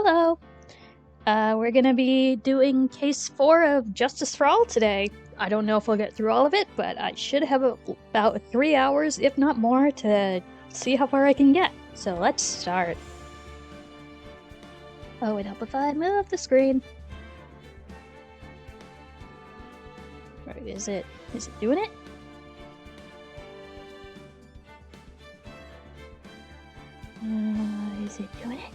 Hello. We're gonna be doing Case 4 of Justice for All today. I don't know if we'll get through all of it, but I should have about 3 hours, if not more, to see how far I can get. So let's start. Oh, it'd help if I move the screen. Right, is it doing it? Is it doing it?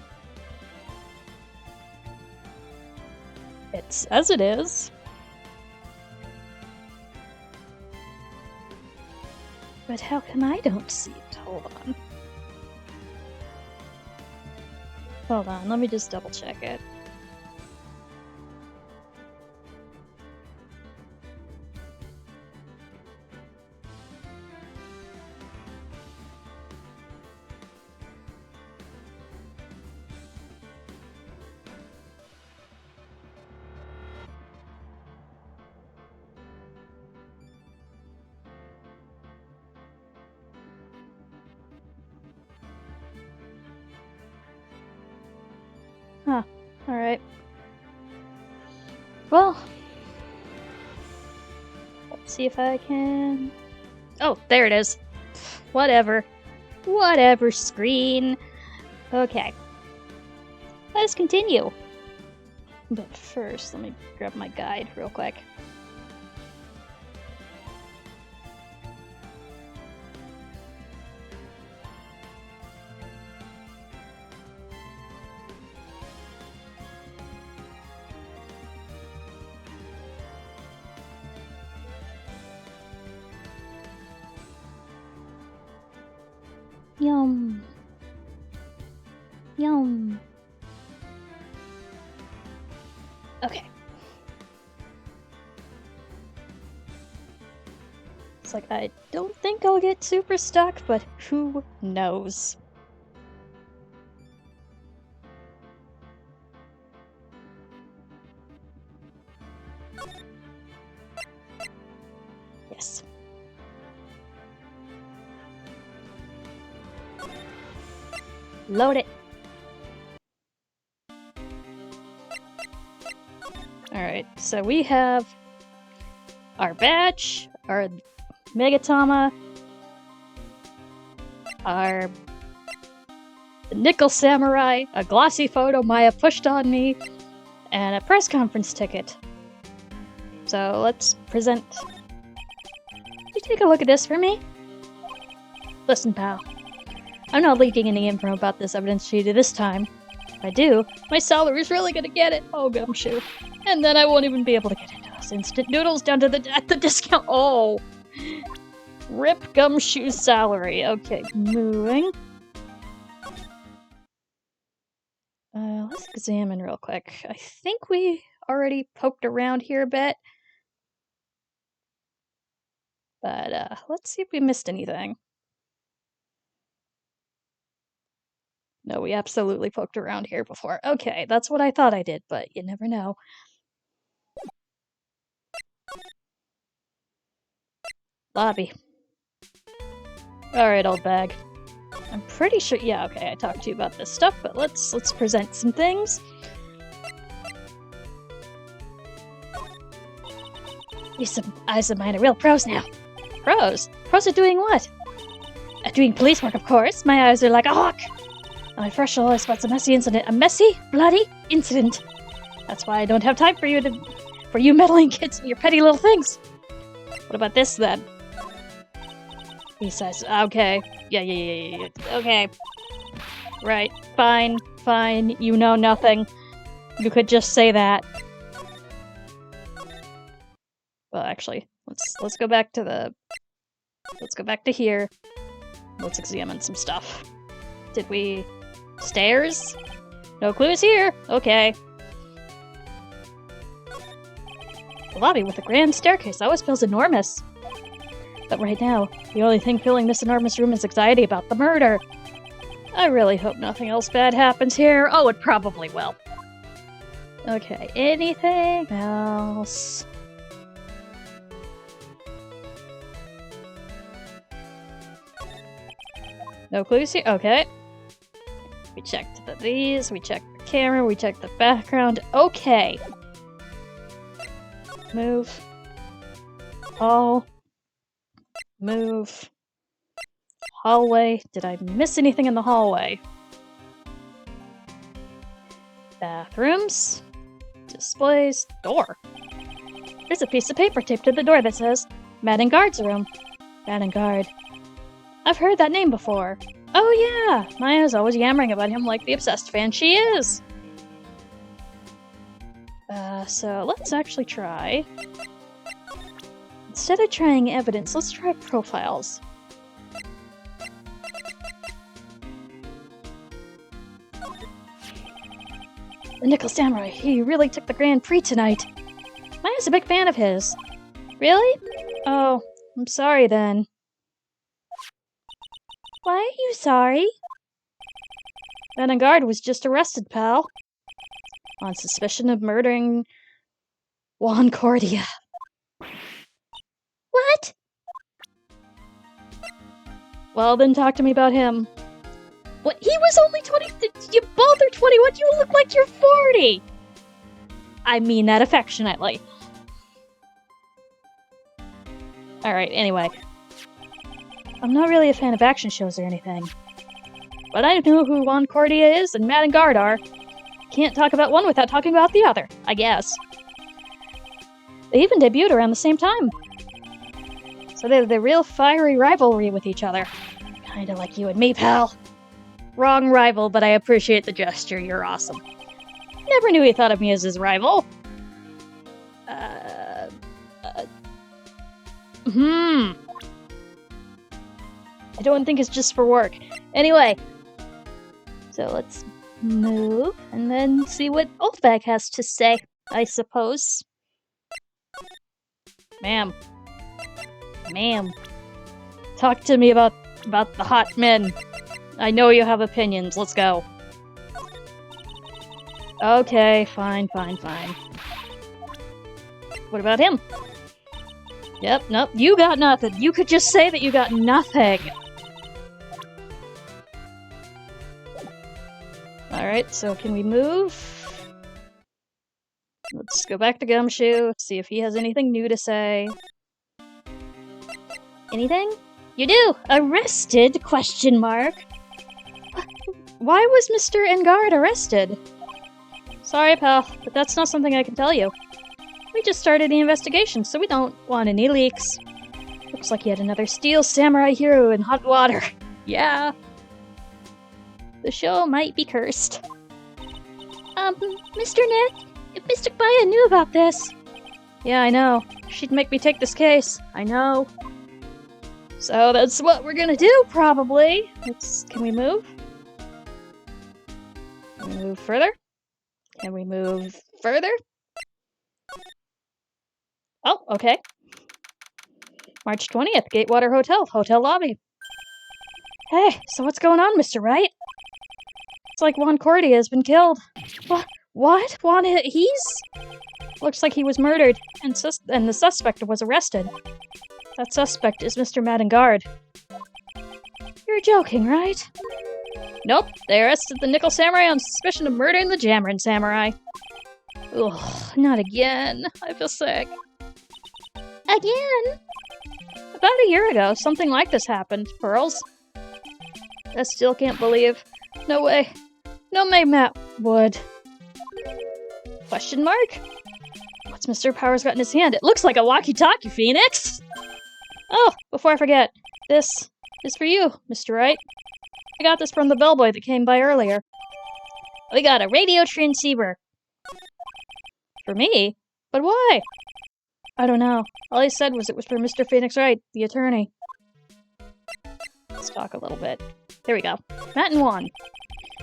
It says it is. But how come I don't see it? Hold on. Hold on, let me just double check it. Huh, alright. Well, let's see if I can... Oh, there it is. Whatever. Whatever, screen. Okay. Let's continue. But first, let me grab my guide real quick. Yum. Yum. Okay. It's like, I don't think I'll get super stuck, but who knows? Yes. Load it. Alright, so we have our badge, our Megatama, our Nickel Samurai, a glossy photo Maya pushed on me, and a press conference ticket. So let's present. Could you take a look at this for me? Listen, pal. I'm not leaking any info about this evidence to you this time. If I do, my salary's really gonna get it. Oh, Gumshoe. And then I won't even be able to get into those instant noodles down to at the discount. Oh! Rip Gumshoe's salary. Okay, moving. Let's examine real quick. I think we already poked around here a bit. But, let's see if we missed anything. No, we absolutely poked around here before. Okay, that's what I thought I did, but you never know. Lobby. Alright, old bag. I'm pretty sure- yeah, okay, I talked to you about this stuff, but let's present some things. These eyes of mine are real pros now. Pros? Pros at doing what? At doing police work, of course. My eyes are like a hawk. On my first show, I spot a messy incident. A messy, bloody incident. That's why I don't have time for you meddling kids and your petty little things. What about this, then? He says, okay. Yeah. Okay. Right. Fine. You know nothing. You could just say that. Well, actually, let's go back to let's go back to here. Let's examine some stuff. Did we... Stairs? No clues here. Okay. The lobby with a grand staircase always feels enormous. But right now, the only thing filling this enormous room is anxiety about the murder. I really hope nothing else bad happens here. Oh, it probably will. Okay, anything else? No clues here? Okay. We checked these, we checked the camera, we check the background. Okay. Move. Hall. Move. Hallway. Did I miss anything in the hallway? Bathrooms. Displays. Door. There's a piece of paper taped to the door that says, Madden Guard's room. Madden Guard. I've heard that name before. Oh yeah! Maya's always yammering about him like the obsessed fan she is. So let's actually try. Instead of trying evidence, let's try profiles. The Nickel Samurai, he really took the Grand Prix tonight. Maya's a big fan of his. Really? Oh, I'm sorry then. Why are you sorry? Madden Guard was just arrested, pal. On suspicion of murdering Juan Cordia. What? Well, then talk to me about him. What? He was only 20. You both are 21. You look like you're 40. I mean that affectionately. Alright, anyway. I'm not really a fan of action shows or anything. But I know who Juan Cordia is and Madden Guard are. Can't talk about one without talking about the other, I guess. They even debuted around the same time. So they're the real fiery rivalry with each other. Kinda like you and me, pal. Wrong rival, but I appreciate the gesture. You're awesome. Never knew he thought of me as his rival. I don't think it's just for work. Anyway. So let's move and then see what Oldbag has to say, I suppose. Ma'am. Talk to me about the hot men. I know you have opinions. Let's go. Okay, fine. What about him? Yep, nope, you got nothing. You could just say that you got nothing. Alright, so can we move? Let's go back to Gumshoe, see if he has anything new to say. Anything? You do! Arrested? Question mark. Why was Mr. Engard arrested? Sorry, pal, but that's not something I can tell you. We just started the investigation, so we don't want any leaks. Looks like yet another Steel Samurai hero in hot water. Yeah. The show might be cursed. Mr. Nick, if Mr. Baya knew about this... Yeah, I know. She'd make me take this case. I know. So that's what we're gonna do, probably. Can we move? Can we move further? Can we move further? Oh, okay. March 20th, Gatewater Hotel, hotel lobby. Hey, so what's going on, Mr. Wright? It's like Juan Cordia has been killed. What? Looks like he was murdered, and the suspect was arrested. That suspect is Mr. Madden Guard. You're joking, right? Nope, they arrested the Nickel Samurai on suspicion of murdering the Jamron Samurai. Ugh, not again. I feel sick. Again? About a year ago, something like this happened, Pearls. I still can't believe. No way. No way Matt would. Question mark? What's Mr. Powers got in his hand? It looks like a walkie-talkie, Phoenix! Oh, before I forget, this is for you, Mr. Wright. I got this from the bellboy that came by earlier. We got a radio transceiver. For me? But why? I don't know. All he said was it was for Mr. Phoenix Wright, the attorney. Let's talk a little bit. There we go. Matt and Juan.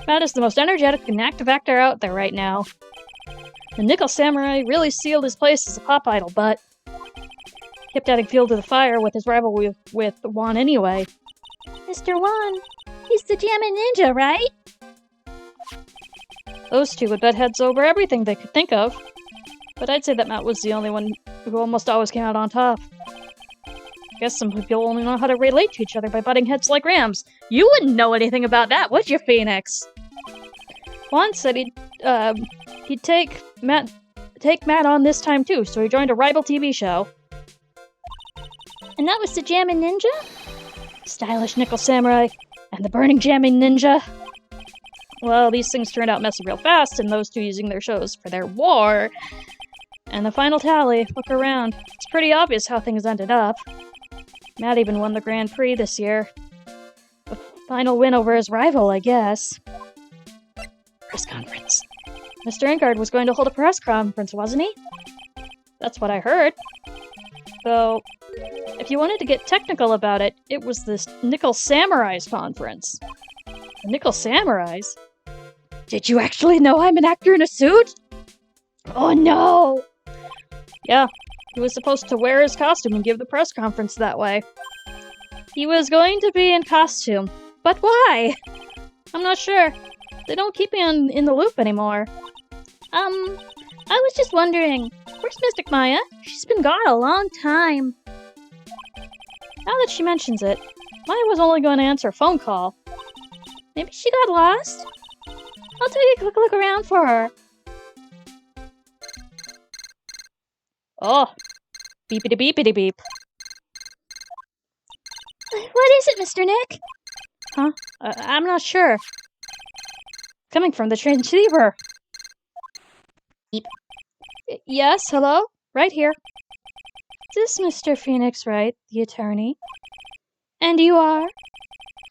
Matt is the most energetic and active actor out there right now. The Nickel Samurai really sealed his place as a pop idol, but kept adding fuel to the fire with his rivalry with Juan anyway. Mr. Juan, he's the Jammin' Ninja, right? Those two would bet heads over everything they could think of. But I'd say that Matt was the only one who almost always came out on top. Guess some people only know how to relate to each other by butting heads like rams. You wouldn't know anything about that, would you, Phoenix? Juan said he'd take Matt on this time too, so he joined a rival TV show. And that was the Jammin' Ninja? Stylish Nickel Samurai and the Burning Jammin' Ninja. Well, these things turned out messy real fast, and those two using their shows for their war. And the final tally, look around. It's pretty obvious how things ended up. Matt even won the Grand Prix this year. A final win over his rival, I guess. Press conference. Mr. Ingard was going to hold a press conference, wasn't he? That's what I heard. Though, if you wanted to get technical about it, it was this Nickel Samurai's conference. The Nickel Samurai's? Did you actually know I'm an actor in a suit? Oh no! Yeah, he was supposed to wear his costume and give the press conference that way. He was going to be in costume. But why? I'm not sure. They don't keep me in the loop anymore. I was just wondering, where's Mystic Maya? She's been gone a long time. Now that she mentions it, Maya was only going to answer a phone call. Maybe she got lost? I'll take a quick look around for her. Oh, beepity beepity beep. What is it, Mr. Nick? Huh? I'm not sure. Coming from the transceiver. Beep. Yes, hello? Right here. Is this Mr. Phoenix Wright, the attorney? And you are?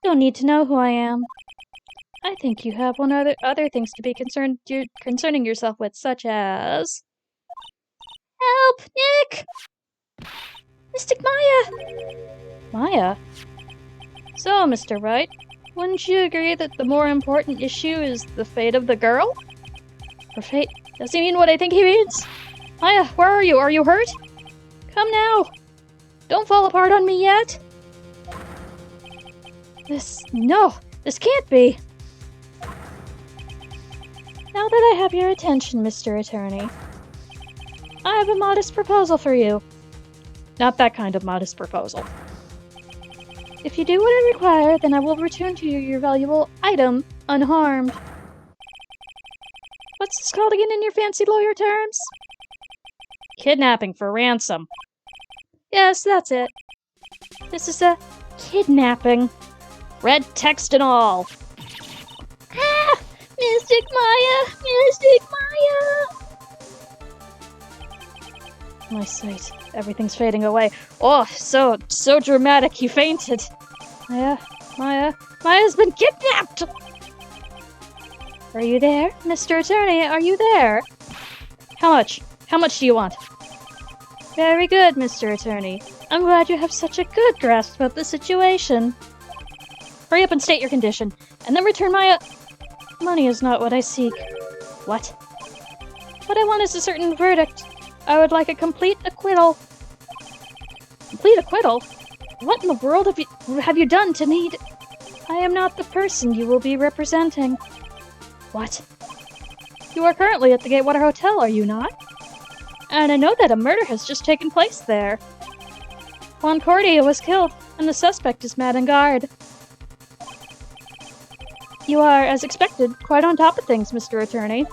Don't need to know who I am. I think you have other things to be concerning yourself with, such as... Help, Nick! Mystic Maya! Maya? So, Mr. Wright, wouldn't you agree that the more important issue is the fate of the girl? Her fate? Does he mean what I think he means? Maya, where are you? Are you hurt? Come now! Don't fall apart on me yet! No! This can't be! Now that I have your attention, Mr. Attorney, I have a modest proposal for you. Not that kind of modest proposal. If you do what I require, then I will return to you your valuable item unharmed. What's this called again in your fancy lawyer terms? Kidnapping for ransom. Yes, that's it. This is a kidnapping. Red text and all. Ah! Mystic Maya! Mystic Maya! My sight. Everything's fading away. Oh, so dramatic. He fainted. Maya's been kidnapped! Are you there? Mr. Attorney, are you there? How much? How much do you want? Very good, Mr. Attorney. I'm glad you have such a good grasp of the situation. Hurry up and state your condition, and then return Maya... Money is not what I seek. What? What I want is a certain verdict. I would like a complete acquittal. Complete acquittal? What in the world have you done to need... I am not the person you will be representing. What? You are currently at the Gatewater Hotel, are you not? And I know that a murder has just taken place there. Juan Cordia was killed, and the suspect is Matt Ingard. You are, as expected, quite on top of things, Mr. Attorney.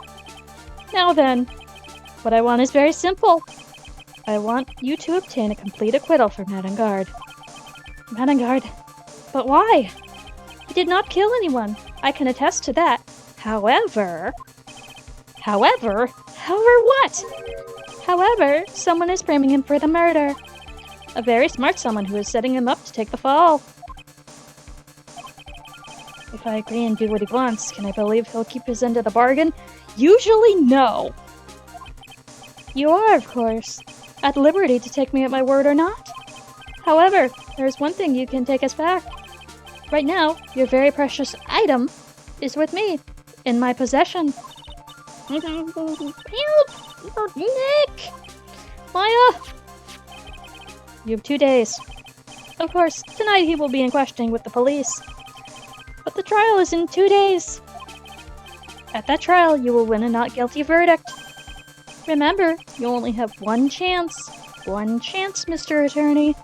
Now then, what I want is very simple. I want you to obtain a complete acquittal for Matt Ingard. Matt Ingard? But why? He did not kill anyone. I can attest to that. However, what? However, someone is framing him for the murder. A very smart someone who is setting him up to take the fall. If I agree and do what he wants, can I believe he'll keep his end of the bargain? Usually no. You are, of course, at liberty to take me at my word or not. However, there's one thing you can take as fact. Right now, your very precious item is with me, in my possession. Help! Nick! Maya! You have 2 days. Of course, tonight he will be in questioning with the police. But the trial is in 2 days. At that trial, you will win a not guilty verdict. Remember, you only have one chance. One chance, Mr. Attorney.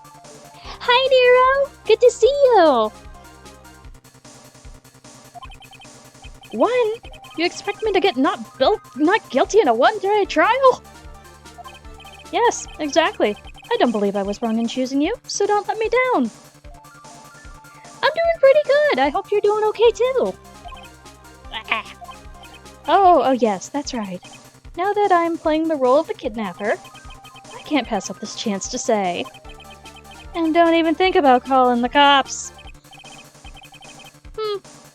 Hi, Nero! Good to see you! One? You expect me to get not guilty in a one-day trial? Yes, exactly. I don't believe I was wrong in choosing you, so don't let me down. I'm doing pretty good. I hope you're doing okay too. Oh, yes, that's right. Now that I'm playing the role of the kidnapper, I can't pass up this chance to say. And don't even think about calling the cops.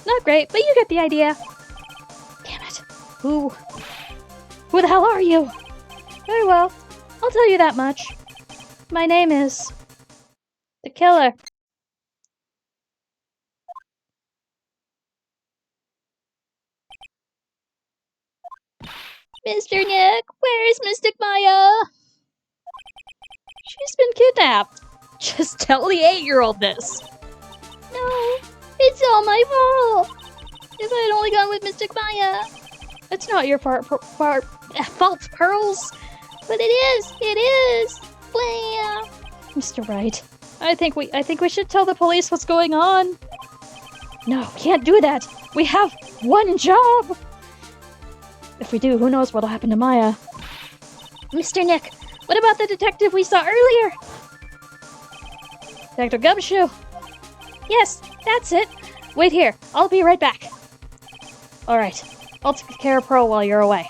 Not great, but you get the idea. Damn it. Who the hell are you? Very well, I'll tell you that much. My name is... the killer. Mr. Nick, where is Mystic Maya? She's been kidnapped. Just tell the 8-year-old this. No, it's all my fault. If I had only gone with Mystic Maya. It's not your fault, Pearls. But it is. Blam. Mr. Wright, I think we should tell the police what's going on. No, can't do that. We have one job. If we do, who knows what'll happen to Maya. Mr. Nick, what about the detective we saw earlier? Dr. Gumshoe. Yes, that's it. Wait here, I'll be right back. Alright, I'll take care of Pearl while you're away.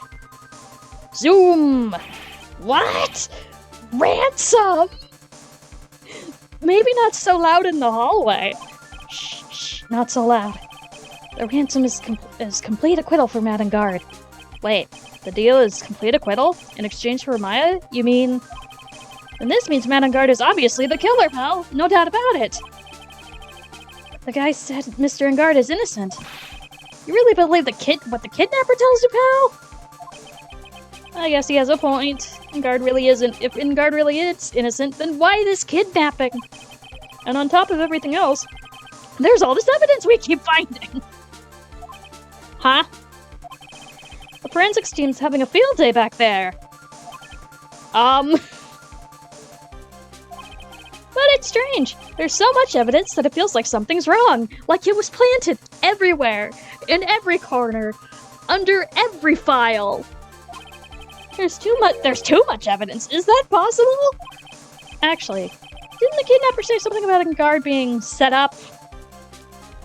Zoom! What? Ransom? Maybe not so loud in the hallway. Shh, not so loud. The ransom is complete acquittal for Madame Guard. Wait, the deal is complete acquittal? In exchange for Maya? You mean... And this means Madame Guard is obviously the killer, pal. No doubt about it. The guy said Mr. Engard is innocent. You really believe what the kidnapper tells you, pal? I guess he has a point. Engard really isn't. If Engard really is innocent, then why this kidnapping? And on top of everything else, there's all this evidence we keep finding. Huh? The forensics team's having a field day back there. But it's strange. There's so much evidence that it feels like something's wrong. Like it was planted everywhere, in every corner, under every file. There's too much evidence. Is that possible? Actually, didn't the kidnapper say something about a guard being set up?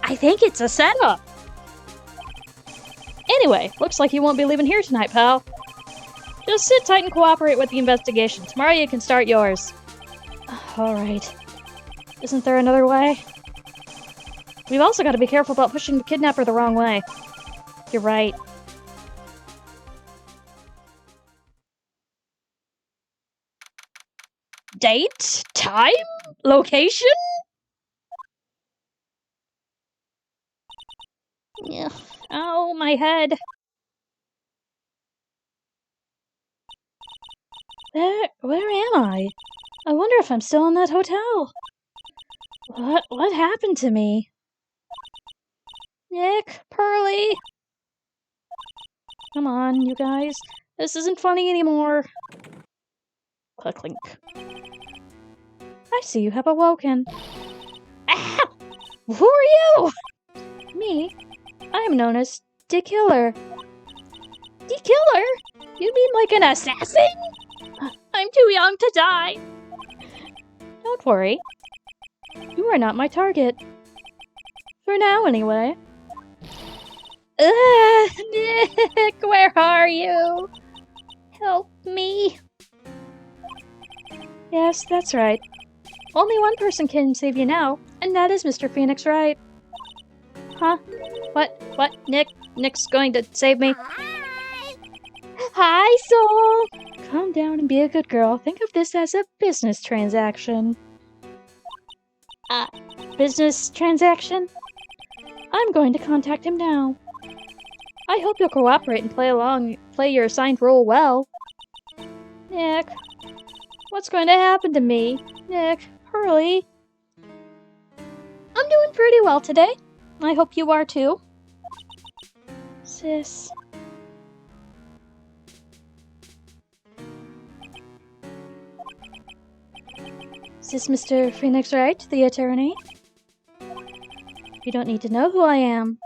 I think it's a setup. Anyway, looks like you won't be leaving here tonight, pal. Just sit tight and cooperate with the investigation. Tomorrow you can start yours. Alright. Isn't there another way? We've also got to be careful about pushing the kidnapper the wrong way. You're right. Date? Time? Location? Ugh. Oh, my head. Where am I? I wonder if I'm still in that hotel. What happened to me? Nick, Pearly. Come on, you guys. This isn't funny anymore. Click link. I see you have awoken. Ow! Who are you? Me? I am known as the Killer. The Killer? You mean like an assassin? I'm too young to die. Don't worry. You are not my target. For now, anyway. Nick, where are you? Help me. Yes, that's right. Only one person can save you now, and that is Mr. Phoenix Wright. Huh? What? Nick's going to save me? Hi, Soul! Calm down and be a good girl. Think of this as a business transaction. Business transaction? I'm going to contact him now. I hope you'll cooperate and play your assigned role well. Nick, what's going to happen to me? Nick, Hurley. I'm doing pretty well today. I hope you are too. Sis. Is this Mr. Phoenix Wright, the attorney? You don't need to know who I am.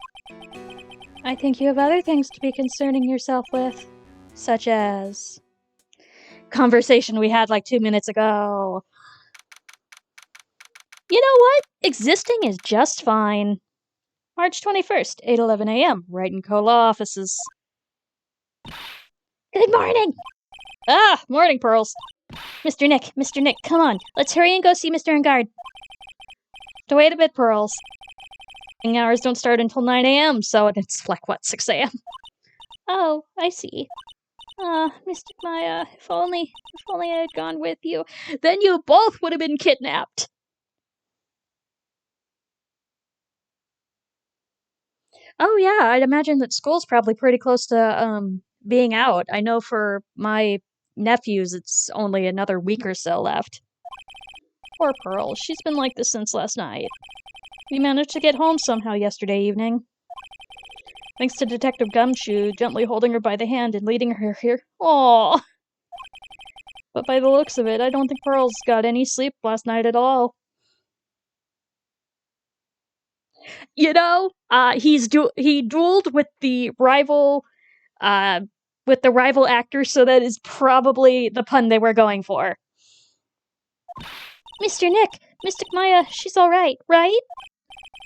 I think you have other things to be concerning yourself with, such as conversation we had like 2 minutes ago. You know what? Existing is just fine. March 21st, 8:11 a.m., Wright & Co. Law Offices. Good morning! Ah, morning, Pearls. Mr. Nick, come on. Let's hurry and go see Mr. Engard. To wait a bit, Pearls. Hours don't start until 9 a.m., so it's like, what, 6 a.m.? Oh, I see. Mystic Maya, if only I had gone with you. Then you both would have been kidnapped. Oh yeah, I'd imagine that school's probably pretty close to, being out. I know for my nephews, it's only another week or so left. Poor Pearl, she's been like this since last night. We managed to get home somehow yesterday evening. Thanks to Detective Gumshoe gently holding her by the hand and leading her here. Aww. But by the looks of it, I don't think Pearl's got any sleep last night at all. You know, he dueled with the rival actor, so that is probably the pun they were going for. Mr. Nick, Mystic Maya, she's alright, right?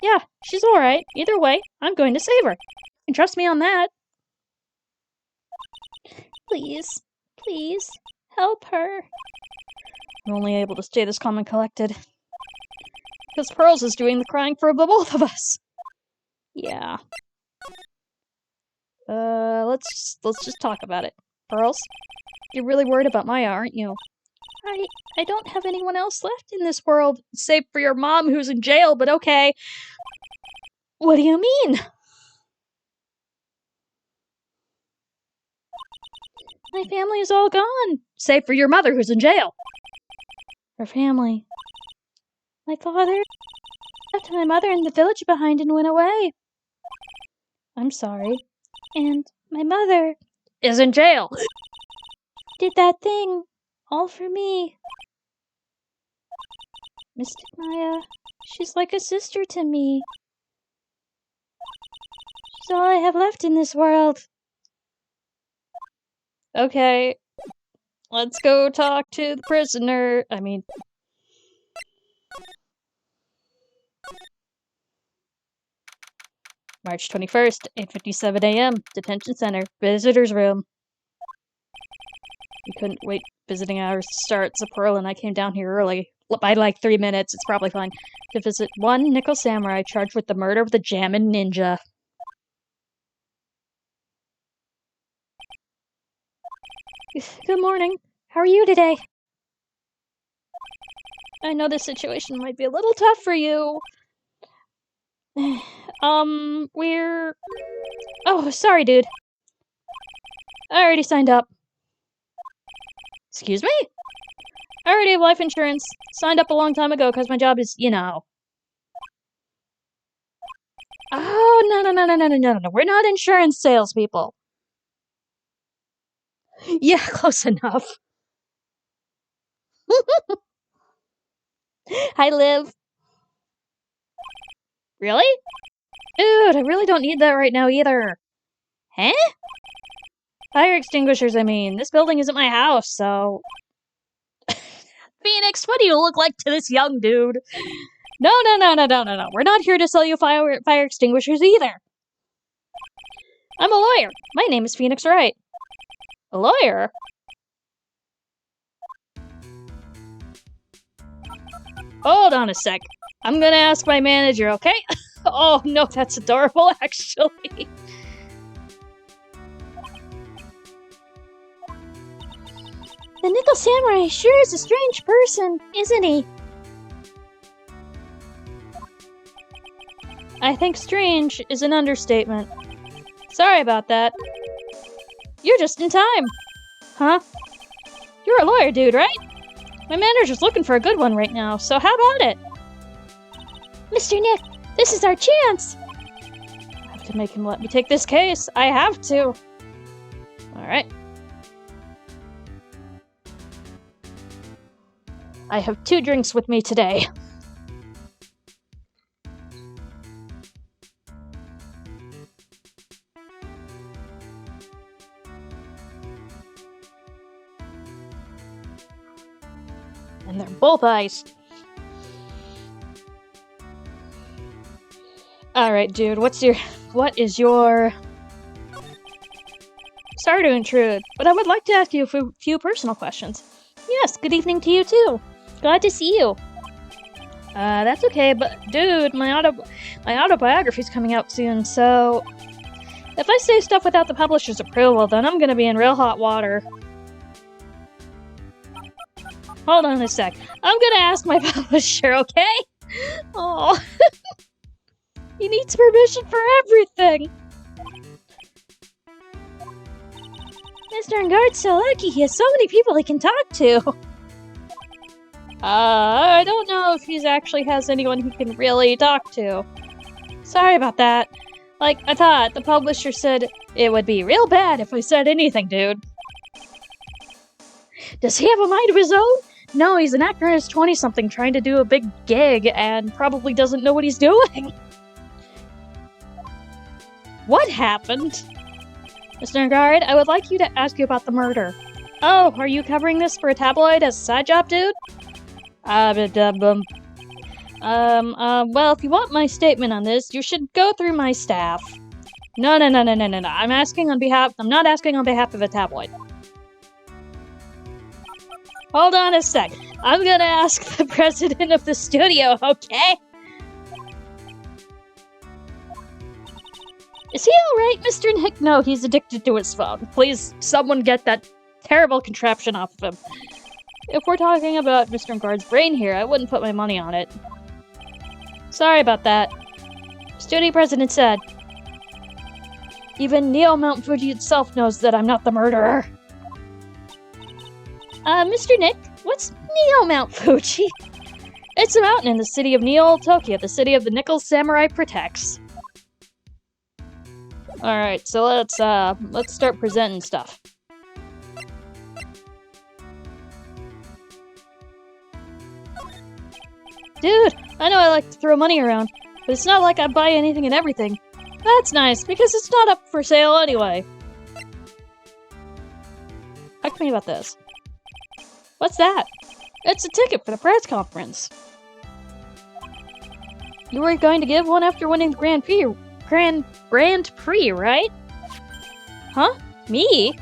Yeah, she's alright. Either way, I'm going to save her. You can trust me on that. Please, help her. I'm only able to stay this calm and collected because Pearls is doing the crying for the both of us. Yeah. Let's just talk about it. Pearls, you're really worried about Maya, aren't you? I don't have anyone else left in this world, save for your mom who's in jail, but okay. What do you mean? My family is all gone, save for your mother who's in jail. Her family. My father left my mother in the village behind and went away. I'm sorry. And my mother is in jail. Did that thing all for me. Mystic Maya, she's like a sister to me. She's all I have left in this world. Okay, let's go talk to the prisoner. March 21st, 8:57 a.m., Detention Center, Visitor's Room. We couldn't wait visiting hours to start, so Pearl and I came down here early. By like 3 minutes, it's probably fine. To visit one Nickel Samurai charged with the murder of the Jammin' Ninja. Good morning. How are you today? I know this situation might be a little tough for you. We're... Oh, sorry, dude. I already signed up. Excuse me? I already have life insurance. Signed up a long time ago because my job is, you know. Oh, no. We're not insurance salespeople. Yeah, close enough. Hi, Liv. Really? Dude, I really don't need that right now either. Huh? Fire extinguishers, I mean. This building isn't my house, so... Phoenix, what do you look like to this young dude? No. We're not here to sell you fire extinguishers either. I'm a lawyer. My name is Phoenix Wright. A lawyer? Hold on a sec. I'm gonna ask my manager, okay? Oh, no, that's adorable, actually. The Nickel Samurai sure is a strange person, isn't he? I think strange is an understatement. Sorry about that. You're just in time. Huh? You're a lawyer, dude, right? My manager's looking for a good one right now, so how about it? Mr. Nick, this is our chance! I have to make him let me take this case. I have to. Alright. I have 2 drinks with me today. And they're both iced. Alright, dude, what is your... Sorry to intrude, but I would like to ask you a few personal questions. Yes, good evening to you too. Glad to see you. That's okay, but dude, my autobiography's coming out soon, so... If I say stuff without the publisher's approval, then I'm gonna be in real hot water. Hold on a sec. I'm gonna ask my publisher, okay? Oh, he needs permission for everything! Mr. Enguarde's so lucky, he has so many people he can talk to. I don't know if he actually has anyone he can really talk to. Sorry about that. Like I thought, the publisher said it would be real bad if I said anything, dude. Does he have a mind of his own? No, he's an actor in his 20-something trying to do a big gig and probably doesn't know what he's doing. What happened? Mr. Enguarde, I would like you to ask you about the murder. Oh, are you covering this for a tabloid as a side job, dude? Well, if you want my statement on this, you should go through my staff. No. I'm not asking on behalf of a tabloid. Hold on a sec. I'm gonna ask the president of the studio, okay? Is he alright, Mr. Nick? No, he's addicted to his phone. Please, someone get that terrible contraption off of him. If we're talking about Mr. Enguarde's brain here, I wouldn't put my money on it. Sorry about that. Studio president said. Even Neo Mount Fuji itself knows that I'm not the murderer. Mr. Nick, what's Neo Mount Fuji? It's a mountain in the city of Neo, Tokyo, the city of the Nickel Samurai protects. Alright, so let's start presenting stuff. Dude, I know I like to throw money around, but it's not like I buy anything and everything. That's nice, because it's not up for sale anyway. Talk to me about this. What's that? It's a ticket for the press conference. You were going to give one after winning the Grand Prix, right? Huh? Me?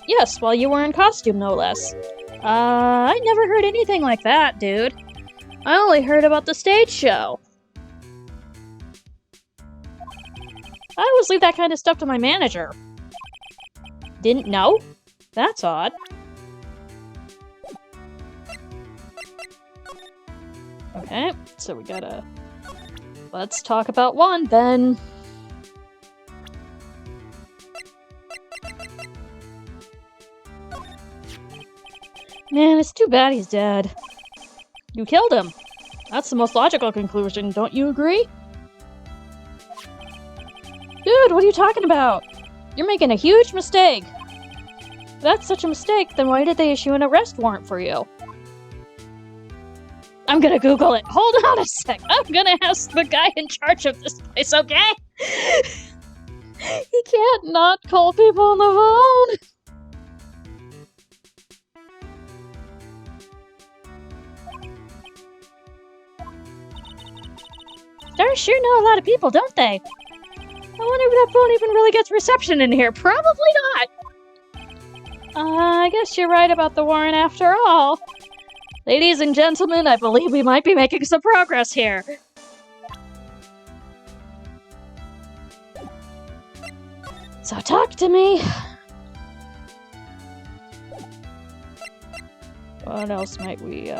Yes, while you were in costume, no less. I never heard anything like that, dude. I only heard about the stage show. I always leave that kind of stuff to my manager. Didn't know? That's odd. Okay, so we gotta... Let's talk about one, then. Man, it's too bad he's dead. You killed him. That's the most logical conclusion, don't you agree? Dude, what are you talking about? You're making a huge mistake. If that's such a mistake, then why did they issue an arrest warrant for you? I'm gonna Google it. Hold on a sec. I'm gonna ask the guy in charge of this place, okay? He can't not call people on the phone. Stars sure know a lot of people, don't they? I wonder if that phone even really gets reception in here. Probably not. I guess you're right about the warrant after all. Ladies and gentlemen, I believe we might be making some progress here. So talk to me. What else might we,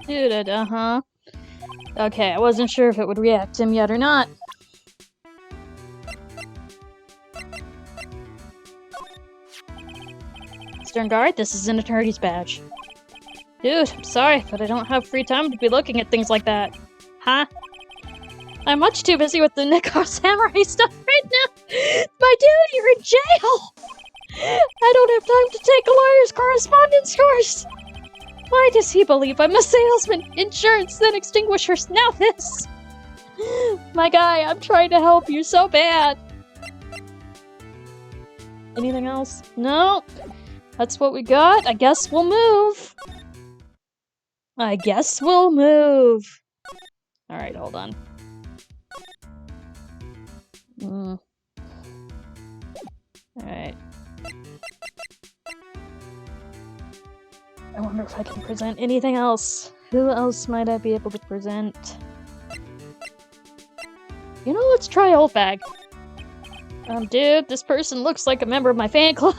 Dude, uh-huh. Okay, I wasn't sure if it would react to him yet or not. Mr. Enguarde, this is an attorney's badge. Dude, I'm sorry, but I don't have free time to be looking at things like that. Huh? I'm much too busy with the Nickel Samurai stuff right now. My dude, you're in jail! I don't have time to take a lawyer's correspondence course. Why does he believe I'm a salesman? Insurance, then extinguishers, now this! My guy, I'm trying to help you so bad. Anything else? No. That's what we got. I guess we'll move. I guess we'll move. Alright, hold on. Alright. I wonder if I can present anything else. Who else might I be able to present? You know, let's try Oldbag. Dude, this person looks like a member of my fan club.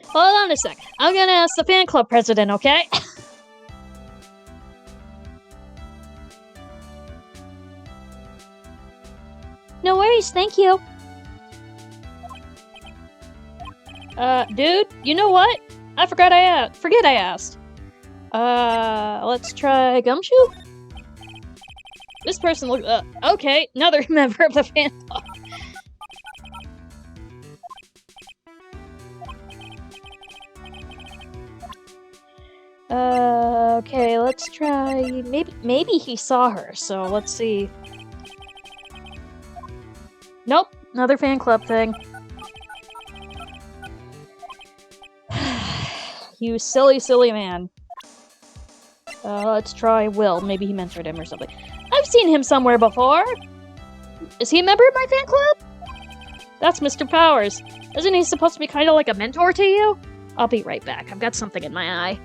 Hold on a sec. I'm gonna ask the fan club president, okay? No worries, thank you. Dude, you know what? I forget I asked. Let's try Gumshoe? This person looks, okay, another member of the fan club. Okay, let's try, maybe he saw her, so let's see. Nope, another fan club thing. You silly, silly man. Let's try Will. Maybe he mentored him or something. I've seen him somewhere before! Is he a member of my fan club? That's Mr. Powers. Isn't he supposed to be kind of like a mentor to you? I'll be right back. I've got something in my eye.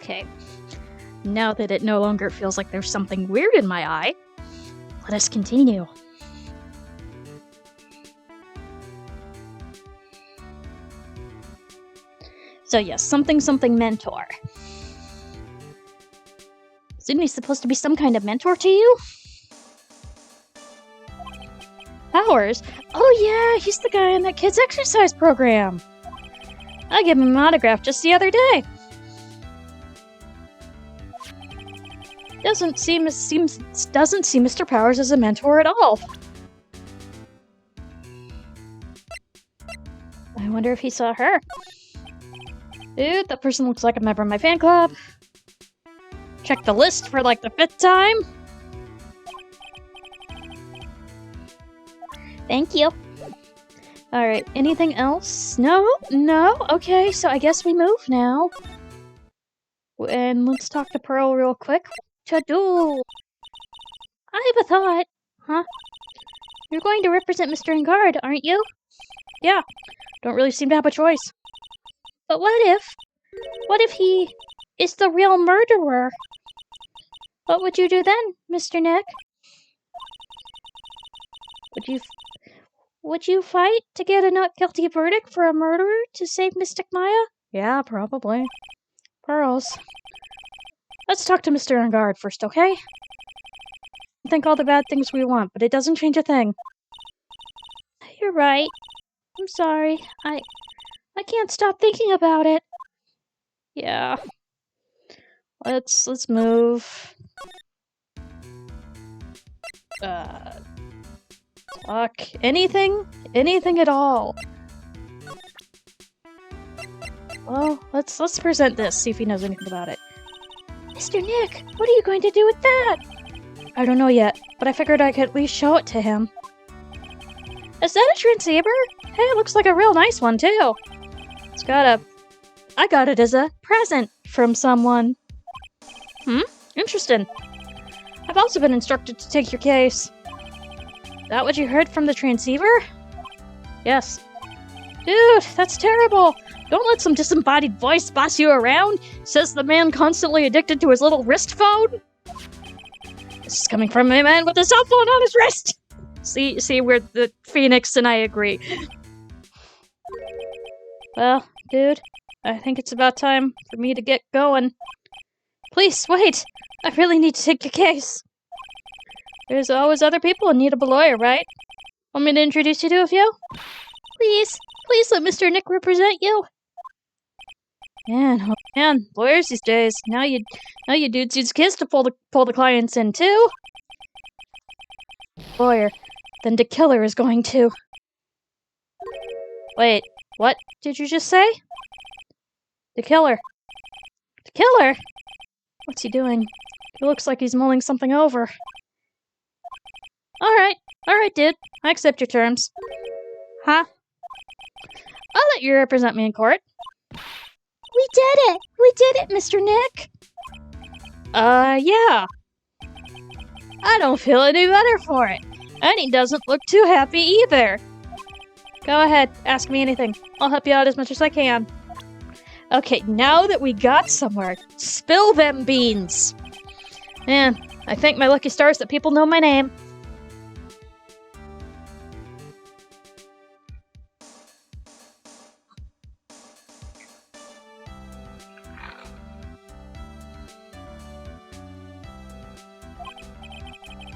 Okay. Now that it no longer feels like there's something weird in my eye, let us continue. So yes, something mentor. Isn't he supposed to be some kind of mentor to you? Powers? Oh yeah, he's the guy in that kid's exercise program. I gave him an autograph just the other day. Doesn't see Mr. Powers as a mentor at all. I wonder if he saw her. Dude, that person looks like a member of my fan club. Check the list for like the 5th time. Thank you. Alright, anything else? No? Okay, so I guess we move now. And let's talk to Pearl real quick. To-do! I have a thought. Huh? You're going to represent Mr. Enguarde, aren't you? Yeah. Don't really seem to have a choice. But what if he is the real murderer? What would you do then, Mr. Nick? Would you fight to get a not guilty verdict for a murderer to save Mystic Maya? Yeah, probably. Pearls. Let's talk to Mr. Enguarde first, okay? We think all the bad things we want, but it doesn't change a thing. You're right. I'm sorry. I can't stop thinking about it. Yeah. Let's move. Talk. Anything at all. Well, let's present this, see if he knows anything about it. Mr. Nick, what are you going to do with that? I don't know yet, but I figured I could at least show it to him. Is that a transceiver? Hey, it looks like a real nice one, too. I got it as a present from someone. Interesting. I've also been instructed to take your case. That what you heard from the transceiver? Yes. Dude, that's terrible. Don't let some disembodied voice boss you around, says the man constantly addicted to his little wrist phone. This is coming from a man with a cell phone on his wrist. See where the Phoenix and I agree. Well, dude, I think it's about time for me to get going. Please, wait! I really need to take your case. There's always other people in need of a lawyer, right? Want me to introduce you to a few? Please let Mr. Nick represent you. Man, oh man, lawyers these days. Now you dudes use kids to pull the clients in too. Lawyer, then the killer is going to. Wait, what did you just say? The killer. The killer? What's he doing? He looks like he's mulling something over. Alright, dude. I accept your terms. Huh? I'll let you represent me in court. We did it, Mr. Nick! Yeah. I don't feel any better for it. And he doesn't look too happy either. Go ahead, ask me anything. I'll help you out as much as I can. Okay, now that we got somewhere, spill them beans. Man, I thank my lucky stars that people know my name.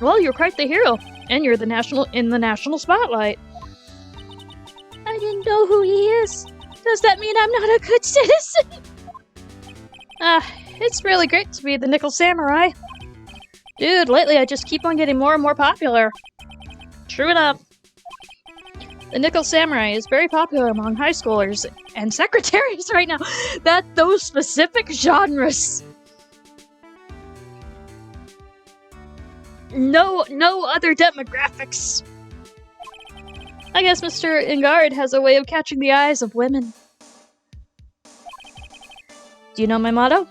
Well, you're quite the hero, and you're in the national spotlight. I didn't know who he is. Does that mean I'm not a good citizen? It's really great to be the Nickel Samurai. Dude, lately I just keep on getting more and more popular. True enough. The Nickel Samurai is very popular among high schoolers and secretaries right now. Those specific genres. No other demographics. I guess Mr. Enguarde has a way of catching the eyes of women. Do you know my motto?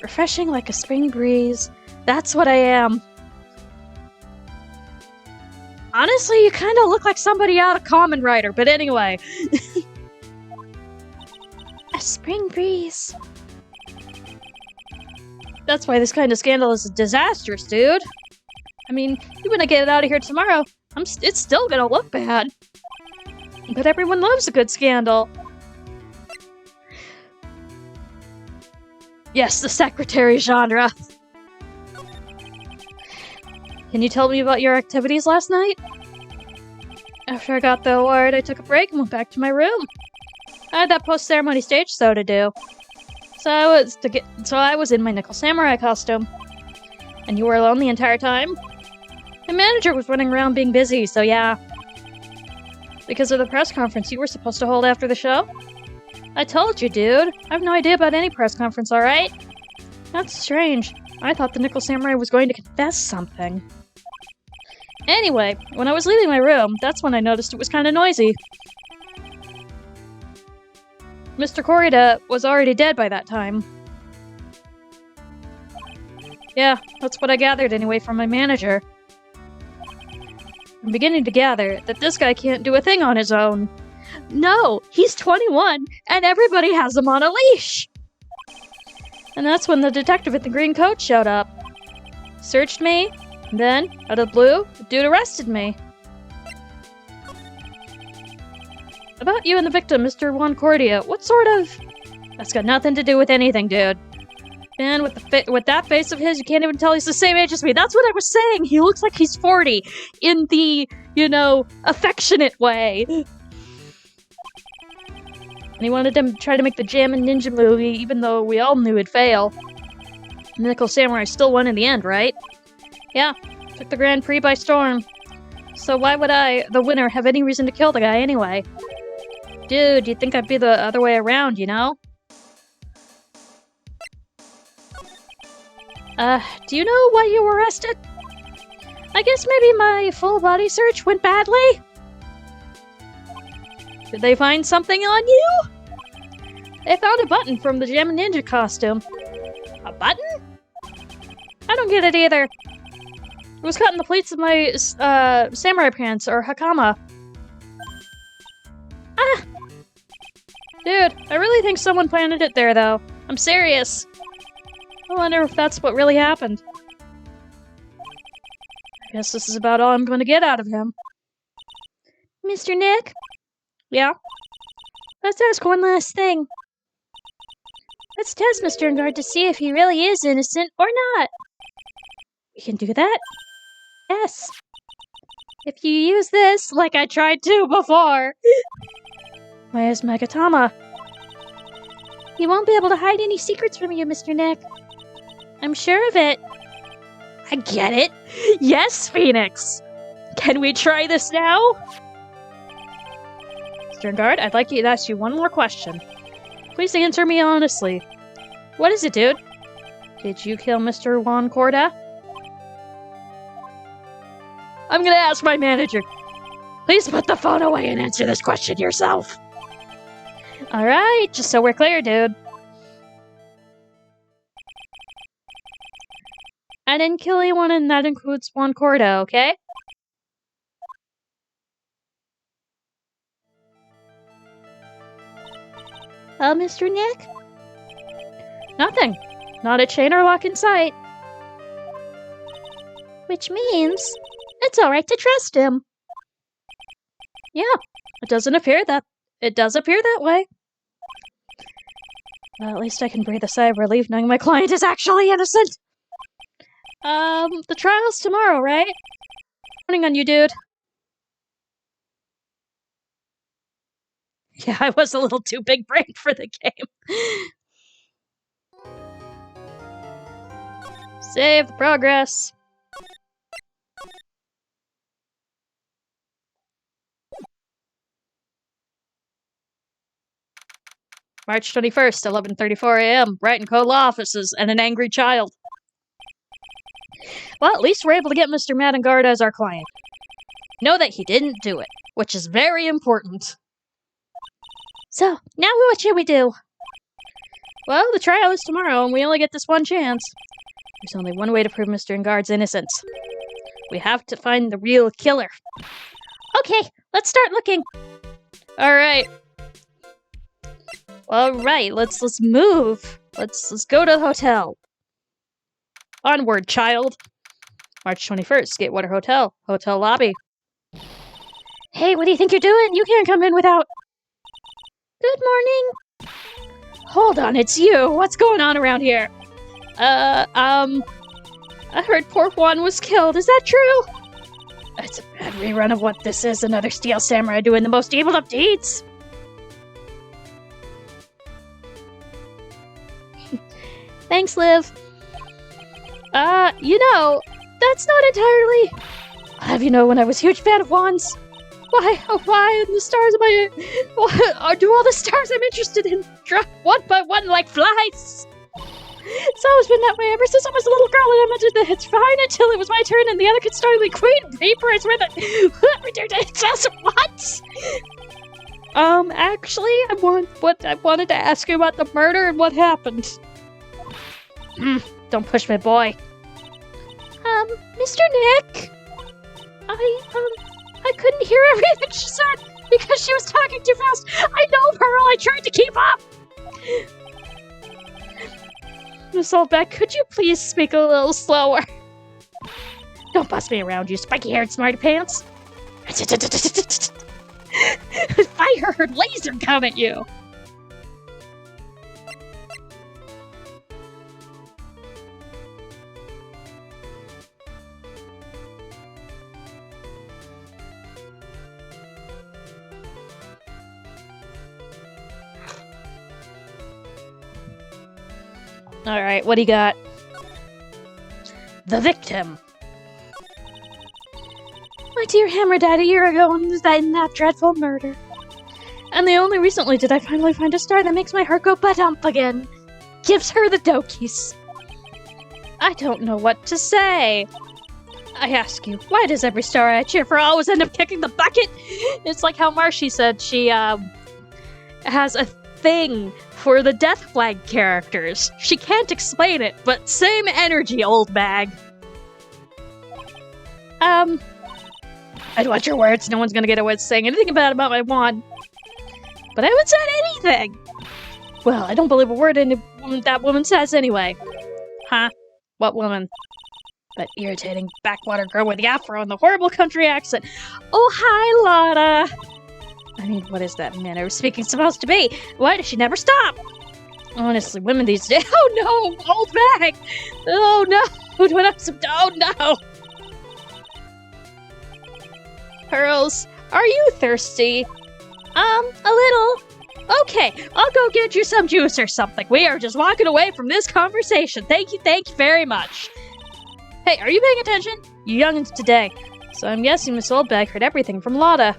Refreshing like a spring breeze. That's what I am. Honestly, you kind of look like somebody out of Kamen Rider, but anyway. A spring breeze. That's why this kind of scandal is disastrous, dude. I mean, even when I get it out of here tomorrow, it's still gonna look bad. But everyone loves a good scandal. Yes, the secretary genre. Can you tell me about your activities last night? After I got the award, I took a break and went back to my room. I had that post-ceremony stage show to do. So I was in my Nickel Samurai costume. And you were alone the entire time? My manager was running around being busy, so yeah. Because of the press conference you were supposed to hold after the show? I told you, dude. I have no idea about any press conference, alright? That's strange. I thought the Nickel Samurai was going to confess something. Anyway, when I was leaving my room, that's when I noticed it was kind of noisy. Mr. Korida was already dead by that time. Yeah, that's what I gathered anyway from my manager. I'm beginning to gather that this guy can't do a thing on his own. No, he's 21, and everybody has him on a leash! And that's when the detective at the green coat showed up. Searched me, and then, out of the blue, the dude arrested me. About you and the victim, Mr. Juan Cordia, what sort of... That's got nothing to do with anything, dude. And with that face of his, you can't even tell he's the same age as me. That's what I was saying! He looks like he's 40! In the, affectionate way! And he wanted to try to make the Jammin' Ninja movie, even though we all knew it'd fail. Nickel Samurai still won in the end, right? Yeah, took the Grand Prix by storm. So why would I, the winner, have any reason to kill the guy anyway? Dude, you'd think I'd be the other way around, you know? Do you know why you were arrested? I guess maybe my full body search went badly? Did they find something on you? They found a button from the Jammin' Ninja costume. A button? I don't get it either. It was caught in the pleats of my, samurai pants, or hakama. Ah! Dude, I really think someone planted it there, though. I'm serious. I wonder if that's what really happened. I guess this is about all I'm going to get out of him. Mr. Nick? Yeah? Let's ask one last thing. Let's test Mr. Enguarde to see if he really is innocent or not. We can do that? Yes. If you use this, like I tried to before. Where's Magatama? He won't be able to hide any secrets from you, Mr. Nick. I'm sure of it. I get it. Yes, Phoenix! Can we try this now? Mr. Enguarde, I'd like to ask you one more question. Please answer me honestly. What is it, dude? Did you kill Mr. Juan Corda? I'm gonna ask my manager. Please put the phone away and answer this question yourself. Alright, just so we're clear, dude. I didn't kill anyone, and that includes Juan Corda, okay? Mr. Nick? Nothing. Not a chain or lock in sight. Which means it's alright to trust him. Yeah, it does appear that way. Well, at least I can breathe a sigh of relief knowing my client is actually innocent. The trial's tomorrow, right? Counting on you, dude. Yeah, I was a little too big-brained for the game. Save the progress. March 21st, 11:34 a.m. Brighton Code Law offices and an angry child. Well, at least we're able to get Mr. Matt Enguarde as our client. Know that he didn't do it, which is very important. So, now what should we do? Well, the trial is tomorrow, and we only get this one chance. There's only one way to prove Mr. Enguarde's innocence. We have to find the real killer. Okay, let's start looking. Alright. Alright, let's move. Let's go to the hotel. Onward, child. March 21st, Gatewater Hotel. Hotel lobby. Hey, what do you think you're doing? You can't come in without... Good morning. Hold on, it's you. What's going on around here? I heard poor Juan was killed. Is that true? It's a bad rerun of what this is. Another Steel Samurai doing the most evil of deeds. Thanks, Liv. That's not entirely... I'll have you know, when I was a huge fan of Juan's. Why in the stars am I... do all the stars I'm interested in drop one by one like flies? It's always been that way ever since I was a little girl, and I imagined that it's fine until it was my turn and the other kids started like Queen Reaper. I swear that... It's also what? Actually, I wanted to ask you about the murder and what happened. Don't push me, boy. Mr. Nick? I couldn't hear everything she said because she was talking too fast. I know, Pearl, I tried to keep up. Miss Oldbeck, could you please speak a little slower? Don't bust me around, you spiky-haired smarty pants. Fire her laser gun at you. Alright, what do you got? The victim. My dear Hammer died a year ago in that dreadful murder. And only recently did I finally find a star that makes my heart go ba-dump again. Gives her the dokies. I don't know what to say. I ask you, why does every star I cheer for always end up kicking the bucket? It's like how Marshy said she, has a thing for the Death Flag characters. She can't explain it, but same energy, old bag. I'd watch your words. No one's gonna get away with saying anything about my wand. But I haven't said anything! Well, I don't believe a word that woman says anyway. Huh? What woman? That irritating backwater girl with the afro and the horrible country accent. Oh, hi, Lotta! I mean, what is that manner of speaking supposed to be? Why does she never stop? Honestly, women these days... Oh no! Old bag! Oh no! Oh no! Pearls, are you thirsty? A little. Okay, I'll go get you some juice or something. We are just walking away from this conversation. Thank you very much. Hey, are you paying attention? You youngins today. So I'm guessing Miss Oldbag heard everything from Lotta.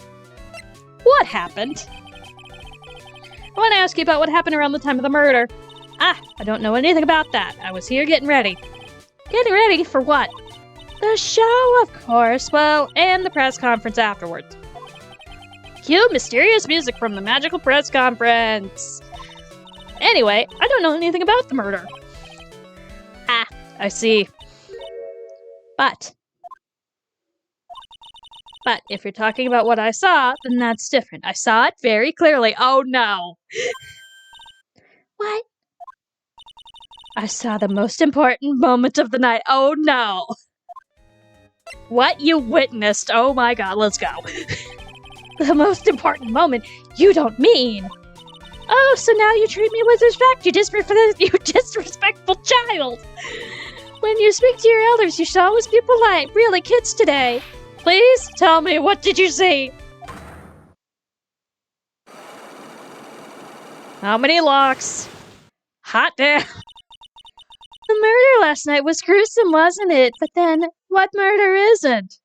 What happened? I want to ask you about what happened around the time of the murder. I don't know anything about that. I was here getting ready. Getting ready for what? The show, of course. Well, and the press conference afterwards. Cue mysterious music from the magical press conference. Anyway, I don't know anything about the murder. I see. But if you're talking about what I saw, then that's different. I saw it very clearly. Oh no. What? I saw the most important moment of the night. Oh no. What you witnessed? Oh my god, let's go. The most important moment? You don't mean. Oh, so now you treat me with respect, you disrespectful child. When you speak to your elders, you should always be polite. Really, kids today. Please tell me, what did you see? How many locks? Hot damn. The murder last night was gruesome, wasn't it? But then, what murder isn't?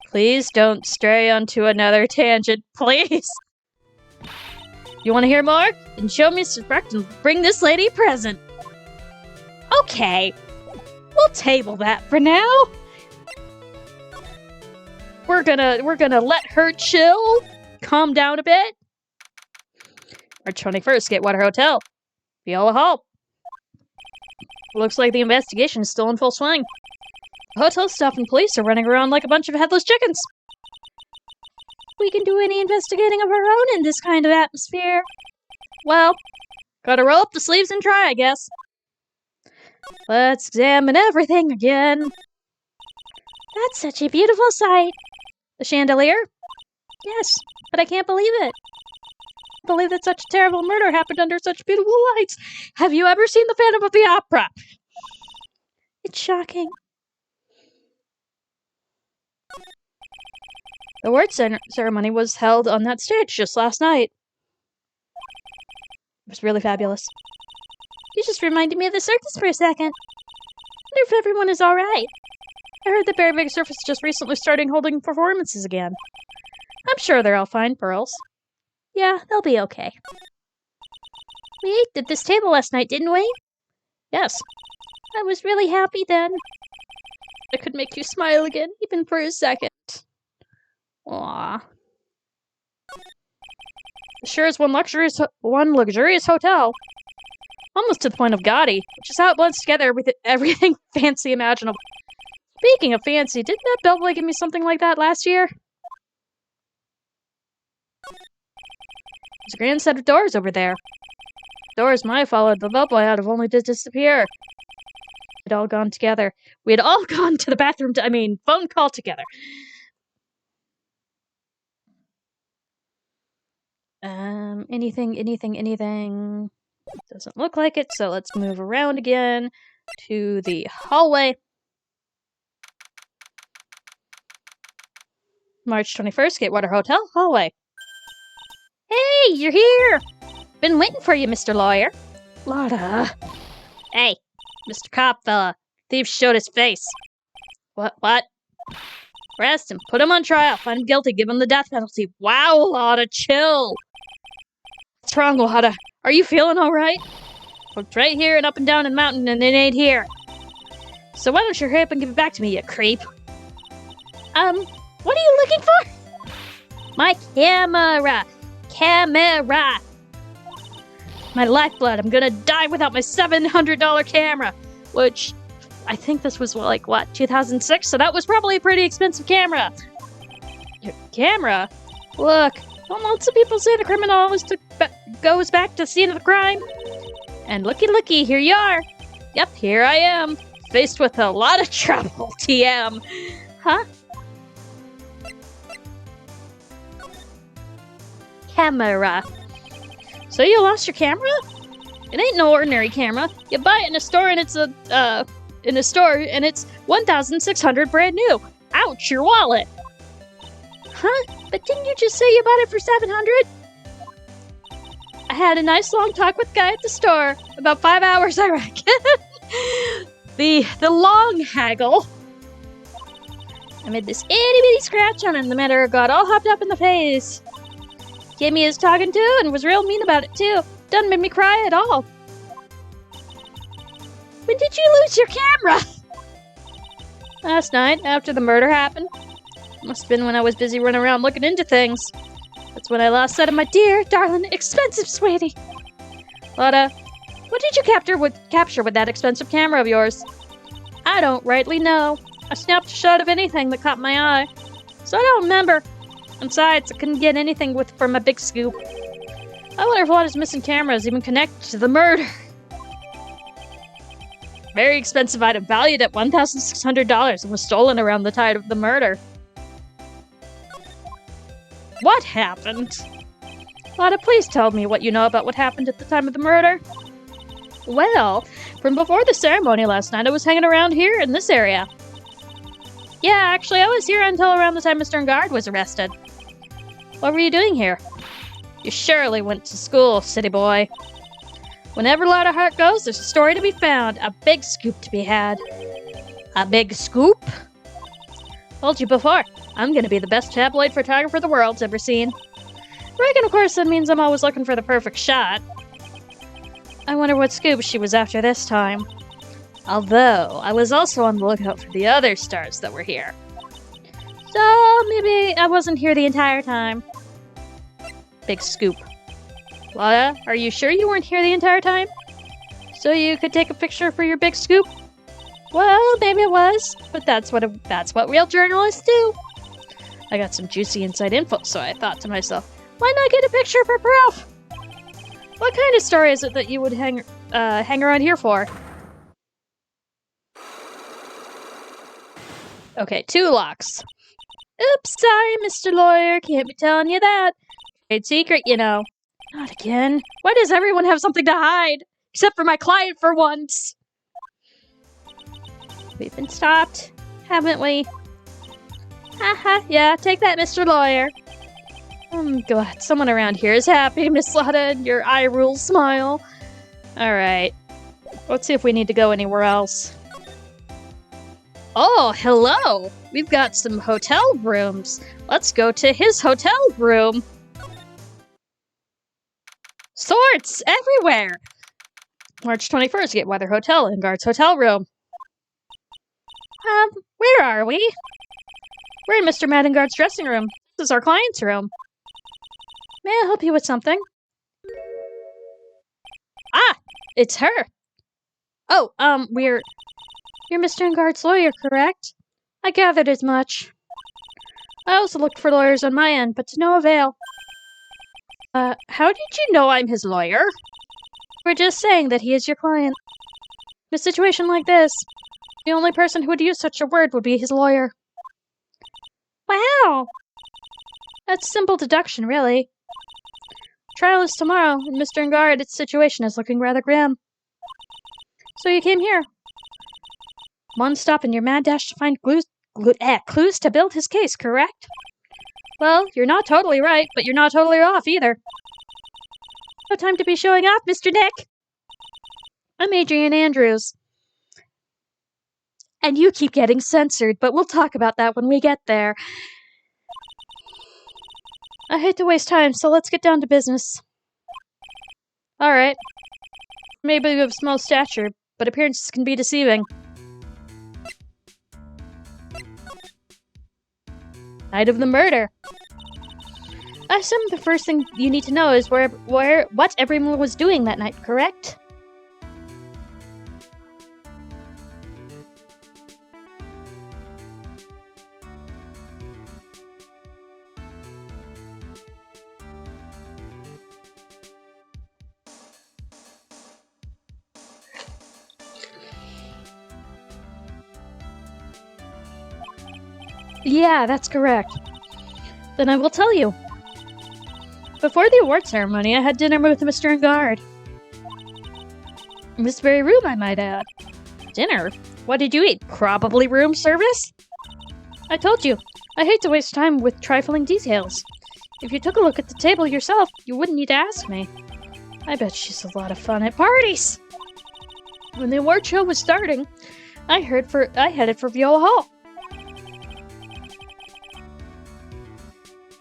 Please don't stray onto another tangent, please. You want to hear more? Then show me respect and bring this lady a present. Okay. We'll table that for now. We're gonna let her chill, calm down a bit. March 21st, Gatewater Hotel. Viola Hall. Looks like the investigation is still in full swing. The hotel staff and police are running around like a bunch of headless chickens. We can do any investigating of our own in this kind of atmosphere. Well, gotta roll up the sleeves and try, I guess. Let's examine everything again. That's such a beautiful sight. The chandelier? Yes, but I can't believe it. I believe that such a terrible murder happened under such beautiful lights. Have you ever seen The Phantom of the Opera? It's shocking. The award ceremony was held on that stage just last night. It was really fabulous. You just reminded me of the circus for a second. I wonder if everyone is alright. I heard that Berry Big Surface just recently started holding performances again. I'm sure they're all fine, Pearls. Yeah, they'll be okay. We ate at this table last night, didn't we? Yes. I was really happy then. I could make you smile again, even for a second. Aww. It sure is one luxurious hotel. Almost to the point of gaudy, which is how it blends together with everything fancy imaginable. Speaking of fancy, didn't that Bellboy give me something like that last year? There's a grand set of doors over there. Doors might have followed the Bellboy out of only to disappear. We'd all gone together. We had all gone to the bathroom phone call together. Anything. Doesn't look like it, so let's move around again to the hallway. March 21st, Gatewater Hotel, hallway. Hey, you're here! Been waiting for you, Mr. Lawyer. Lotta. Hey, Mr. Cop fella. Thief showed his face. What? Arrest him, put him on trial, find him guilty, give him the death penalty. Wow, Lotta, chill! What's wrong, Lotta? Are you feeling alright? Looked right here and up and down the mountain and it ain't here. So why don't you hurry up and give it back to me, you creep? What are you looking for? My camera! Camera! My lifeblood, I'm gonna die without my $700 camera! Which, I think this was, 2006? So that was probably a pretty expensive camera. Your camera? Look, don't lots of people say the criminal always goes back to the scene of the crime? And looky, here you are. Yep, here I am. Faced with a lot of trouble, TM. Huh? Camera. So you lost your camera? It ain't no ordinary camera. You buy it in a store and it's $1,600 brand new. Ouch, your wallet. Huh? But didn't you just say you bought it for $700? I had a nice long talk with the guy at the store. About 5 hours, I reckon. the long haggle. I made this itty bitty scratch on him. The matter got all hopped up in the face. Gave me his talking to and was real mean about it too. Doesn't make me cry at all. When did you lose your camera? Last night, after the murder happened. Must have been when I was busy running around looking into things. That's when I lost sight of my dear, darling, expensive sweetie. Lotta, what did you capture with that expensive camera of yours? I don't rightly know. I snapped a shot of anything that caught my eye. So I don't remember. And besides, I couldn't get anything from a big scoop. I wonder if Lotta's missing cameras even connected to the murder. Very expensive item, valued at $1,600 and was stolen around the time of the murder. What happened? Lotta, please tell me what you know about what happened at the time of the murder. Well, from before the ceremony last night, I was hanging around here in this area. Yeah, actually, I was here until around the time Mr. Engard was arrested. What were you doing here? You surely went to school, city boy. Whenever Lotta Hart goes, there's a story to be found, a big scoop to be had. A big scoop? Told you before, I'm gonna be the best tabloid photographer the world's ever seen. Reckon, of course, that means I'm always looking for the perfect shot. I wonder what scoop she was after this time. Although, I was also on the lookout for the other stars that were here. So, maybe I wasn't here the entire time. Big scoop. Lotta, are you sure you weren't here the entire time? So you could take a picture for your big scoop? Well, maybe it was, but that's what real journalists do. I got some juicy inside info, so I thought to myself, why not get a picture for proof? What kind of story is it that you would hang around here for? Okay, 2 locks. Oops, sorry, Mr. Lawyer. Can't be telling you that. Trade secret, you know. Not again. Why does everyone have something to hide? Except for my client for once. We've been stopped, haven't we? Haha, yeah, take that, Mr. Lawyer. God, someone around here is happy, Miss Lotta, and your eye rule smile. Alright. Let's see if we need to go anywhere else. Oh, hello! We've got some hotel rooms. Let's go to his hotel room. Swords everywhere! March 21st, get Weather Hotel in Guard's hotel room. Where are we? We're in Mr. Maddenguard's dressing room. This is our client's room. May I help you with something? Ah! It's her! Oh, You're Mr. Enguard's lawyer, correct? I gathered as much. I also looked for lawyers on my end, but to no avail. How did you know I'm his lawyer? We're just saying that he is your client. In a situation like this, the only person who would use such a word would be his lawyer. Wow! That's simple deduction, really. Trial is tomorrow, and Mr. Enguard's situation is looking rather grim. So you came here. One stop in your mad dash to find clues to build his case, correct? Well, you're not totally right, but you're not totally off either. No time to be showing off, Mr. Nick! I'm Adrian Andrews. And you keep getting censored, but we'll talk about that when we get there. I hate to waste time, so let's get down to business. Alright. Maybe of small stature, but appearances can be deceiving. Night of the murder. I assume the first thing you need to know is what everyone was doing that night, correct? Yeah, that's correct. Then I will tell you. Before the award ceremony, I had dinner with Mr. Enguard. In this very room, I might add. Dinner? What did you eat? Probably room service? I told you, I hate to waste time with trifling details. If you took a look at the table yourself, you wouldn't need to ask me. I bet she's a lot of fun at parties. When the award show was starting, I headed for Viola Hall.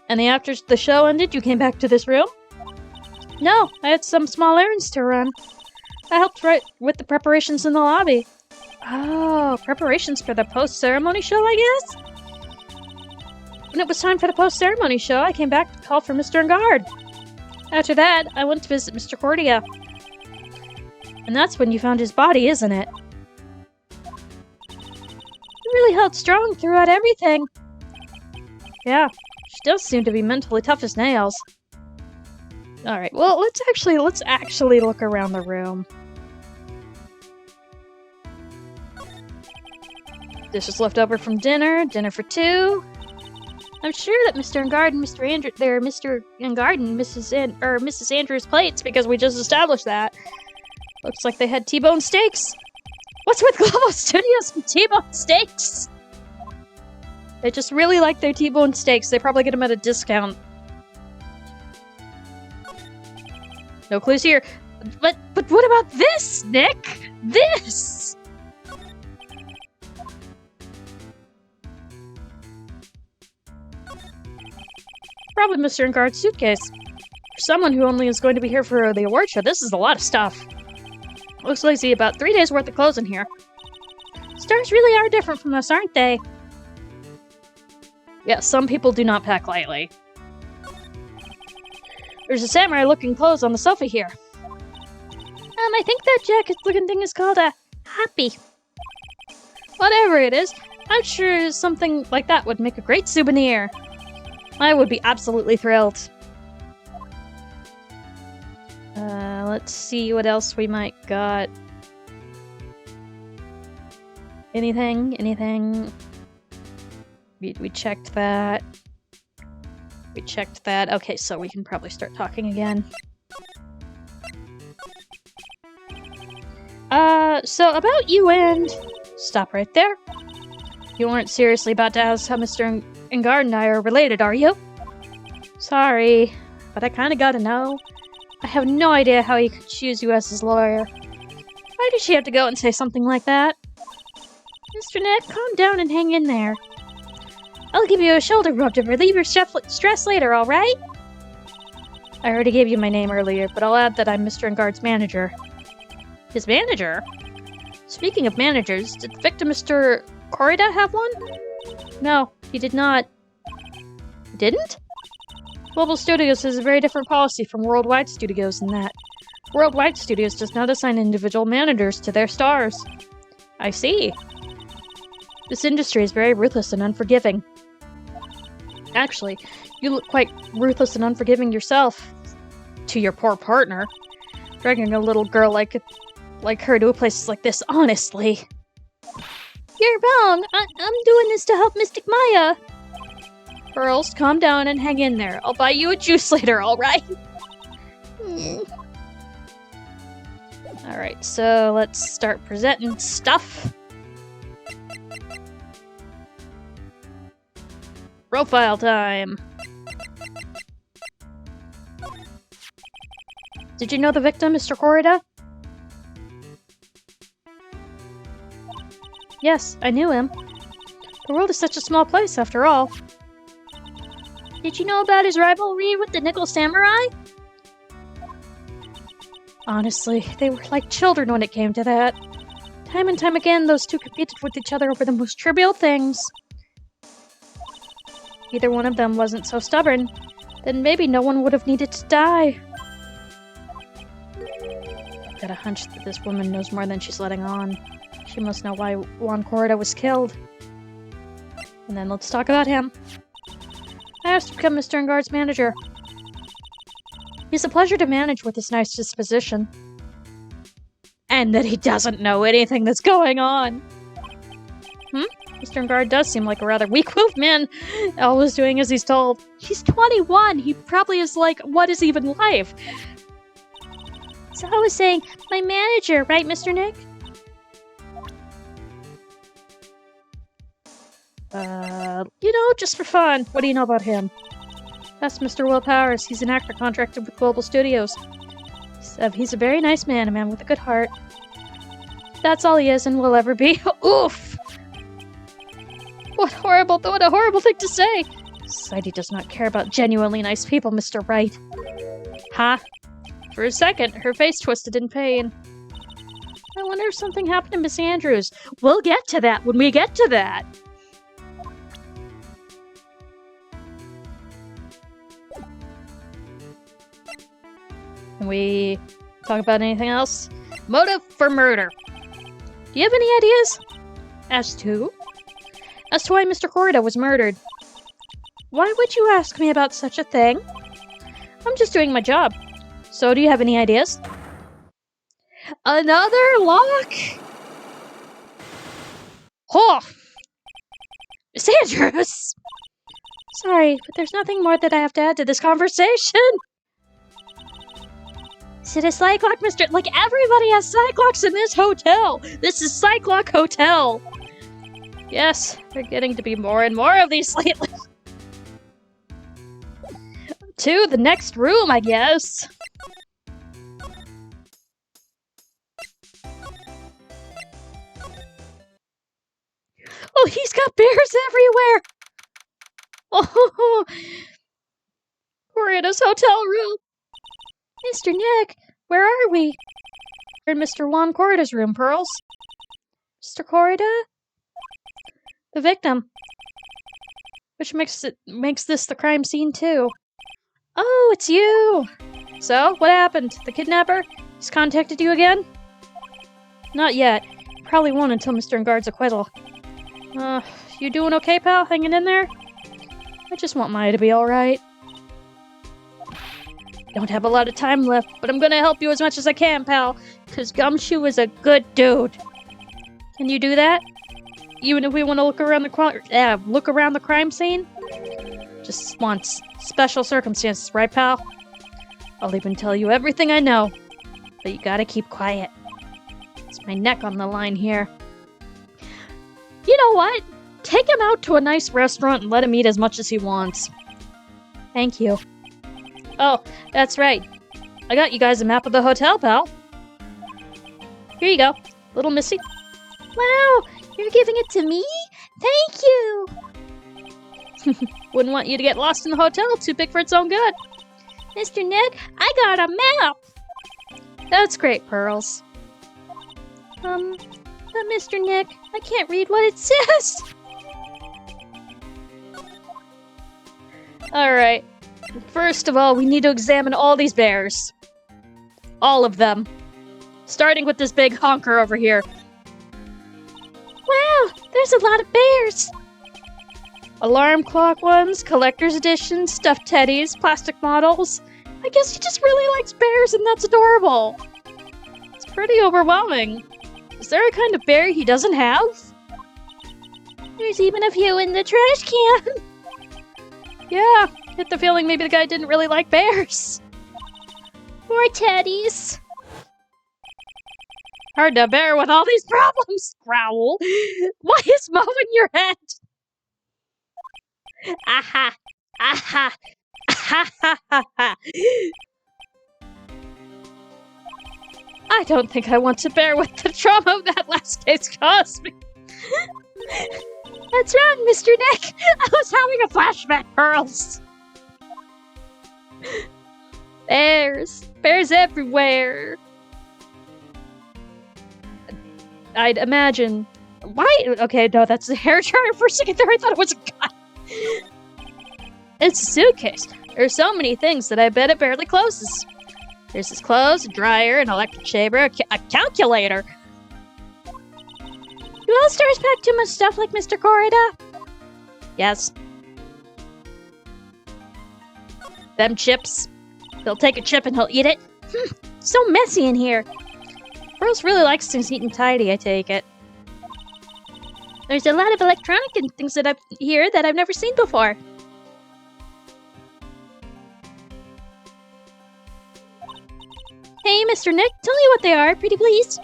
And after the show ended, you came back to this room? No, I had some small errands to run. I helped right with the preparations in the lobby. Oh, preparations for the post-ceremony show, I guess? When it was time for the post-ceremony show, I came back to call for Mr. Enguard. After that, I went to visit Mr. Cordia. And that's when you found his body, isn't it? He really held strong throughout everything. Yeah. She does seem to be mentally tough as nails. Alright, well, let's actually look around the room. Dishes left over from dinner for 2. I'm sure that Mr. Enguard and Mr. Enguard and Mrs. Andrews' plates, because we just established that. Looks like they had T-bone steaks. What's with Globo Studios and T-bone steaks? They just really like their T-bone steaks. They probably get them at a discount. No clues here. But what about this, Nick? This! Probably Mr. Enguard's suitcase. For someone who only is going to be here for the award show, this is a lot of stuff. Looks like about 3 days worth of clothes in here. Stars really are different from us, aren't they? Yeah, some people do not pack lightly. There's a samurai-looking clothes on the sofa here. I think that jacket-looking thing is called a happy. Whatever it is, I'm sure something like that would make a great souvenir. I would be absolutely thrilled. Let's see what else we might got. Anything? We checked that. We checked that. Okay, so we can probably start talking again. So about you and... Stop right there. You weren't seriously about to ask how Mr. Enguarde and I are related, are you? Sorry, but I kinda gotta know. I have no idea how he could choose you as his lawyer. Why did she have to go and say something like that? Mr. Nick, calm down and hang in there. I'll give you a shoulder rub to relieve your stress later, alright? I already gave you my name earlier, but I'll add that I'm Mr. Enguarde's manager. His manager? Speaking of managers, did the victim Mr. Corrida have one? No, he did not. He didn't? Global Studios has a very different policy from Worldwide Studios in that. Worldwide Studios does not assign individual managers to their stars. I see. This industry is very ruthless and unforgiving. Actually, you look quite ruthless and unforgiving yourself. To your poor partner. Dragging a little girl like her to a place like this, honestly. You're wrong. I'm doing this to help Mystic Maya. Pearls, calm down and hang in there. I'll buy you a juice later, alright? Alright, so let's start presenting stuff. Profile time. Did you know the victim, Mr. Corrida? Yes, I knew him. The world is such a small place, after all. Did you know about his rivalry with the Nickel Samurai? Honestly, they were like children when it came to that. Time and time again, those two competed with each other over the most trivial things. Either one of them wasn't so stubborn, then maybe no one would have needed to die. I've got a hunch that this woman knows more than she's letting on. She must know why Juan Corrida was killed. And then let's talk about him. I asked to become Mr. Enguarde's manager. He's a pleasure to manage with his nice disposition. And that he doesn't know anything that's going on. Mr. Enguarde does seem like a rather weak-willed man, always doing as he's told. He's 21! He probably is like, what is even life? So I was saying, my manager, right, Mr. Nick? Just for fun. What do you know about him? That's Mr. Will Powers. He's an actor contracted with Global Studios. He's a very nice man, a man with a good heart. That's all he is and will ever be. Oof! What a horrible thing to say! Society does not care about genuinely nice people, Mr. Wright. Huh? For a second, her face twisted in pain. I wonder if something happened to Miss Andrews. We'll get to that when we get to that! Can we talk about anything else? Motive for murder. Do you have any ideas? As to? As to why Mr. Corrida was murdered. Why would you ask me about such a thing? I'm just doing my job. So do you have any ideas? Another lock? Oh! Miss Andrews! Sorry, but there's nothing more that I have to add to this conversation. Is it a Cyclock, Mr. Like, everybody has Cyclocks in this hotel! This is Cyclock Hotel! Yes, there are getting to be more and more of these lately. To the next room, I guess. Oh, he's got bears everywhere! Oh, Corrida's hotel room. Mr. Nick, where are we? We're in Mr. Juan Corrida's room, Pearls. Mr. Corrida? The victim. Which makes this the crime scene, too. Oh, it's you! So, what happened? The kidnapper? He's contacted you again? Not yet. Probably won't until Mr. Enguarde's acquittal. You doing okay, pal? Hanging in there? I just want Maya to be alright. Don't have a lot of time left, but I'm gonna help you as much as I can, pal. Cause Gumshoe is a good dude. Can you do that? even if we want to look around the crime scene. Just wants special circumstances, right, pal? I'll even tell you everything I know, but you gotta keep quiet. It's my neck on the line here. You know what? Take him out to a nice restaurant and let him eat as much as he wants. Thank you. Oh, that's right. I got you guys a map of the hotel, pal. Here you go, little missy. Wow, you're giving it to me? Thank you! Wouldn't want you to get lost in the hotel, too big for its own good. Mr. Nick, I got a map! That's great, Pearls. But Mr. Nick, I can't read what it says! Alright. First of all, we need to examine all these bears. All of them. Starting with this big honker over here. Wow, there's a lot of bears! Alarm clock ones, collector's editions, stuffed teddies, plastic models. I guess he just really likes bears and that's adorable. It's pretty overwhelming. Is there a kind of bear he doesn't have? There's even a few in the trash can! Yeah, get the feeling maybe the guy didn't really like bears. More teddies. Hard to bear with all these problems, Growl. Why is mowing your head? Aha! Aha! Ha ha ha ha! I don't think I want to bear with the trauma that last case caused me. What's wrong, Mr. Nick? I was having a flashback, Pearls. Bears. Bears everywhere. I'd imagine... Why? Okay, no, that's a hair dryer. For a second there, I thought it was a gun. It's a suitcase. There's so many things that I bet it barely closes. There's his clothes, a dryer, an electric shaver, a calculator. Do all stars pack too much stuff like Mr. Corrida? Yes. Them chips. He'll take a chip and he'll eat it. So messy in here. Pearls really likes things neat and tidy, I take it. There's a lot of electronic and things that here that I've never seen before. Hey, Mr. Nick, tell me what they are, pretty please.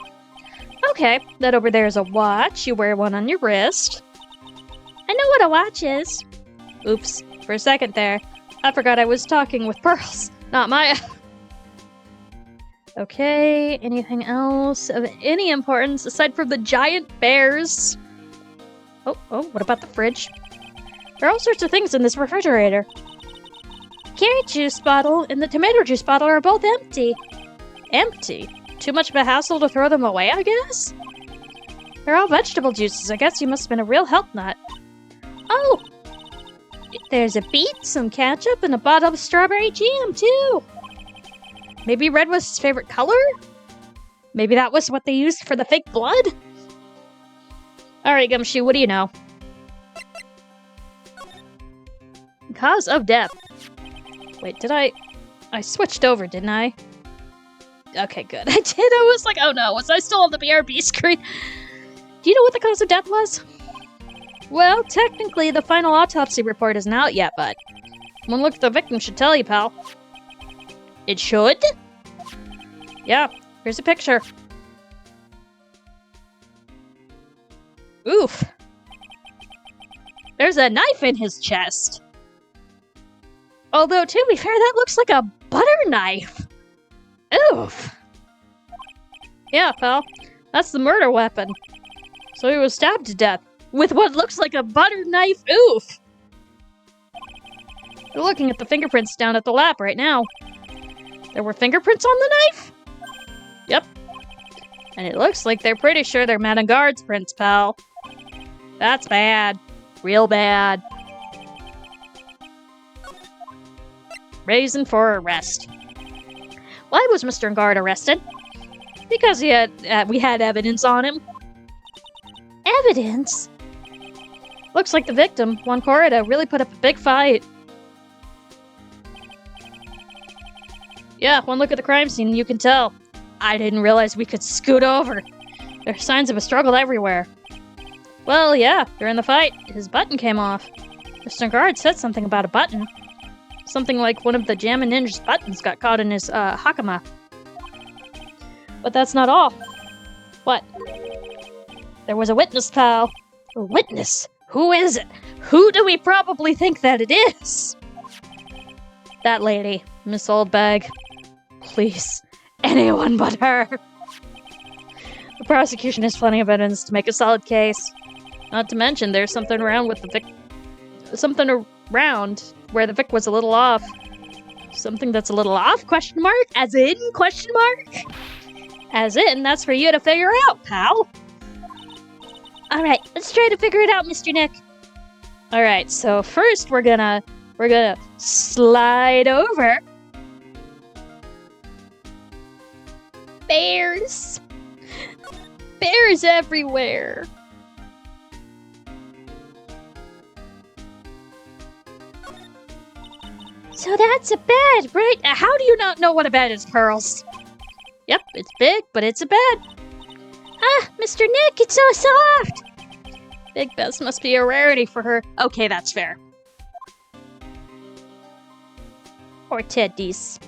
Okay, that over there is a watch. You wear one on your wrist. I know what a watch is. Oops, for a second there. I forgot I was talking with Pearls, not Maya. Okay, anything else of any importance aside from the giant bears? Oh, what about the fridge? There are all sorts of things in this refrigerator. The carrot juice bottle and the tomato juice bottle are both empty. Empty? Too much of a hassle to throw them away, I guess? They're all vegetable juices. I guess you must have been a real health nut. Oh! There's a beet, some ketchup, and a bottle of strawberry jam, too. Maybe red was his favorite color? Maybe that was what they used for the fake blood? Alright, Gumshoe, what do you know? Cause of death. Wait, did I switched over, didn't I? Okay, good. I did. I was like, oh no, was I still on the BRB screen? Do you know what the cause of death was? Well, technically, the final autopsy report isn't out yet, but one look at the victim should tell you, pal. It should? Yeah, here's a picture. Oof. There's a knife in his chest. Although, to be fair, that looks like a butter knife. Oof. Yeah, pal. That's the murder weapon. So he was stabbed to death with what looks like a butter knife. Oof. We're looking at the fingerprints down at the lab right now. There were fingerprints on the knife? Yep. And it looks like they're pretty sure they're Madame Guard's prints, pal. That's bad. Real bad. Reason for arrest. Why was Mr. Guard arrested? Because we had evidence on him. Evidence? Looks like the victim, Juan Corrida, really put up a big fight. Yeah, one look at the crime scene and you can tell. I didn't realize we could scoot over. There are signs of a struggle everywhere. Well, yeah, during the fight, his button came off. Mr. Guard said something about a button. Something like one of the Jammin' Ninja's buttons got caught in his, Hakama. But that's not all. What? There was a witness, pal. A witness? Who is it? Who do we probably think that it is? That lady, Miss Oldbag. Please, anyone but her. The prosecution has plenty of evidence to make a solid case. Not to mention, there's something around with the Vic. Something around where the Vic was a little off. Something that's a little off? Question mark? As in? Question mark? As in, that's for you to figure out, pal. Alright, let's try to figure it out, Mr. Nick. Alright, so first we're gonna slide over. Bears! Bears everywhere! So that's a bed, right? How do you not know what a bed is, Pearls? Yep, it's big, but it's a bed. Ah, Mr. Nick, it's so soft! Big beds must be a rarity for her. Okay, that's fair. Or teddies.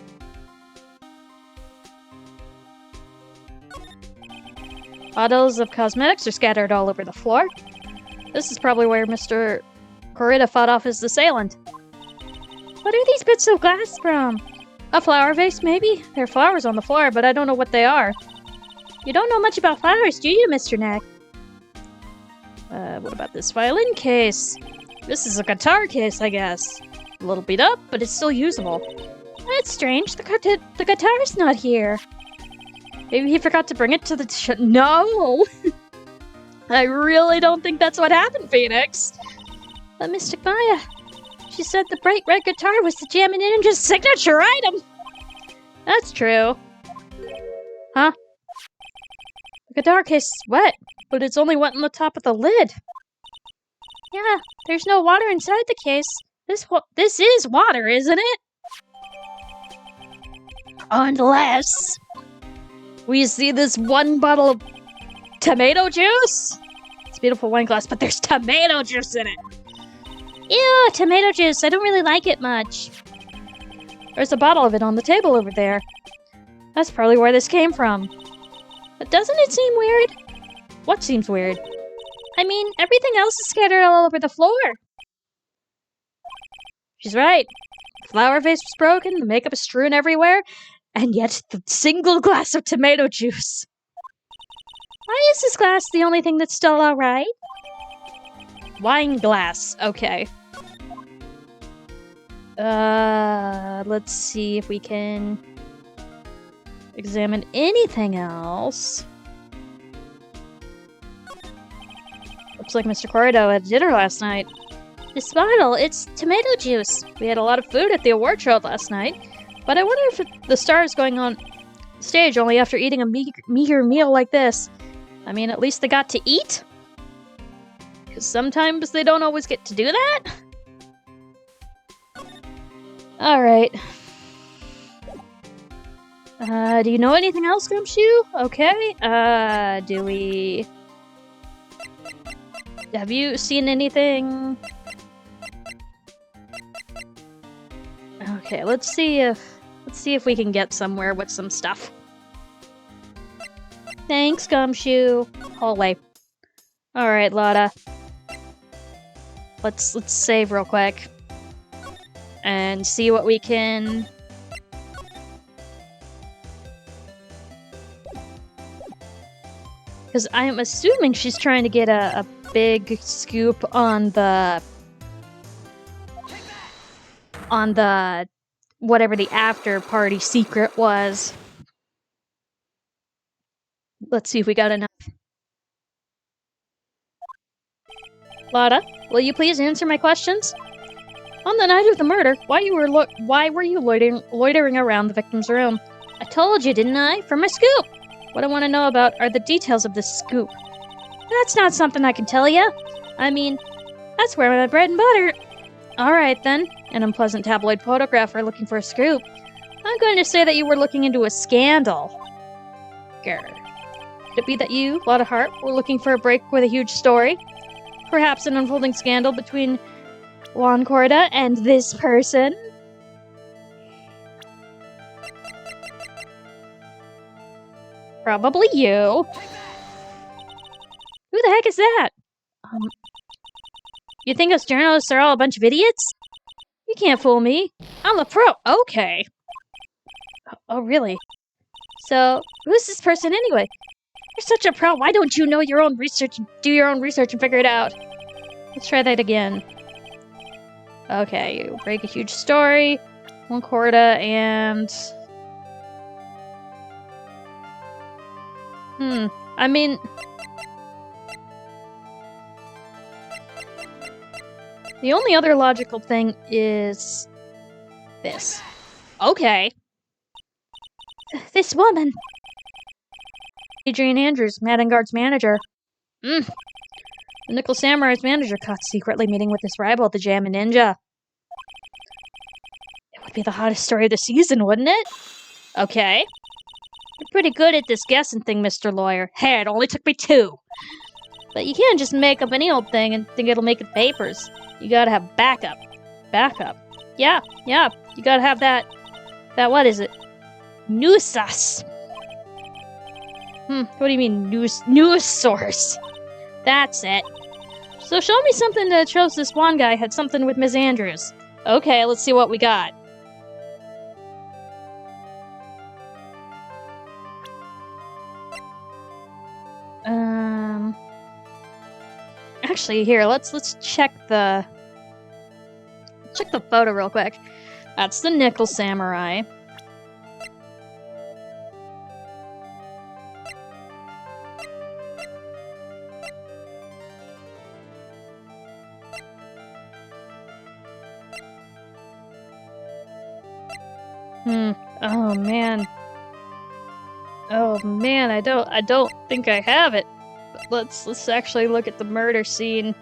Bottles of cosmetics are scattered all over the floor. This is probably where Mr. Corita fought off his assailant. What are these bits of glass from? A flower vase, maybe? There are flowers on the floor, but I don't know what they are. You don't know much about flowers, do you, Mr. Nick? What about this violin case? This is a guitar case, I guess. A little beat up, but it's still usable. That's strange. The guitar's not here. Maybe he forgot to bring it to the No! I really don't think that's what happened, Phoenix. But Mystic Maya, she said the bright red guitar was the Jammin' Ninja's signature item. That's true. Huh? The guitar case is wet, but it's only wet on the top of the lid. Yeah, there's no water inside the case. This is water, isn't it? Unless we see this one bottle of tomato juice. It's a beautiful wine glass, but there's tomato juice in it. Ew, tomato juice. I don't really like it much. There's a bottle of it on the table over there. That's probably where this came from. But doesn't it seem weird? What seems weird? I mean, everything else is scattered all over the floor. She's right. The flower vase was broken, the makeup is strewn everywhere, and yet the single glass of tomato juice. Why is this glass the only thing that's still alright? Wine glass. Okay. Let's see if we can examine anything else. Looks like Mr. Corrido had dinner last night. This bottle, it's tomato juice. We had a lot of food at the award show last night, but I wonder if the star is going on stage only after eating a meager meal like this. I mean, at least they got to eat? Because sometimes they don't always get to do that? Alright. Do you know anything else, Gumshoe? Okay. Do we... Have you seen anything? Okay, let's see if we can get somewhere with some stuff. Thanks, Gumshoe. Hallway. Alright, Lotta. Let's save real quick. And see what we can... Because I'm assuming she's trying to get a big scoop on the... whatever the after-party secret was. Let's see if we got enough. Lotta, will you please answer my questions? On the night of the murder, why were you loitering around the victim's room? I told you, didn't I? For my scoop! What I want to know about are the details of this scoop. That's not something I can tell you. I mean, that's where my bread and butter... Alright then, an unpleasant tabloid photographer looking for a scoop. I'm going to say that you were looking into a scandal. Grr. Could it be that you, Lotta Hart, were looking for a break with a huge story? Perhaps an unfolding scandal between Juan Corda and this person? Probably you. Who the heck is that? You think us journalists are all a bunch of idiots? You can't fool me. I'm a pro. Okay. Oh, really? So, who's this person anyway? You're such a pro. Why don't you know your own research, do your own research and figure it out? Let's try that again. Okay, you break a huge story. One Corda and... I mean... The only other logical thing is... this. Okay. This woman. Adrian Andrews, Maddenguard's manager. The Nickel Samurai's manager caught secretly meeting with this rival, the Jammin' Ninja. It would be the hottest story of the season, wouldn't it? Okay. You're pretty good at this guessing thing, Mr. Lawyer. Hey, it only took me 2. But you can't just make up any old thing and think it'll make the papers. You gotta have backup. Backup. Yeah. You gotta have that, what is it? News sus. What do you mean, news source? That's it. So show me something that shows this one guy had something with Miss Andrews. Okay, let's see what we got. Actually, here, let's check the photo real quick. That's the Nickel Samurai. Oh man. Oh man, I don't think I have it. But let's actually look at the murder scene.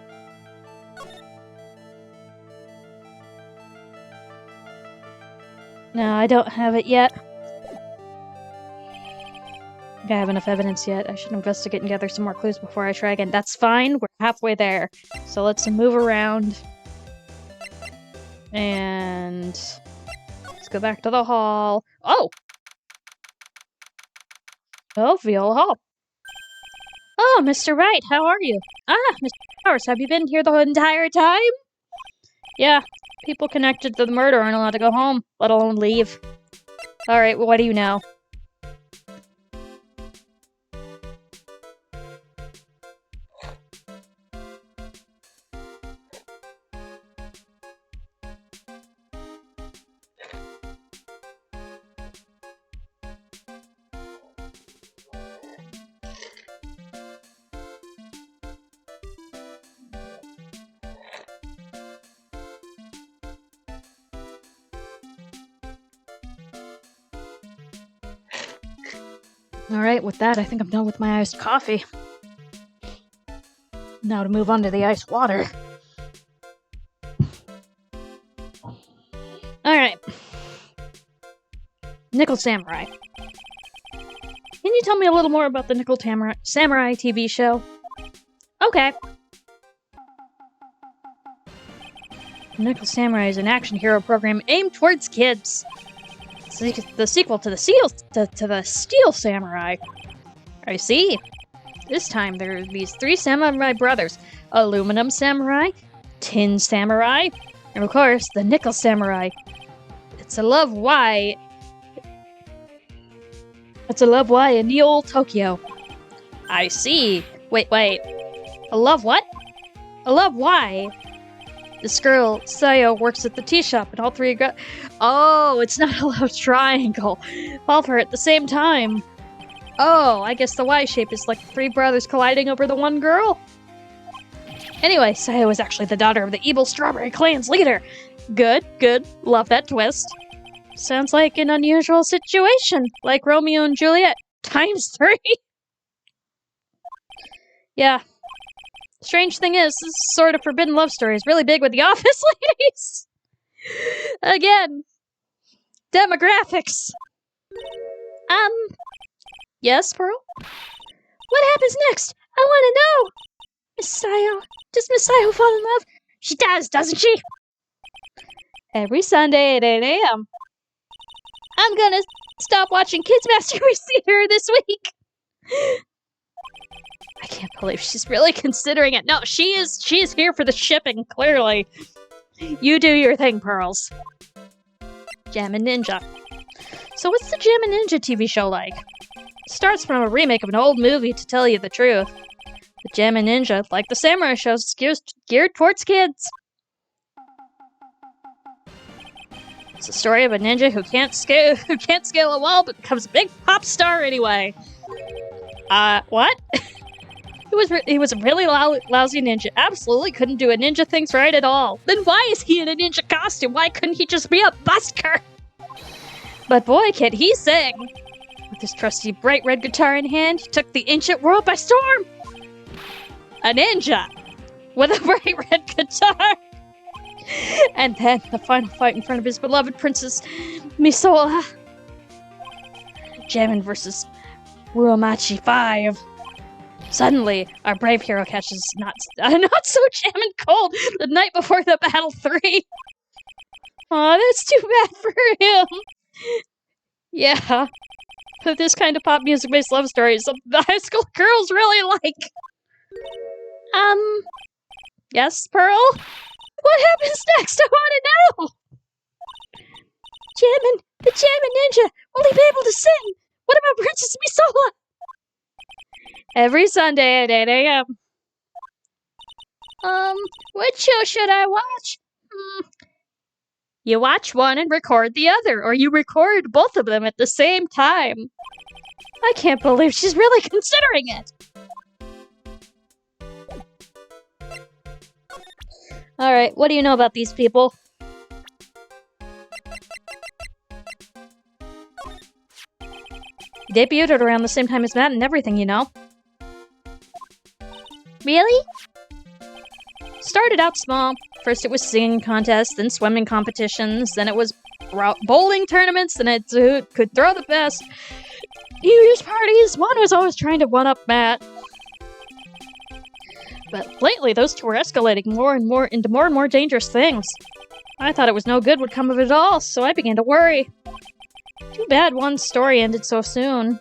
No, I don't have it yet. I don't have enough evidence yet. I should investigate and gather some more clues before I try again. That's fine, we're halfway there. So let's move around. And let's go back to the hall. Oh! Oh, Viola Hall. Oh, Mr. Wright, how are you? Ah, Mr. Powers, have you been here the entire time? Yeah, people connected to the murder aren't allowed to go home, let alone leave. Alright, well, what do you know? Alright, with that, I think I'm done with my iced coffee. Now to move on to the iced water. Alright. Nickel Samurai. Can you tell me a little more about the Nickel Samurai TV show? Okay. Nickel Samurai is an action hero program aimed towards kids. It's the sequel to the Steel Samurai. I see. This time there are these 3 samurai brothers: Aluminum Samurai, Tin Samurai, and of course the Nickel Samurai. It's a love why in the old Tokyo. I see. Wait. A love what? A love why? This girl, Sayo, works at the tea shop, and all 3 go. Oh, it's not a love triangle. All for at the same time. Oh, I guess the Y shape is like 3 brothers colliding over the one girl. Anyway, Sayo is actually the daughter of the evil Strawberry Clan's leader. Good. Love that twist. Sounds like an unusual situation, like Romeo and Juliet ×3. Yeah. Strange thing is, this sort of forbidden love story is really big with the office ladies. Again. Demographics. Yes, Pearl? What happens next? I want to know. Miss Sayo? Does Miss Sayo fall in love? She does, doesn't she? Every Sunday at 8 a.m. I'm gonna stop watching Kids Masterpiece Theater this week. I can't believe she's really considering it. No, she is here for the shipping, clearly. You do your thing, Pearls. Jammin' Ninja. So what's the Jammin' Ninja TV show like? It starts from a remake of an old movie, to tell you the truth. The Jammin' Ninja, like the Samurai shows, is geared towards kids. It's the story of a ninja who can't scale a wall, but becomes a big pop star anyway. What? He was a really lousy ninja. Absolutely couldn't do a ninja things right at all. Then why is he in a ninja costume? Why couldn't he just be a busker? But boy, can he sing! With his trusty bright red guitar in hand, he took the ancient world by storm! A ninja! With a bright red guitar! And then the final fight in front of his beloved princess, Misola. Jammin' versus Uromachi 5. Suddenly, our brave hero catches not so Jammin' cold the night before the battle 3. Aw, that's too bad for him. Yeah. This kind of pop music-based love story is something the high school girls really like. Yes, Pearl? What happens next? I want to know! The Jammin' Ninja, will he be able to sing? What about Princess Misola? Every Sunday at 8 a.m. Which show should I watch? You watch one and record the other, or you record both of them at the same time. I can't believe she's really considering it! Alright, what do you know about these people? He debuted at around the same time as Matt and everything, you know. Really? Started out small. First it was singing contests, then swimming competitions, then it was bowling tournaments, then it could throw the best. New Year's parties, one was always trying to one-up Matt. But lately, those two were escalating more and more dangerous things. I thought it was no good would come of it all, so I began to worry. Too bad one story ended so soon.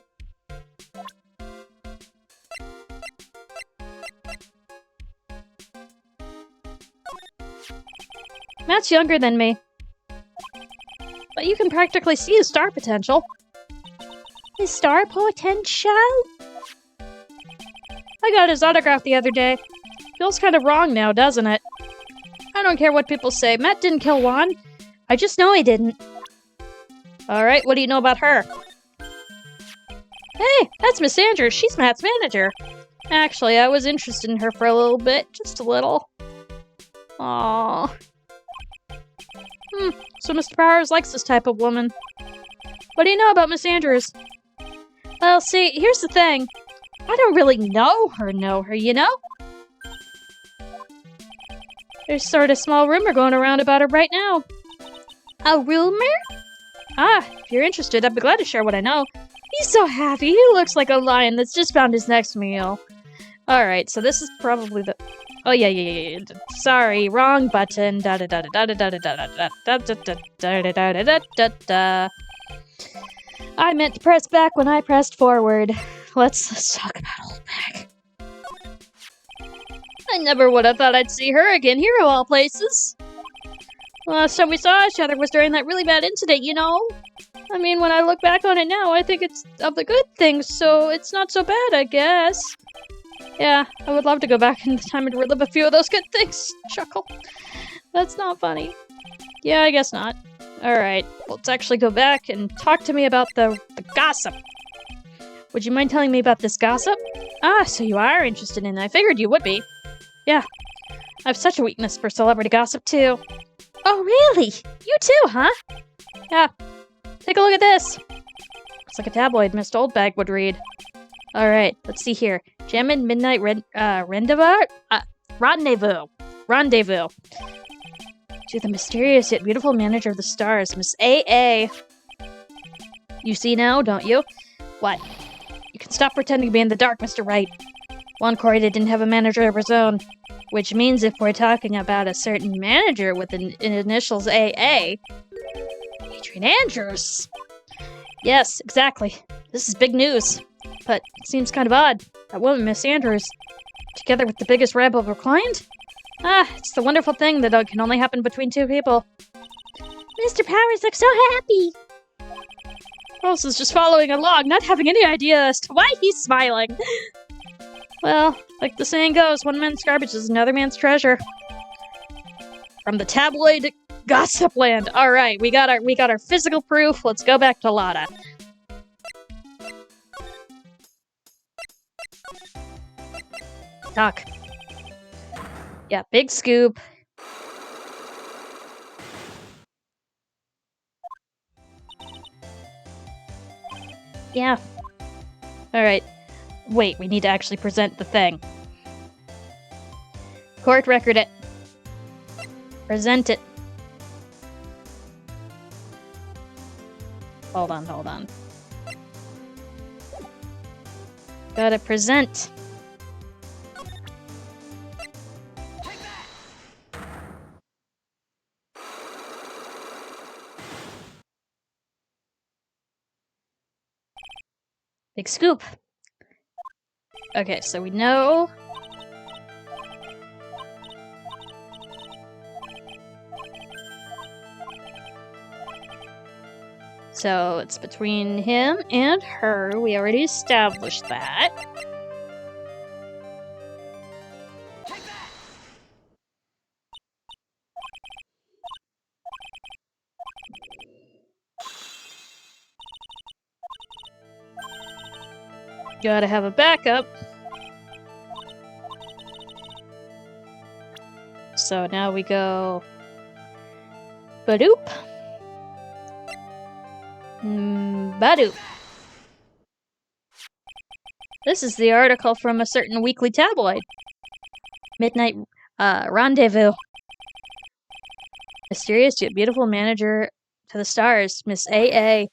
Matt's younger than me. But you can practically see his star potential. His star potential? I got his autograph the other day. Feels kind of wrong now, doesn't it? I don't care what people say. Matt didn't kill Juan. I just know he didn't. Alright, what do you know about her? Hey, that's Miss Andrews. She's Matt's manager. Actually, I was interested in her for a little bit. Just a little. Aww. So Mr. Powers likes this type of woman. What do you know about Miss Andrews? Well, see, here's the thing. I don't really know her, you know? There's sort of a small rumor going around about her right now. A rumor? Ah, if you're interested, I'd be glad to share what I know. He's so happy. He looks like a lion that's just found his next meal. Alright, so this is probably the... Oh, yeah. Sorry, wrong button. I meant to press back when I pressed forward. Let's talk about Old Meg. I never would have thought I'd see her again here of all places. Last time we saw each other was during that really bad incident, you know? I mean, when I look back on it now, I think it's of the good things, so it's not so bad, I guess. Yeah, I would love to go back in time and relive a few of those good things. Chuckle. That's not funny. Yeah, I guess not. Alright, let's actually go back and talk to me about the gossip. Would you mind telling me about this gossip? Ah, so you are interested in it. I figured you would be. Yeah, I have such a weakness for celebrity gossip, too. Oh, really? You too, huh? Yeah. Take a look at this. Looks like a tabloid Mr. Oldbag would read. Alright, let's see here. Jammin' Midnight Rendezvous? Rendezvous. To the mysterious yet beautiful manager of the stars, Miss A.A. You see now, don't you? What? You can stop pretending to be in the dark, Mr. Wright. Juan Corey didn't have a manager of his own, which means if we're talking about a certain manager with an initials AA, Adrian Andrews. Yes, exactly. This is big news, but it seems kind of odd. That woman, Miss Andrews, together with the biggest rival of her client? It's the wonderful thing that can only happen between two people. Mr. Powers looks so happy. Rose is just following along, not having any idea as to why he's smiling. Well, like the saying goes, one man's garbage is another man's treasure. From the tabloid gossip land. All right, we got our physical proof. Let's go back to Lotta. Doc. Yeah, big scoop. Yeah. Alright. Wait, we need to actually present the thing. Court record it. Present it. Hold on. Gotta present. Big scoop. Okay, so we know. So it's between him and her. We already established that. Gotta have a backup. So now we go... Badoop. Badoop. This is the article from a certain weekly tabloid. Midnight Rendezvous. Mysterious yet beautiful manager to the stars, Miss AA.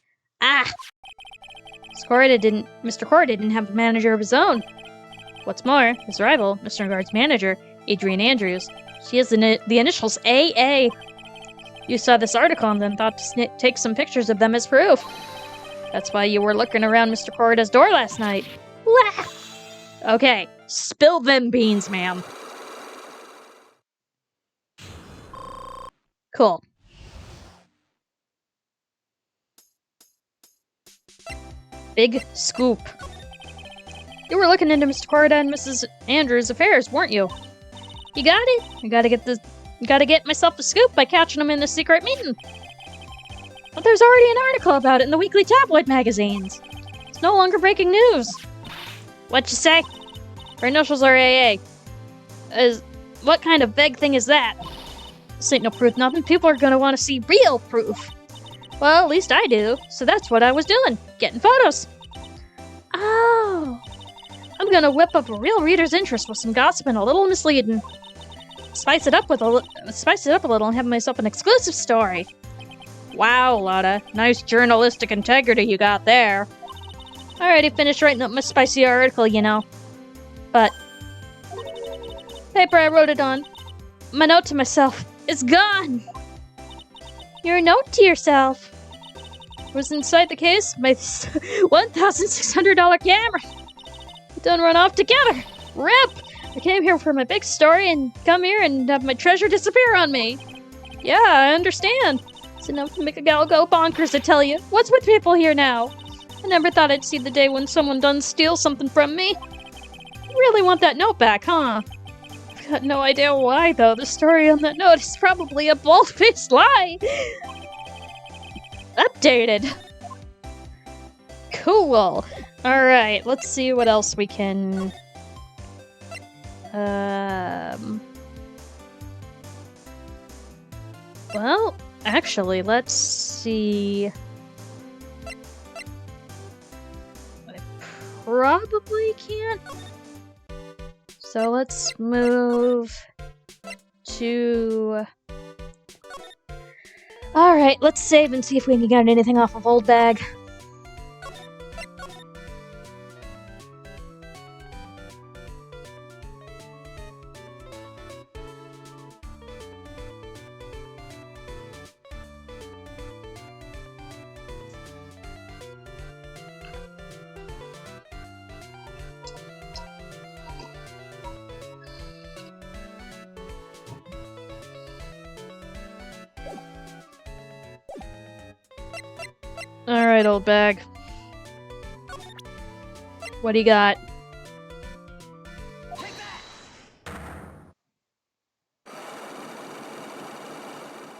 Mr. Corey didn't have a manager of his own. What's more, his rival, Mr. Guard's manager, Adrian Andrews, she has the initials AA. You saw this article and then thought to take some pictures of them as proof. That's why you were looking around Mr. Corrida's door last night. Wah! Okay, spill them beans, ma'am. Cool. Big scoop. You were looking into Mr. Corrida and Mrs. Andrews' affairs, weren't you? You got it. I gotta get myself a scoop by catching them in a secret meeting. But there's already an article about it in the weekly tabloid magazines. It's no longer breaking news. What you say? Her initials are AA. What kind of vague thing is that? This ain't no proof nothing. People are gonna want to see real proof. Well, at least I do. So that's what I was doing. Getting photos. Oh. I'm gonna whip up a real reader's interest with some gossip and a little misleading. Spice it up a little and have myself an exclusive story. Wow, Lotta. Nice journalistic integrity you got there. I already finished writing up my spicy article, you know. But paper I wrote it on. My note to myself is gone. Your note to yourself was inside the case my $1,600 camera. It done run off together. Rip! I came here for my big story and come here and have my treasure disappear on me. Yeah, I understand. It's enough to make a gal go bonkers, I tell you. What's with people here now? I never thought I'd see the day when someone done steal something from me. You really want that note back, huh? I've got no idea why, though. The story on that note is probably a bald-faced lie. Updated. Cool. Alright, let's see what else we can... Well, actually, let's see... I probably can't. So let's move to... Alright, let's save and see if we can get anything off of Old Bag. Alright, old bag. What do you got?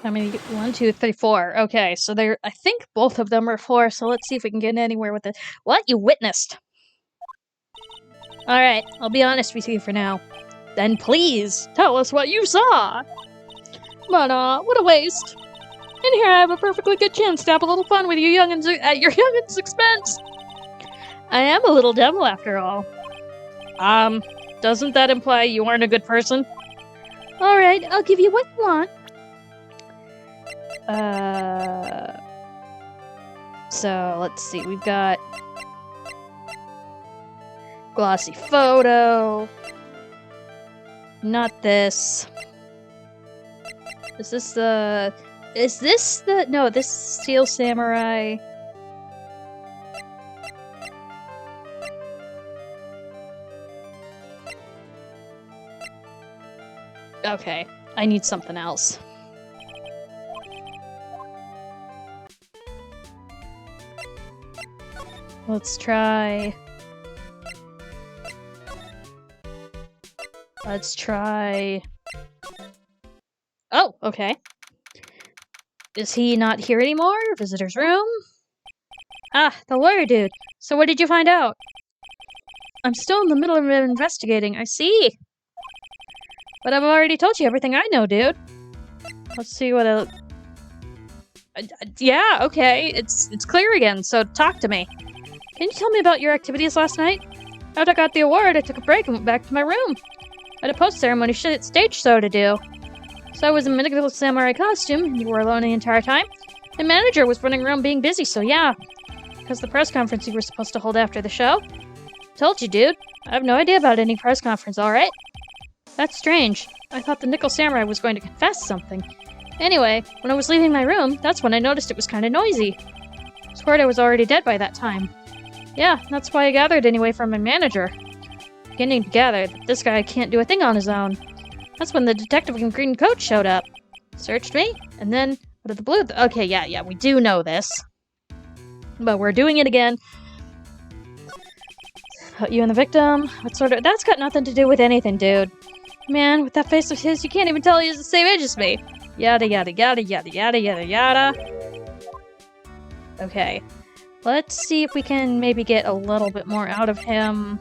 How many? 1, 2, 3, 4. Okay, so there. I think both of them are 4, so let's see if we can get anywhere with it. What? You witnessed? Alright, I'll be honest with you for now. Then please, tell us what you saw! But, what a waste. And here I have a perfectly good chance to have a little fun with you youngins at your youngins' expense. I am a little devil after all. Doesn't that imply you aren't a good person? Alright, I'll give you what you want. So, let's see, we've got glossy photo. Not this. Is this the... No, this is Steel Samurai. Okay, I need something else. Let's try... Oh, okay. Is he not here anymore? Visitor's room? Ah, the lawyer dude. So what did you find out? I'm still in the middle of investigating, I see. But I've already told you everything I know, dude. Let's see what else... yeah, okay, it's clear again, so talk to me. Can you tell me about your activities last night? After I got the award, I took a break and went back to my room. I had a post-ceremony stage show to do. So I was in a Nicholas Samurai costume, and you were alone the entire time. The manager was running around being busy, so yeah. Because the press conference you were supposed to hold after the show. Told you, dude. I have no idea about any press conference, alright? That's strange. I thought the Nickel Samurai was going to confess something. Anyway, when I was leaving my room, that's when I noticed it was kind of noisy. Swore I was already dead by that time. Yeah, that's why I gathered anyway from my manager. Beginning to gather that this guy can't do a thing on his own. That's when the detective in green coat showed up. Searched me, and then, what did the blue... okay, yeah, we do know this. But we're doing it again. You and the victim? What sort of... That's got nothing to do with anything, dude. Man, with that face of his, you can't even tell he's the same age as me. Yada, yada, yada, yada, yada, yada, yada. Okay. Let's see if we can maybe get a little bit more out of him.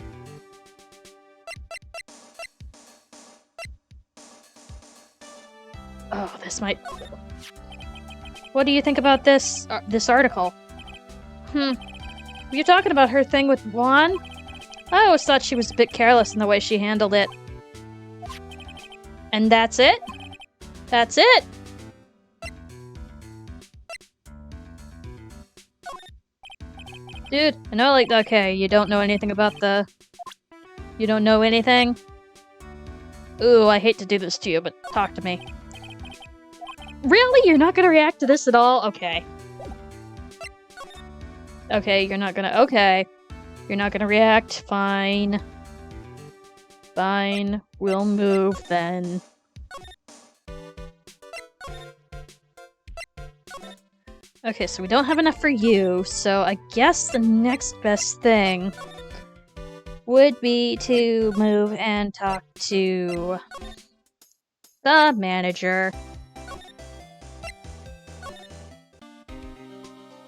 Oh, this might... What do you think about this article? Were you talking about her thing with Juan? I always thought she was a bit careless in the way she handled it. And that's it? That's it! Dude, I know, like, okay, you don't know anything about the... You don't know anything? Ooh, I hate to do this to you, but talk to me. Really? You're not gonna react to this at all? Okay. Okay, you're not gonna... Okay. You're not gonna react. Fine. Fine. We'll move, then. Okay, so we don't have enough for you, so I guess the next best thing would be to move and talk to the manager.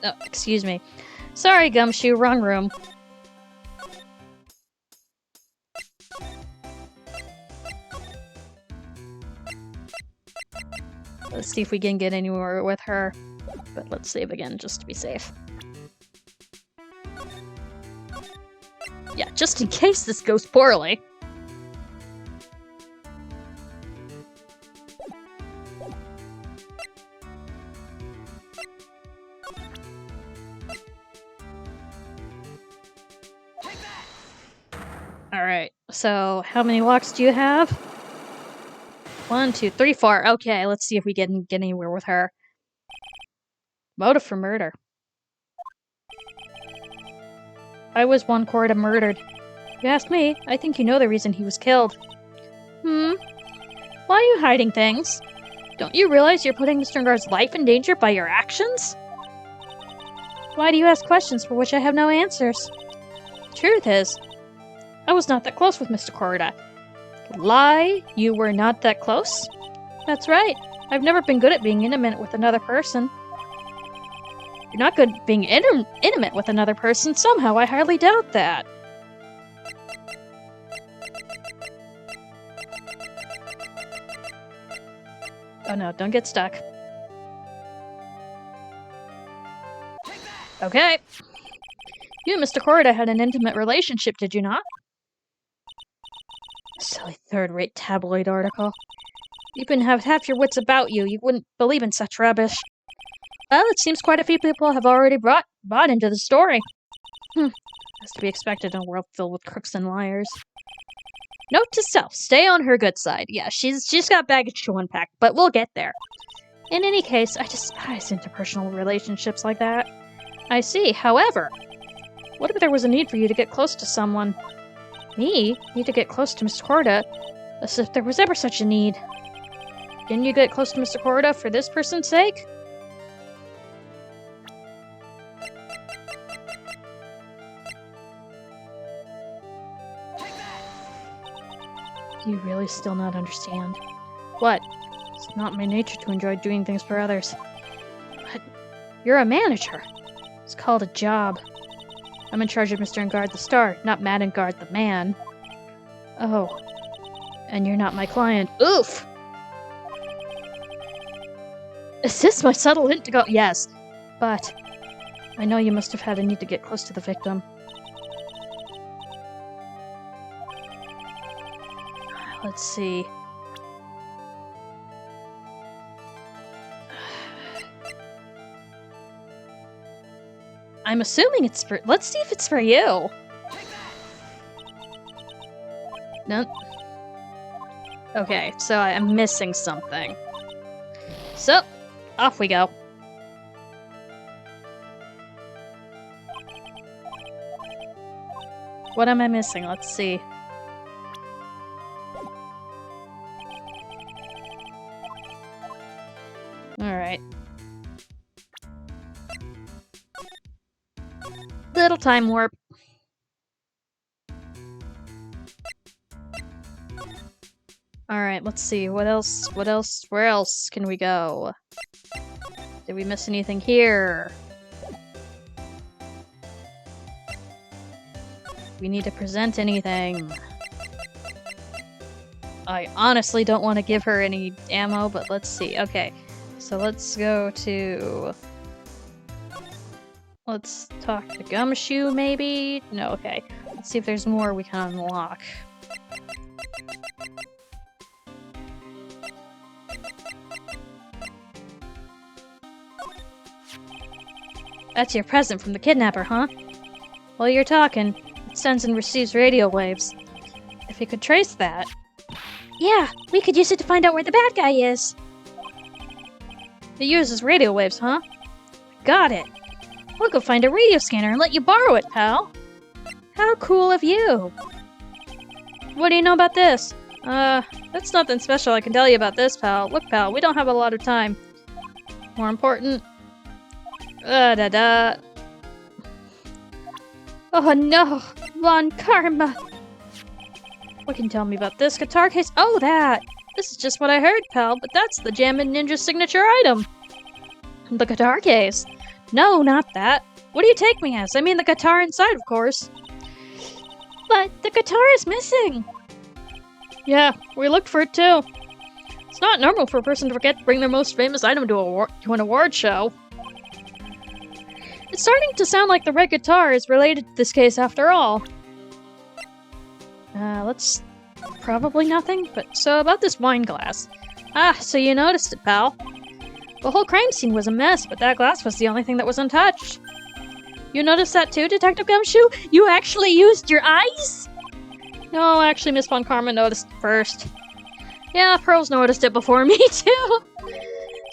Oh, excuse me. Sorry, Gumshoe, wrong room. Let's see if we can get anywhere with her. But let's save again, just to be safe. Yeah, just in case this goes poorly. Alright, so how many walks do you have? 1, 2, 3, 4. Okay, let's see if we can get anywhere with her. Motive for murder. I was Juan Corda murdered. If you ask me, I think you know the reason he was killed. Why are you hiding things? Don't you realize you're putting Mr. Ngar's life in danger by your actions? Why do you ask questions for which I have no answers? The truth is, I was not that close with Mr. Korda. Lie? You were not that close? That's right. I've never been good at being intimate with another person. You're not good at being intimate with another person? Somehow I hardly doubt that. Oh no, don't get stuck. Okay. You and Mr. Korda had an intimate relationship, did you not? Silly third-rate tabloid article. You couldn't have half your wits about you. You wouldn't believe in such rubbish. Well, it seems quite a few people have already bought into the story. Has to be expected in a world filled with crooks and liars. Note to self, stay on her good side. Yeah, she's got baggage to unpack, but we'll get there. In any case, I despise interpersonal relationships like that. I see. However, what if there was a need for you to get close to someone? Me? Need to get close to Mr. Korda? As if there was ever such a need. Didn't you get close to Mr. Korda for this person's sake? Do you really still not understand? What? It's not my nature to enjoy doing things for others. But you're a manager. It's called a job. I'm in charge of Mr. Engard the Star, not Matt Engard the man. Oh. And you're not my client. Oof! Is this my subtle hint to go? Yes. But I know you must have had a need to get close to the victim. Let's see. I'm assuming it's for... Let's see if it's for you. No. Okay, so I'm missing something. So, off we go. What am I missing? Let's see. Alright. Little time warp. Alright, let's see. What else? Where else can we go? Did we miss anything here? We need to present anything. I honestly don't want to give her any ammo, but let's see. Okay, so let's go to... Let's talk to Gumshoe, maybe? No, okay. Let's see if there's more we can unlock. That's your present from the kidnapper, huh? While you're talking, it sends and receives radio waves. If you could trace that... Yeah, we could use it to find out where the bad guy is. It uses radio waves, huh? Got it. We'll go find a radio scanner and let you borrow it, pal. How cool of you. What do you know about this? That's nothing special I can tell you about this, pal. Look, pal, we don't have a lot of time. More important... Oh no! Von Karma! What can you tell me about this guitar case? Oh, that! This is just what I heard, pal, but that's the Jammin' Ninja signature item! The guitar case? No, not that. What do you take me as? I mean the guitar inside, of course. But the guitar is missing! Yeah, we looked for it too. It's not normal for a person to forget to bring their most famous item to an award show. It's starting to sound like the red guitar is related to this case after all. Let's... Probably nothing, but so about this wine glass. Ah, so you noticed it, pal. The whole crime scene was a mess, but that glass was the only thing that was untouched. You noticed that too, Detective Gumshoe? You actually used your eyes? No, actually, Miss Von Karma noticed it first. Yeah, Pearls noticed it before me, too.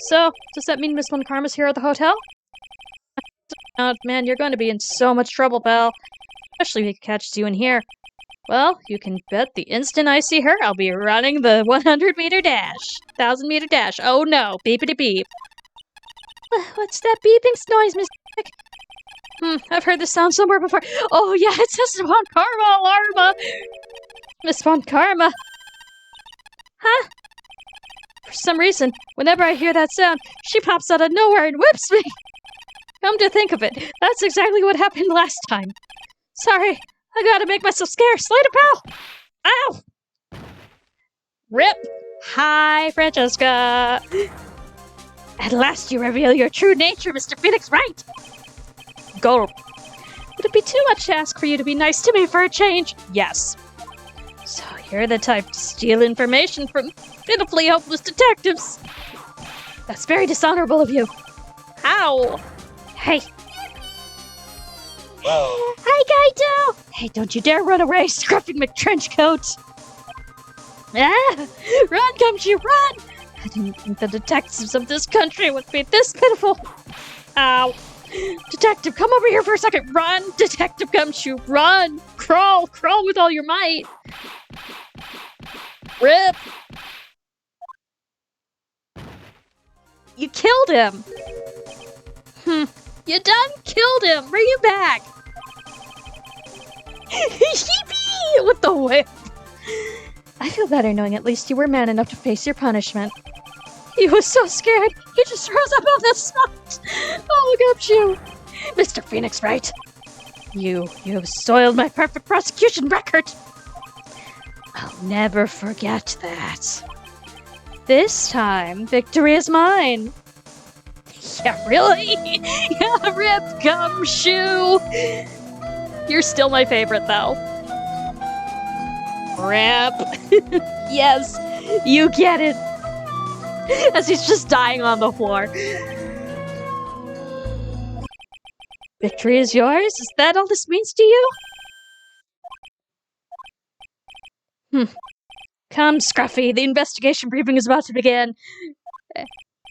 So, does that mean Miss Von Karma's here at the hotel? Oh, man, you're going to be in so much trouble, pal. Especially if he catches you in here. Well, you can bet the instant I see her, I'll be running the 100-meter dash. 1,000-meter dash. Oh no, beepity beep. What's that beeping noise, Miss Dick? I've heard this sound somewhere before. Oh yeah, it says Miss Von Karma alarma! Miss Von Karma! Huh? For some reason, whenever I hear that sound, she pops out of nowhere and whips me! Come to think of it, that's exactly what happened last time. Sorry, I gotta make myself scarce. Later, pal! Ow! Rip! Hi, Francesca! At last you reveal your true nature, Mr. Phoenix Wright! Gulp. Would it be too much to ask for you to be nice to me for a change? Yes. So you're the type to steal information from pitifully helpless detectives. That's very dishonorable of you. How? Hey. Hi, Kaito! Hey, don't you dare run away, Scruffy McTrenchcoat! Ah! Run, Gumshoe, run! I didn't think the detectives of this country would be this pitiful. Ow. Detective, come over here for a second. Run, Detective Gumshoe, run! Crawl, crawl with all your might. Rip! You killed him! You done killed him! Bring him back! Yippee! With the whip! I feel better knowing at least you were man enough to face your punishment. He was so scared, he just rose up on the spot! Oh, Gumshoe! Mr. Phoenix Wright! You have soiled my perfect prosecution record! I'll never forget that. This time, victory is mine! Yeah, really? Yeah, Rip Gumshoe! You're still my favorite, though. Rip! Yes, you get it! As he's just dying on the floor. Victory is yours? Is that all this means to you? Come, Scruffy, the investigation briefing is about to begin.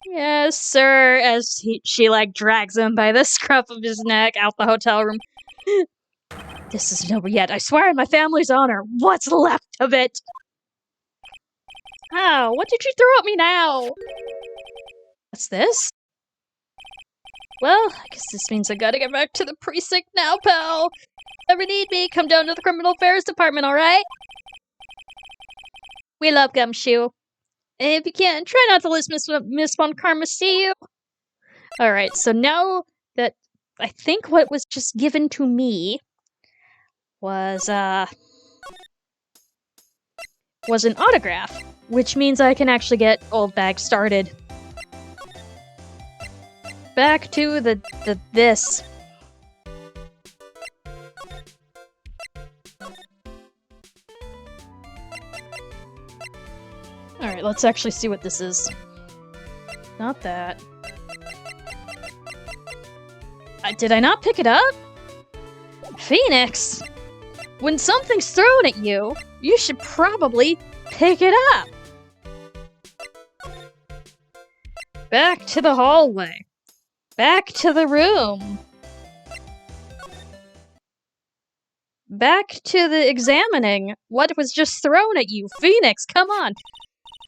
Yes, sir, as she, drags him by the scruff of his neck out the hotel room. This isn't over yet. I swear on my family's honor. What's left of it? Oh, what did you throw at me now? What's this? Well, I guess this means I gotta get back to the precinct now, pal. If you ever need me, come down to the criminal affairs department, alright? We love Gumshoe. If you can, try not to let Miss Von Karma see you. Alright, so now that I think what was just given to me was an autograph, which means I can actually get Old Bag started. Back to this. Alright, let's actually see what this is. Not that. Did I not pick it up? Phoenix! When something's thrown at you, you should probably pick it up. Back to the hallway. Back to the room. Back to the examining what was just thrown at you. Phoenix, come on.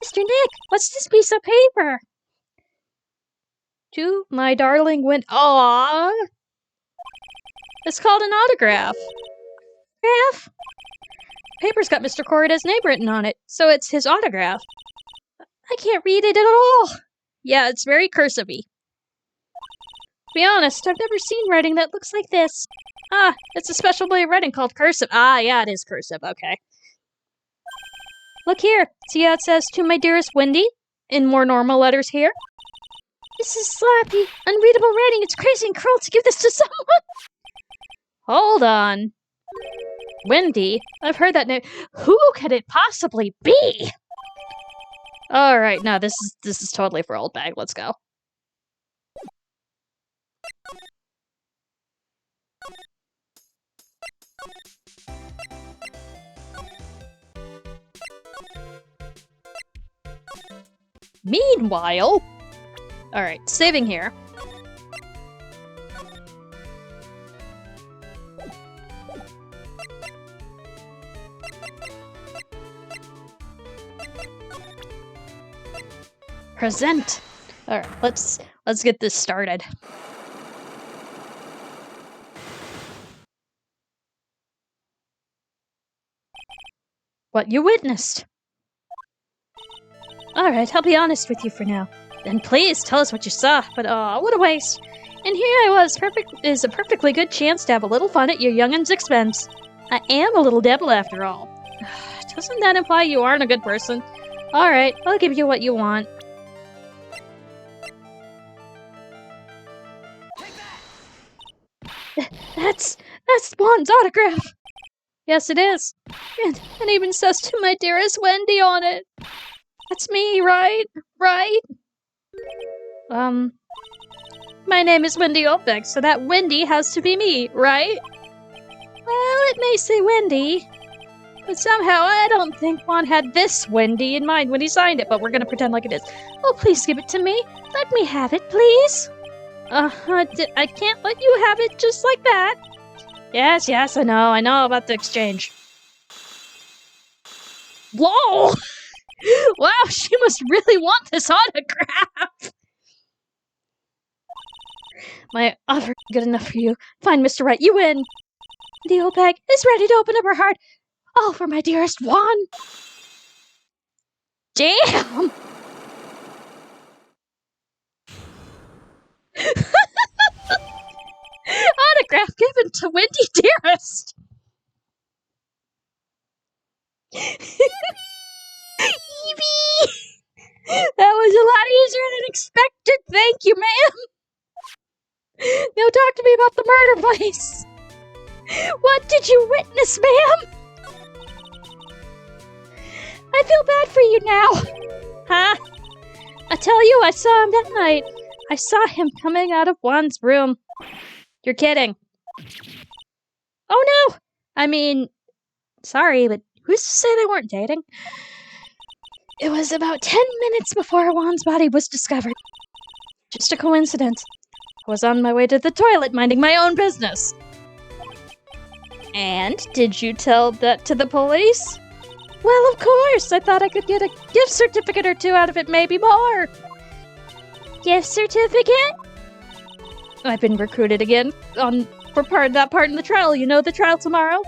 Mr. Nick, what's this piece of paper? To my darling Aww. It's called an autograph. Paper's got Mr. Corrida's name written on it, so it's his autograph. I can't read it at all. Yeah, it's very cursive-y. To be honest, I've never seen writing that looks like this. Ah, it's a special way of writing called cursive. Ah, yeah, it is cursive, okay. Look here, see how it says, "To my dearest Wendy," in more normal letters here? This is sloppy, unreadable writing. It's crazy and cruel to give this to someone. Hold on. Wendy? I've heard that name. Who could it possibly be? Alright, no, this is totally for Old Bag. Let's go. Meanwhile... Alright, saving here. Present! Alright, let's get this started. what you witnessed. Alright, I'll be honest with you for now. Then please tell us what you saw, but what a waste. And here I was, is a perfectly good chance to have a little fun at your youngin's expense. I am a little devil after all. Doesn't that imply you aren't a good person? Alright, I'll give you what you want. That's Juan's autograph! Yes, it is. And even says to my dearest Wendy on it. That's me, right? Right? My name is Wendy Oldbeck, so that Wendy has to be me, right? Well, it may say Wendy, but somehow I don't think Juan had this Wendy in mind when he signed it, but we're gonna pretend like it is. Oh, please give it to me. Let me have it, please. I can't let you have it just like that. Yes, I know about the exchange. LOL! Wow, she must really want this autograph! My offer is good enough for you. Fine, Mr. Right, you win! The old bag is ready to open up her heart. All for my dearest Juan! Damn! Autograph given to Wendy Dearest! Evie! That was a lot easier than expected, thank you, ma'am! Now talk to me about the murder place! What did you witness, ma'am? I feel bad for you now! Huh? I tell you, I saw him that night. I saw him coming out of Juan's room. You're kidding. Oh no! I mean, sorry, but who's to say they weren't dating? It was about 10 minutes before Juan's body was discovered. Just a coincidence. I was on my way to the toilet minding my own business. And did you tell that to the police? Well, of course! I thought I could get a gift certificate or two out of it, maybe more! Gift certificate? I've been recruited again for that part in the trial. You know the trial tomorrow?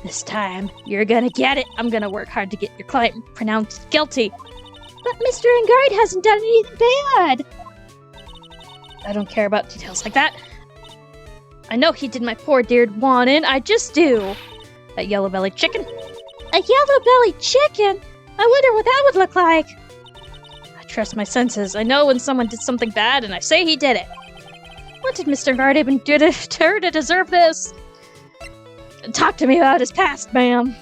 This time, you're gonna get it. I'm gonna work hard to get your client pronounced guilty. But Mr. Engard hasn't done anything bad. I don't care about details like that. I know he did my poor dear Juan in. I just do. That yellow-bellied chicken. A yellow-bellied chicken? I wonder what that would look like. I trust my senses. I know when someone did something bad, and I say he did it. What did Mr. Engard even do to her to deserve this? Talk to me about his past, ma'am.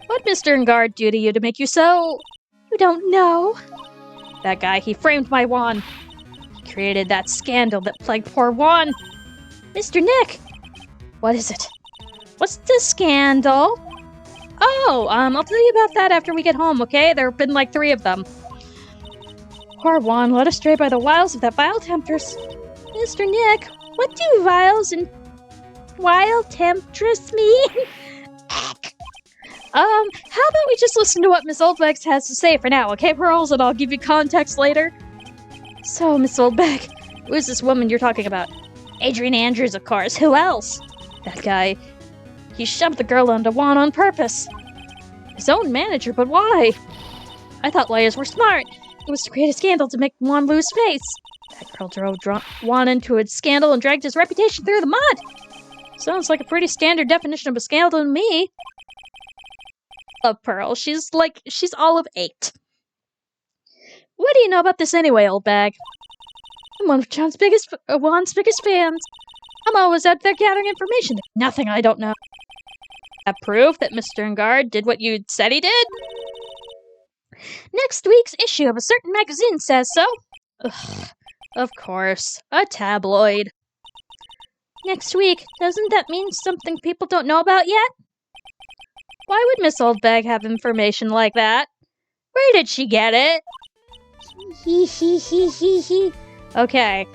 What did Mr. Engard do to you to make you so... You don't know. That guy, he framed my Juan. He created that scandal that plagued poor Juan. Mr. Nick! What is it? What's the scandal? Oh, I'll tell you about that after we get home, okay? There have been like 3 of them. Poor Juan, led astray by the wiles of that vile temptress. Mr. Nick, what do vials and wild temptress mean? How about we just listen to what Miss Oldbeck has to say for now, okay, Pearls? And I'll give you context later. So, Miss Oldbeck, who is this woman you're talking about? Adrian Andrews, of course. Who else? That guy. He shoved the girl onto Juan on purpose. His own manager, but why? I thought lawyers were smart. It was to create a scandal to make Juan lose face. That girl drove Juan into a scandal and dragged his reputation through the mud. Sounds like a pretty standard definition of a scandal to me. Love Pearl. She's all of 8. What do you know about this anyway, old bag? I'm one of Juan's biggest fans. I'm always out there gathering information. There's nothing I don't know. Have proof that Mr. Engard did what you said he did? Next week's issue of a certain magazine says so. Ugh, of course. A tabloid. Next week. Doesn't that mean something people don't know about yet? Why would Miss Oldbag have information like that? Where did she get it? Okay.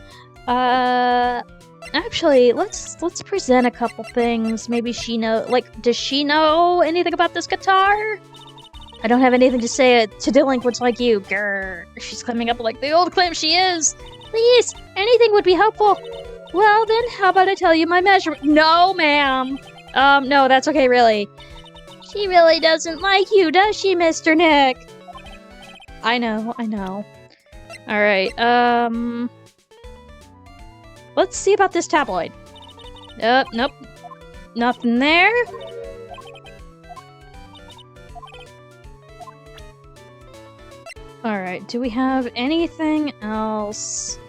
Actually, let's present a couple things. Maybe she does she know anything about this guitar? I don't have anything to say to delinquents like you. Grr. She's climbing up like the old claim she is. Please, anything would be helpful. Well then, how about I tell you my measurement? No, ma'am. No, that's okay, really. She really doesn't like you, does she, Mr. Nick? I know. Alright, let's see about this tabloid. Nope. Nothing there. Alright, do we have anything else?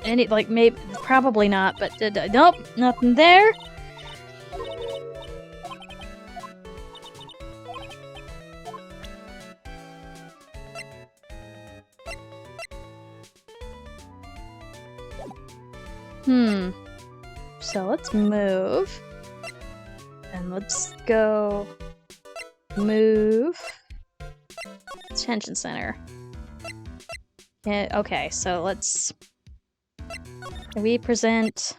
Maybe, probably not, but nope, nothing there. So let's move. And let's go move detention center. Yeah, okay, so let's present.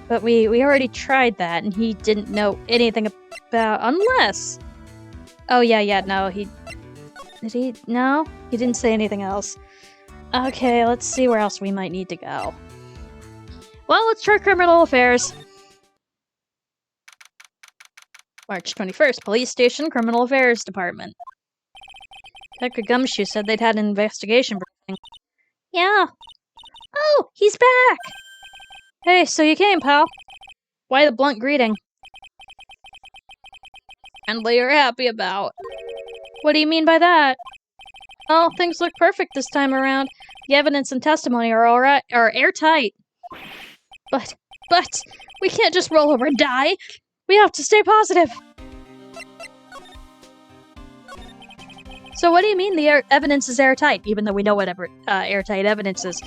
But we already tried that and he didn't know anything about unless. Oh yeah, no, did he? No? He didn't say anything else. Okay, let's see where else we might need to go. Well, let's try criminal affairs. March 21st, Police Station, Criminal Affairs Department. Detective Gumshoe said they'd had an investigation briefing. Yeah. Oh, he's back! Hey, so you came, pal. Why the blunt greeting? Friendly or happy about. What do you mean by that? Oh, things look perfect this time around. The evidence and testimony are airtight. But, we can't just roll over and die. We have to stay positive. So what do you mean the evidence is airtight, even though we know what airtight evidence is?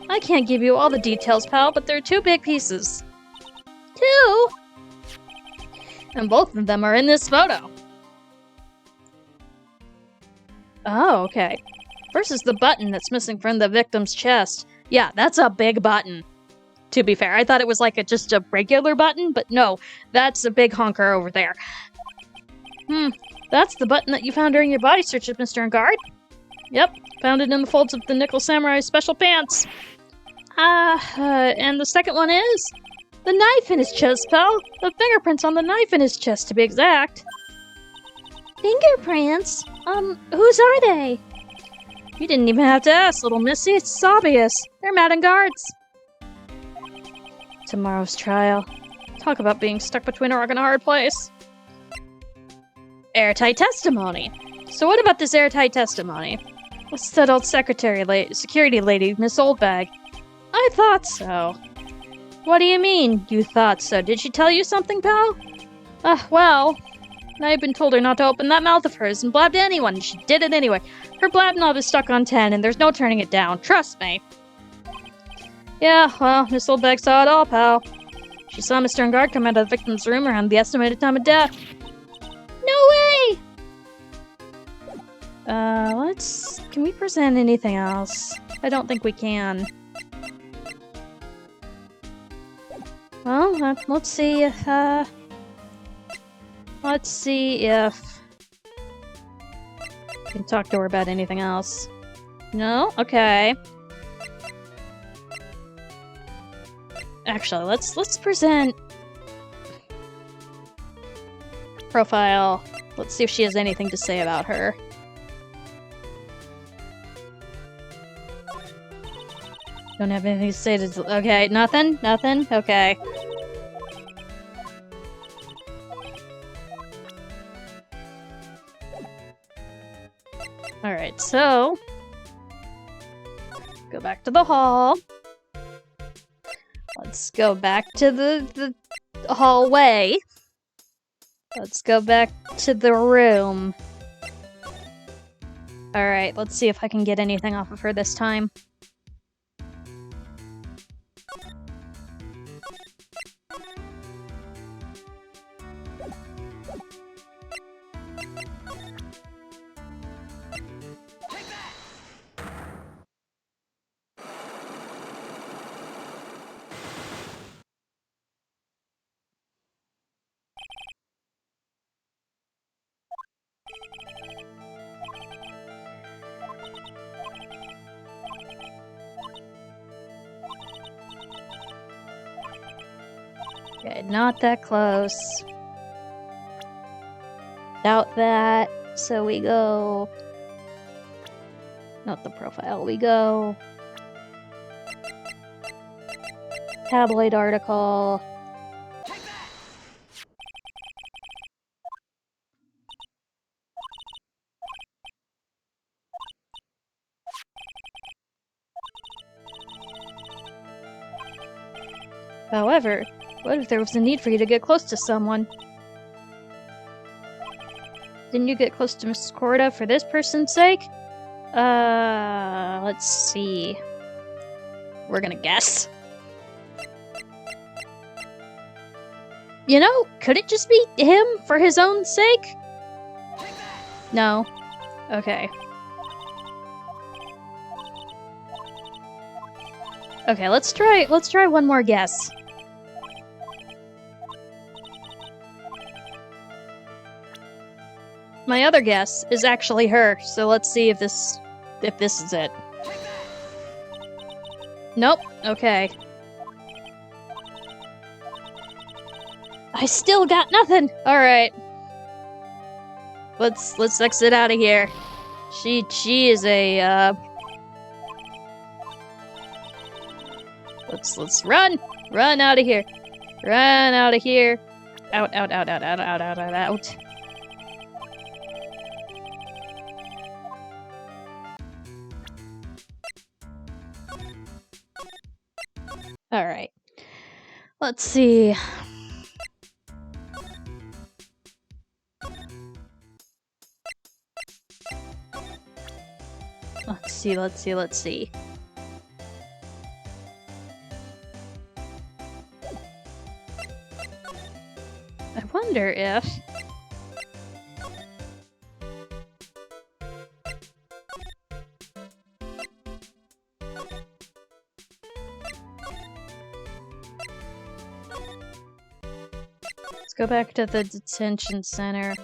I can't give you all the details, pal, but there are 2 big pieces. 2? And both of them are in this photo. Oh, okay. First is the button that's missing from the victim's chest. Yeah, that's a big button. To be fair, I thought it was like just a regular button, but no, that's a big honker over there. That's the button that you found during your body search of Mr. Enguarde? Yep, found it in the folds of the Nickel Samurai's special pants. And the second one is? The knife in his chest, pal. The fingerprints on the knife in his chest, to be exact. Fingerprints? Whose are they? You didn't even have to ask, little missy. It's obvious. They're Matt Enguarde's. Tomorrow's trial. Talk about being stuck between a rock and a hard place. Airtight testimony. So what about this airtight testimony? What's that old secretary security lady, Miss Oldbag? I thought so. What do you mean, you thought so? Did she tell you something, pal? Well, I've been told her not to open that mouth of hers and blab to anyone, and she did it anyway. Her blab knob is stuck on 10, and there's no turning it down. Trust me. Yeah, well, Miss Oldbag saw it all, pal. She saw Mr. Enguarde come out of the victim's room around the estimated time of death. No way! Can we present anything else? I don't think we can. Well, let's see if, we can talk to her about anything else. No? Okay. Actually, let's present profile. Let's see if she has anything to say about her. Don't have anything to say to... Okay, nothing? Nothing? Okay. Alright, so... Go back to the hall. Let's go back to the hallway. Let's go back to the room. Alright, let's see if I can get anything off of her this time. Okay, not that close. Doubt that. So we go... Not the profile. We go... Tabloid article. However, what if there was a need for you to get close to someone? Didn't you get close to Mrs. Corda for this person's sake? Let's see. We're gonna guess. You know, could it just be him for his own sake? No. Okay. Okay, let's try one more guess. My other guess is actually her, so let's see if this is it. Nope. Okay. I still got nothing. All right. Let's exit out of here. She is a Let's run out of here. Run out of here. Out. All right. Let's see. Let's see. I wonder if... Let's go back to the detention center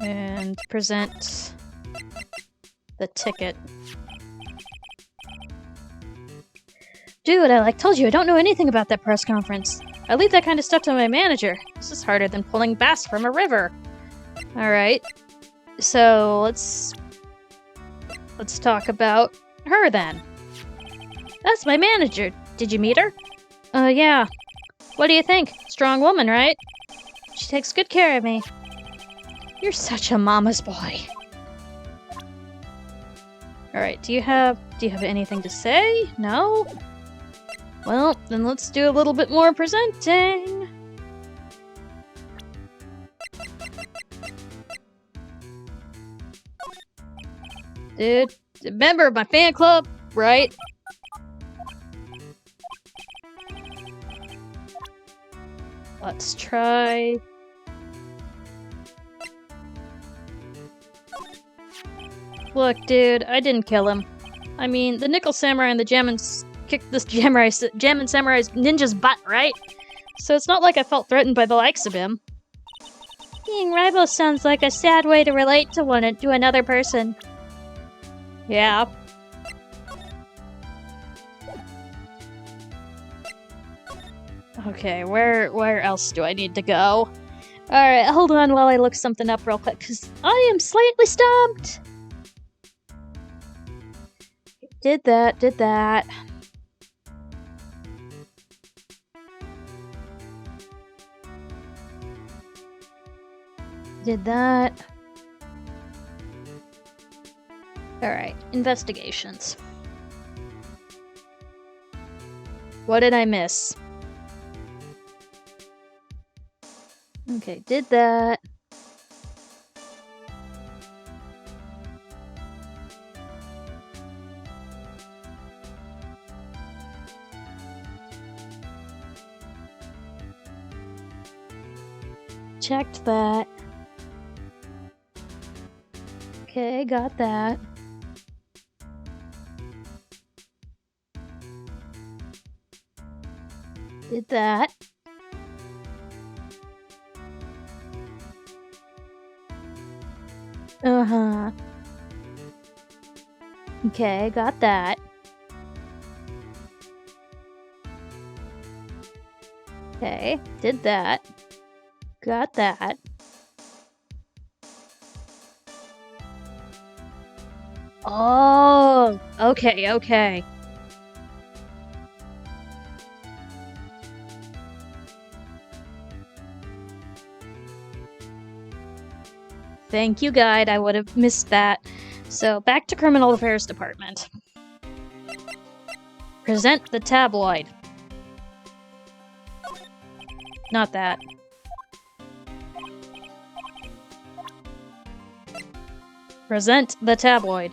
and present the ticket. Dude, I told you I don't know anything about that press conference. I leave that kind of stuff to my manager. This is harder than pulling bass from a river. Alright. So, let's talk about her then. That's my manager. Did you meet her? Yeah. What do you think? Strong woman, right? She takes good care of me. You're such a mama's boy. Alright, do you have anything to say? No? Well, then let's do a little bit more presenting. Dude, member of my fan club, right? Let's try... Look, dude, I didn't kill him. I mean, the Nickel Samurai and the Jamons kicked this Jamon Samurai's ninja's butt, right? So it's not like I felt threatened by the likes of him. Being rivals sounds like a sad way to relate to another person. Yeah. Okay, where else do I need to go? Alright, hold on while I look something up real quick, because I am slightly stumped! Did that. Did that. Alright, investigations. What did I miss? Okay, did that. Checked that. Okay, got that. Did that. Uh-huh. Okay, got that. Okay, did that. Got that. Oh, okay. Thank you, guide. I would have missed that. So, back to Criminal Affairs Department. Present the tabloid. Not that. Present the tabloid.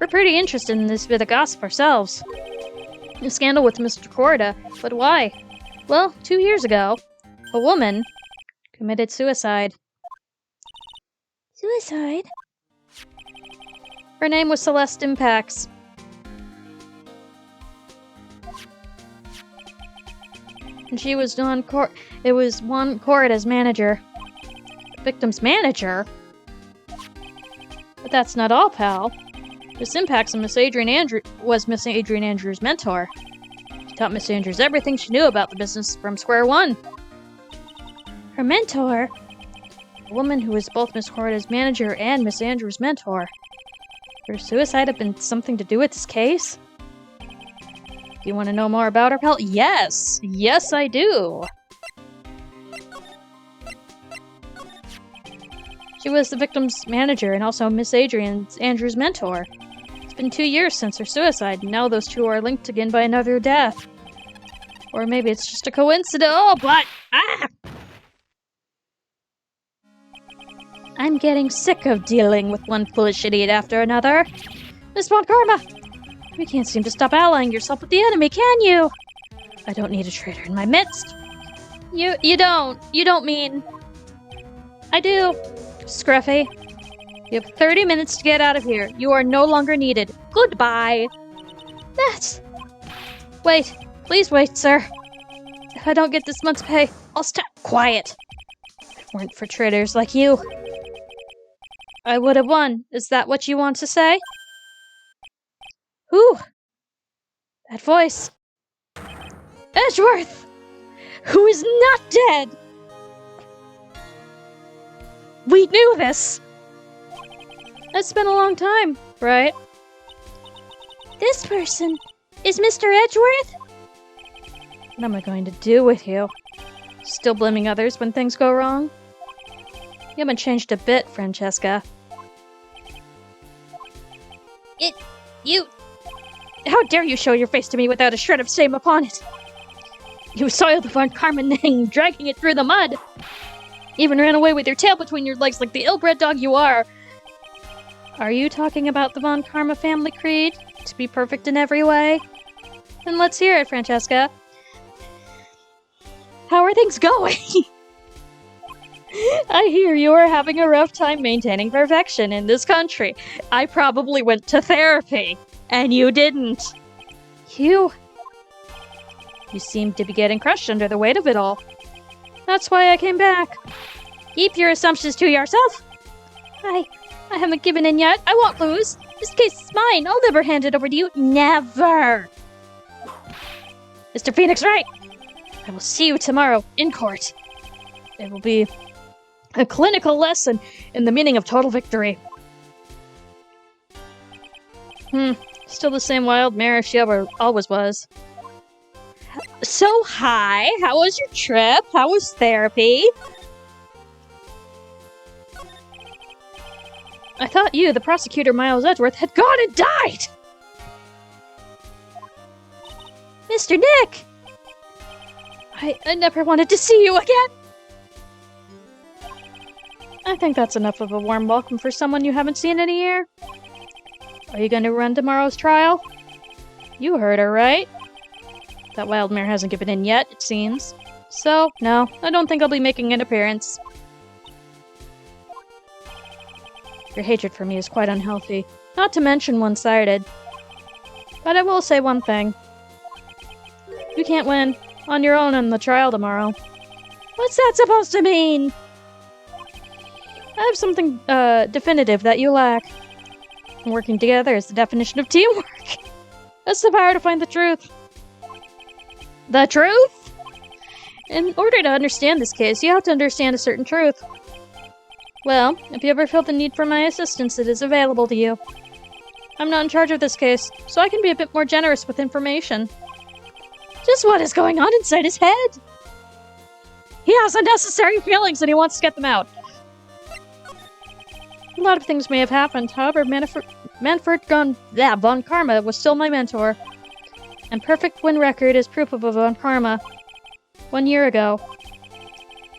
We're pretty interested in this bit of gossip ourselves. A scandal with Mr. Korda, but why? Well, 2 years ago, a woman committed suicide. Suicide? Her name was Celeste Impax. And she was Juan Korda's manager. The victim's manager? But that's not all, pal. Miss Impax and was Miss Adrian Andrews' mentor. She taught Miss Andrews everything she knew about the business from square one. Her mentor? A woman who was both Miss Korda's manager and Miss Andrews' mentor. Could her suicide have been something to do with this case? Do you want to know more about her, pal? Yes! Yes, I do! She was the victim's manager and also Miss Adrian Andrews' mentor. It's been 2 years since her suicide, and now those two are linked again by another death. Or maybe it's just a coincidence. Oh, but... Ah! I'm getting sick of dealing with one foolish idiot after another. Miss Von Karma! You can't seem to stop allying yourself with the enemy, can you? I don't need a traitor in my midst. You don't. You don't mean... I do. Scruffy. You have 30 minutes to get out of here. You are no longer needed. Goodbye. That's... Wait. Please wait, sir. If I don't get this month's pay, I'll stop. Quiet. If it weren't for traitors like you, I would have won. Is that what you want to say? Who? That voice. Edgeworth! Who is not dead! We knew this! It's been a long time, right? This person is Mr. Edgeworth? What am I going to do with you? Still blaming others when things go wrong? You haven't changed a bit, Francesca. You... How dare you show your face to me without a shred of shame upon it? You soiled the Von Karma name, dragging it through the mud. Even ran away with your tail between your legs like the ill-bred dog you are. Are you talking about the Von Karma family creed? To be perfect in every way? Then let's hear it, Francesca. How are things going? I hear you are having a rough time maintaining perfection in this country. I probably went to therapy, and you didn't. You seem to be getting crushed under the weight of it all. That's why I came back. Keep your assumptions to yourself. I haven't given in yet. I won't lose. This case is mine. I'll never hand it over to you. Never. Mr. Phoenix Wright, I will see you tomorrow in court. It will be a clinical lesson in the meaning of total victory. Still the same wild mare she always was. So, hi. How was your trip? How was therapy? I thought you, the prosecutor Miles Edgeworth, had gone and died! Mr. Nick! I never wanted to see you again! I think that's enough of a warm welcome for someone you haven't seen in a year. Are you going to run tomorrow's trial? You heard her, right? That wild mare hasn't given in yet, it seems. So, no, I don't think I'll be making an appearance. Your hatred for me is quite unhealthy, not to mention one-sided. But I will say one thing. You can't win on your own in the trial tomorrow. What's that supposed to mean? I have something, definitive that you lack. Working together is the definition of teamwork. That's the power to find the truth. The truth? In order to understand this case, you have to understand a certain truth. Well, if you ever feel the need for my assistance, it is available to you. I'm not in charge of this case, so I can be a bit more generous with information. Just what is going on inside his head? He has unnecessary feelings and he wants to get them out. A lot of things may have happened, however, Manfred von Karma was still my mentor. And perfect win record is proof of a von Karma. 1 year ago,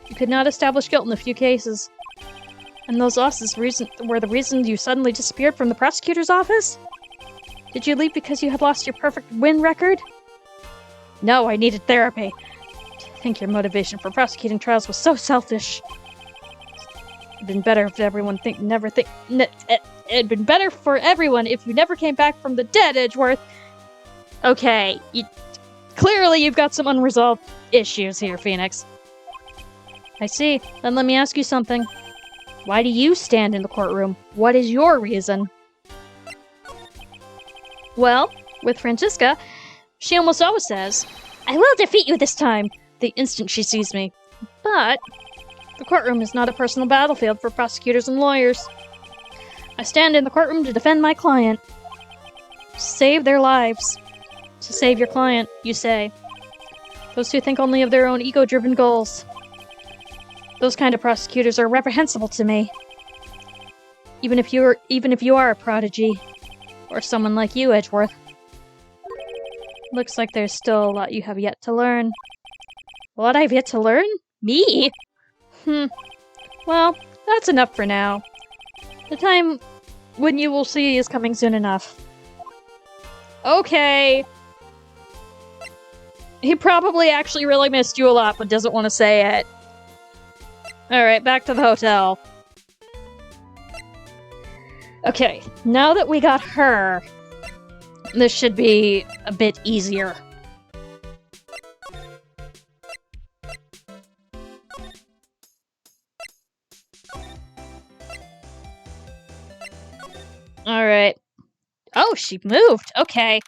you could not establish guilt in a few cases. And those losses were the reason you suddenly disappeared from the prosecutor's office? Did you leave because you had lost your perfect win record? No, I needed therapy. I think your motivation for prosecuting trials was so selfish. It'd been better if everyone it'd been better for everyone if you never came back from the dead, Edgeworth. Okay, clearly you've got some unresolved issues here, Phoenix. I see. Then let me ask you something. Why do you stand in the courtroom? What is your reason? Well, with Franziska, she almost always says, I will defeat you this time, the instant she sees me. But the courtroom is not a personal battlefield for prosecutors and lawyers. I stand in the courtroom to defend my client. Save their lives. To save your client, you say. Those who think only of their own ego-driven goals. Those kind of prosecutors are reprehensible to me. Even if you are a prodigy. Or someone like you, Edgeworth. Looks like there's still a lot you have yet to learn. What I've yet to learn? Me? Well, that's enough for now. The time when you will see is coming soon enough. Okay. He probably actually really missed you a lot, but doesn't want to say it. Alright, back to the hotel. Okay, now that we got her, this should be a bit easier. Alright. Oh, she moved! Okay.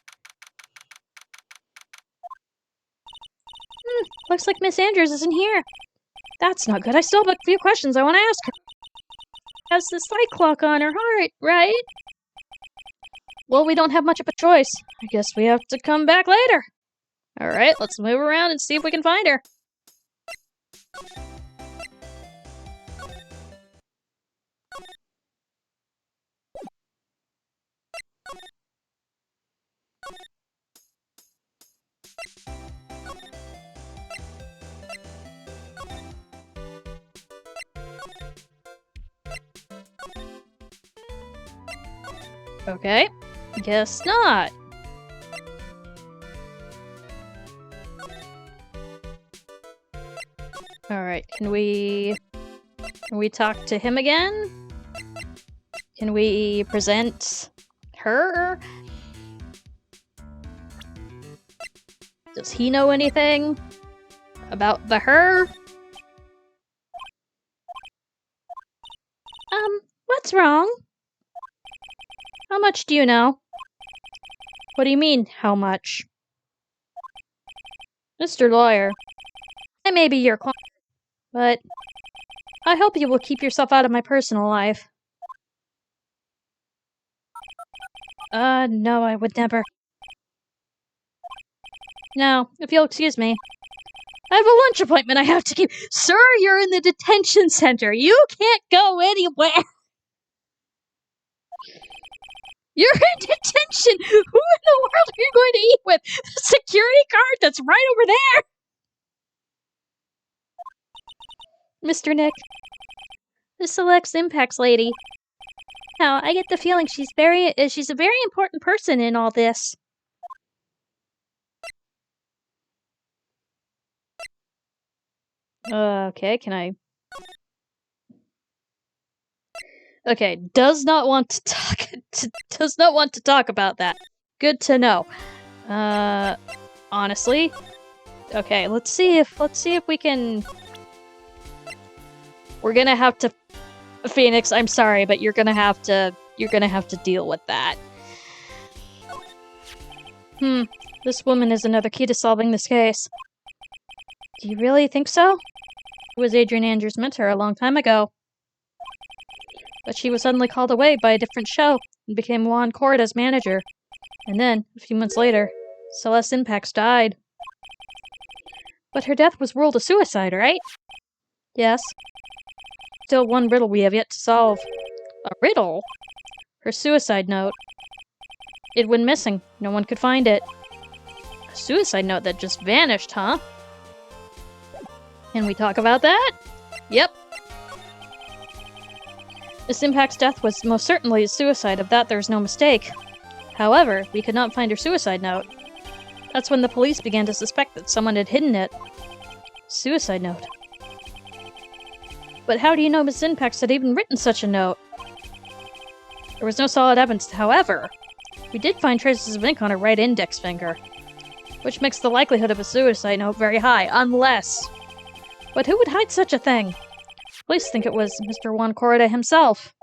Looks like Miss Andrews isn't here. That's not good. I still have a few questions I want to ask her. Has the slight clock on her heart, right? Well, we don't have much of a choice. I guess we have to come back later. Alright, let's move around and see if we can find her. Okay, guess not. Alright, can we talk to him again? Can we present her? Does he know anything about the her? What's wrong? How much do you know? What do you mean, how much? Mr. Lawyer, I may be your client, but I hope you will keep yourself out of my personal life. No, I would never. Now, if you'll excuse me. I have a lunch appointment I have to keep. Sir, you're in the detention center. You can't go anywhere. You're in detention! Who in the world are you going to eat with? The security guard that's right over there! Mr. Nick. The Selects Impacts lady. Now, I get the feeling she's a very important person in all this. Okay, can I... Okay, does not want to talk about that. Good to know. Honestly. Okay, let's see if we can... We're gonna have to... Phoenix, I'm sorry, but you're gonna have to deal with that. This woman is another key to solving this case. Do you really think so? It was Adrian Andrews' mentor a long time ago. But she was suddenly called away by a different show and became Juan Corda's manager. And then, a few months later, Celeste Impax died. But her death was ruled a suicide, right? Yes. Still one riddle we have yet to solve. A riddle? Her suicide note. It went missing. No one could find it. A suicide note that just vanished, huh? Can we talk about that? Yep. Miss Impact's death was most certainly a suicide, of that there's no mistake. However, we could not find her suicide note. That's when the police began to suspect that someone had hidden it. Suicide note. But how do you know Miss Impact had even written such a note? There was no solid evidence, however. We did find traces of ink on her right index finger, which makes the likelihood of a suicide note very high, unless... But who would hide such a thing? Police think it was Mr. Juan Corda himself.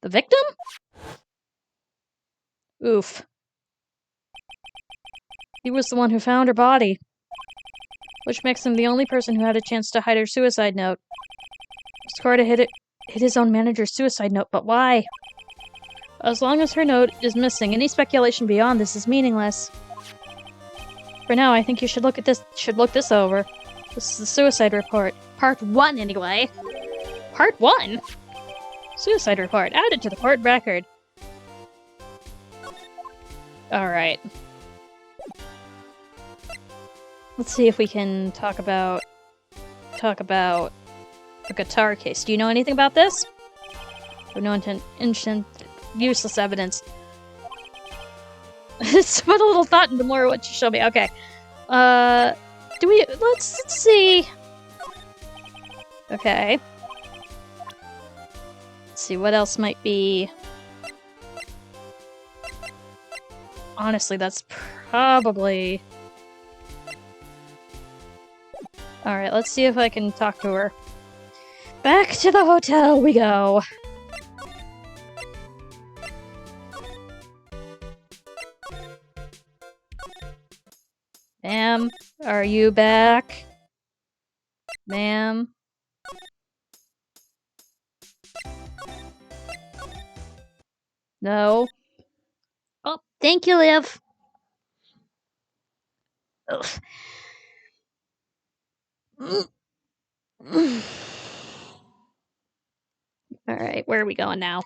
The victim? Oof. He was the one who found her body, which makes him the only person who had a chance to hide her suicide note. Mr. Corda hid his own manager's suicide note, but why? As long as her note is missing, any speculation beyond this is meaningless. For now, I think you should look this over. This is the suicide report. Part 1, anyway. Part 1? Suicide report. Added to the court record. Alright. Let's see if we can talk about a guitar case. Do you know anything about this? No intent, useless evidence. Let's put a little thought into more of what you showed me. Okay. Let's see. Okay. Let's see, what else might be... Honestly, that's probably... Alright, let's see if I can talk to her. Back to the hotel we go! Ma'am, are you back? Ma'am? No? Oh, thank you, Liv! Alright, where are we going now?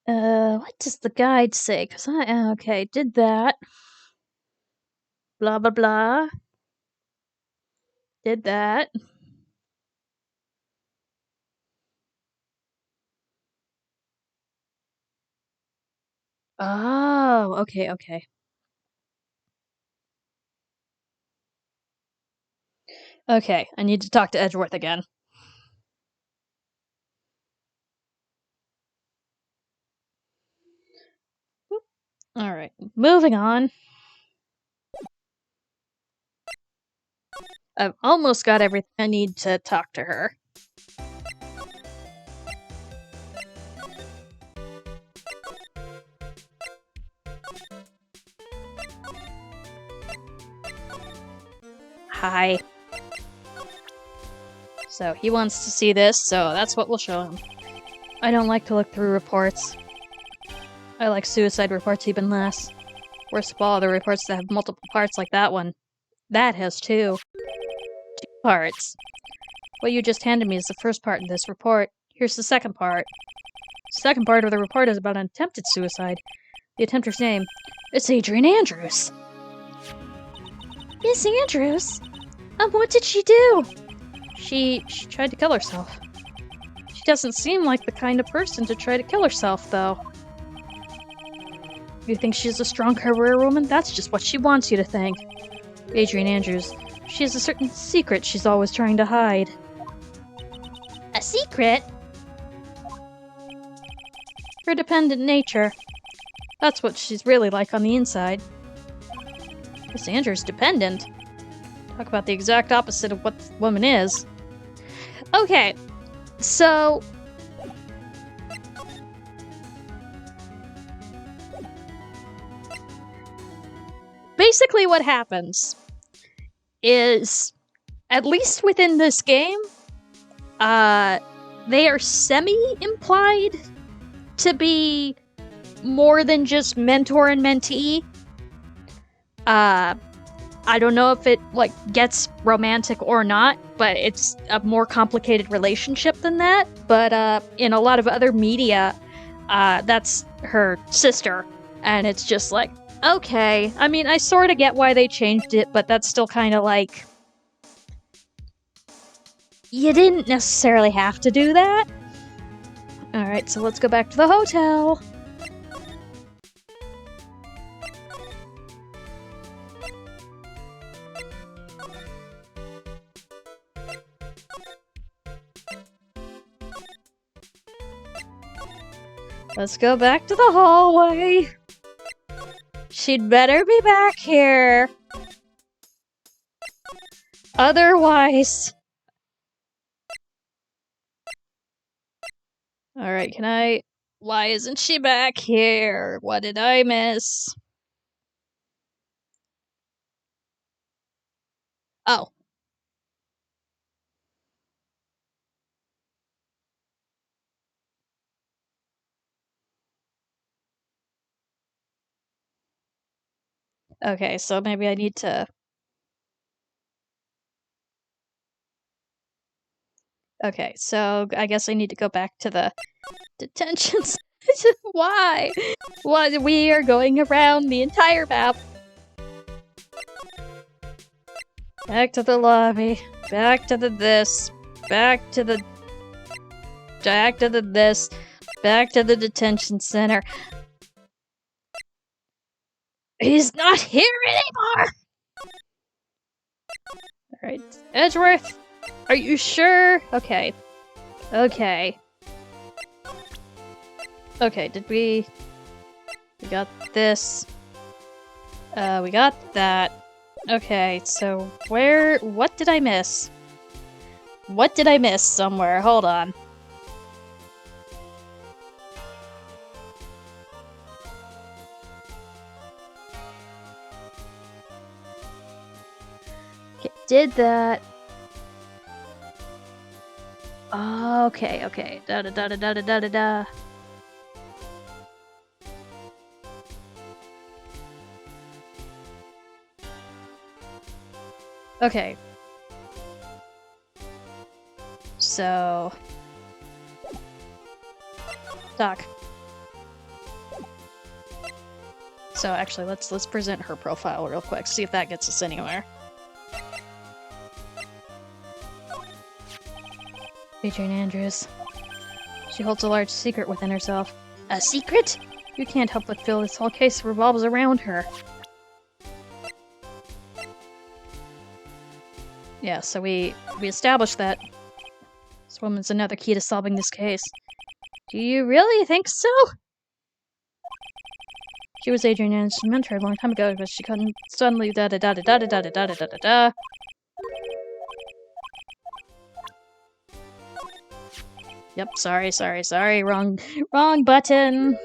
What does the guide say? Cause okay, did that. Blah, blah, blah. Did that. Oh, okay, okay. Okay, I need to talk to Edgeworth again. Alright, moving on. I've almost got everything I need to talk to her. Hi. So he wants to see this, so that's what we'll show him. I don't like to look through reports. I like suicide reports even less. Worst of all, the reports that have multiple parts like that one. That has two. 2 parts. What you just handed me is the first part of this report. Here's the second part. The second part of the report is about an attempted suicide. The attempter's name. It's Adrian Andrews. Miss Andrews? What did she do? She tried to kill herself. She doesn't seem like the kind of person to try to kill herself, though. You think she's a strong career woman? That's just what she wants you to think. Adrian Andrews. She has a certain secret she's always trying to hide. A secret? Her dependent nature. That's what she's really like on the inside. Miss Andrews dependent? Talk about the exact opposite of what the woman is. Okay, so... basically what happens is, at least within this game, they are semi-implied to be more than just mentor and mentee. I don't know if it, like, gets romantic or not, but it's a more complicated relationship than that. But, in a lot of other media, that's her sister, and it's just like, okay. I mean, I sort of get why they changed it, but that's still kind of like... you didn't necessarily have to do that. Alright, so let's go back to the hotel. Let's go back to the hallway. She'd better be back here. Otherwise... alright, can I... why isn't she back here? What did I miss? Oh. Okay, so maybe I need to... okay, so I guess I need to go back to the detention center. Why? What? We are going around the entire map. Back to the lobby. Back to the this. Back to the... back to the this. Back to the detention center. He's not here anymore! Alright, Edgeworth, are you sure? Okay. Okay. Okay, did we... we got this. We got that. Okay, so where... what did I miss? What did I miss somewhere? Hold on. Okay, did that. Okay, okay. Da da da da da da da da. Okay. So... Doc. So actually, let's present her profile real quick, see if that gets us anywhere. Adrian Andrews. She holds a large secret within herself. A secret? You can't help but feel this whole case revolves around her. Yeah, so we established that this woman's another key to solving this case. Do you really think so? She was Adrian Andrews' mentor a long time ago, but she couldn't suddenly da da da da da da da da da da da da. Yep, sorry, wrong button.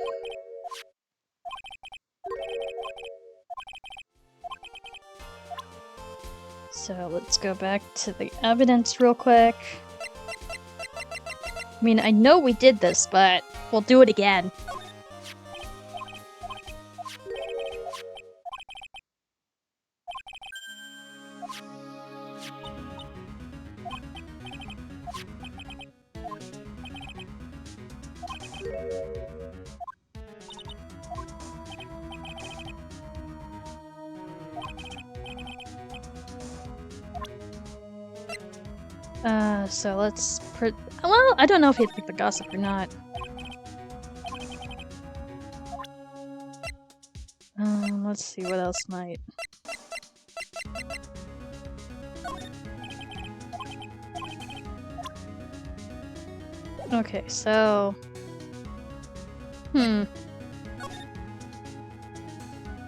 So let's go back to the evidence real quick. I mean, I know we did this, but we'll do it again. So let's well, I don't know if he'd pick the gossip or not. Let's see what else might. Okay, so...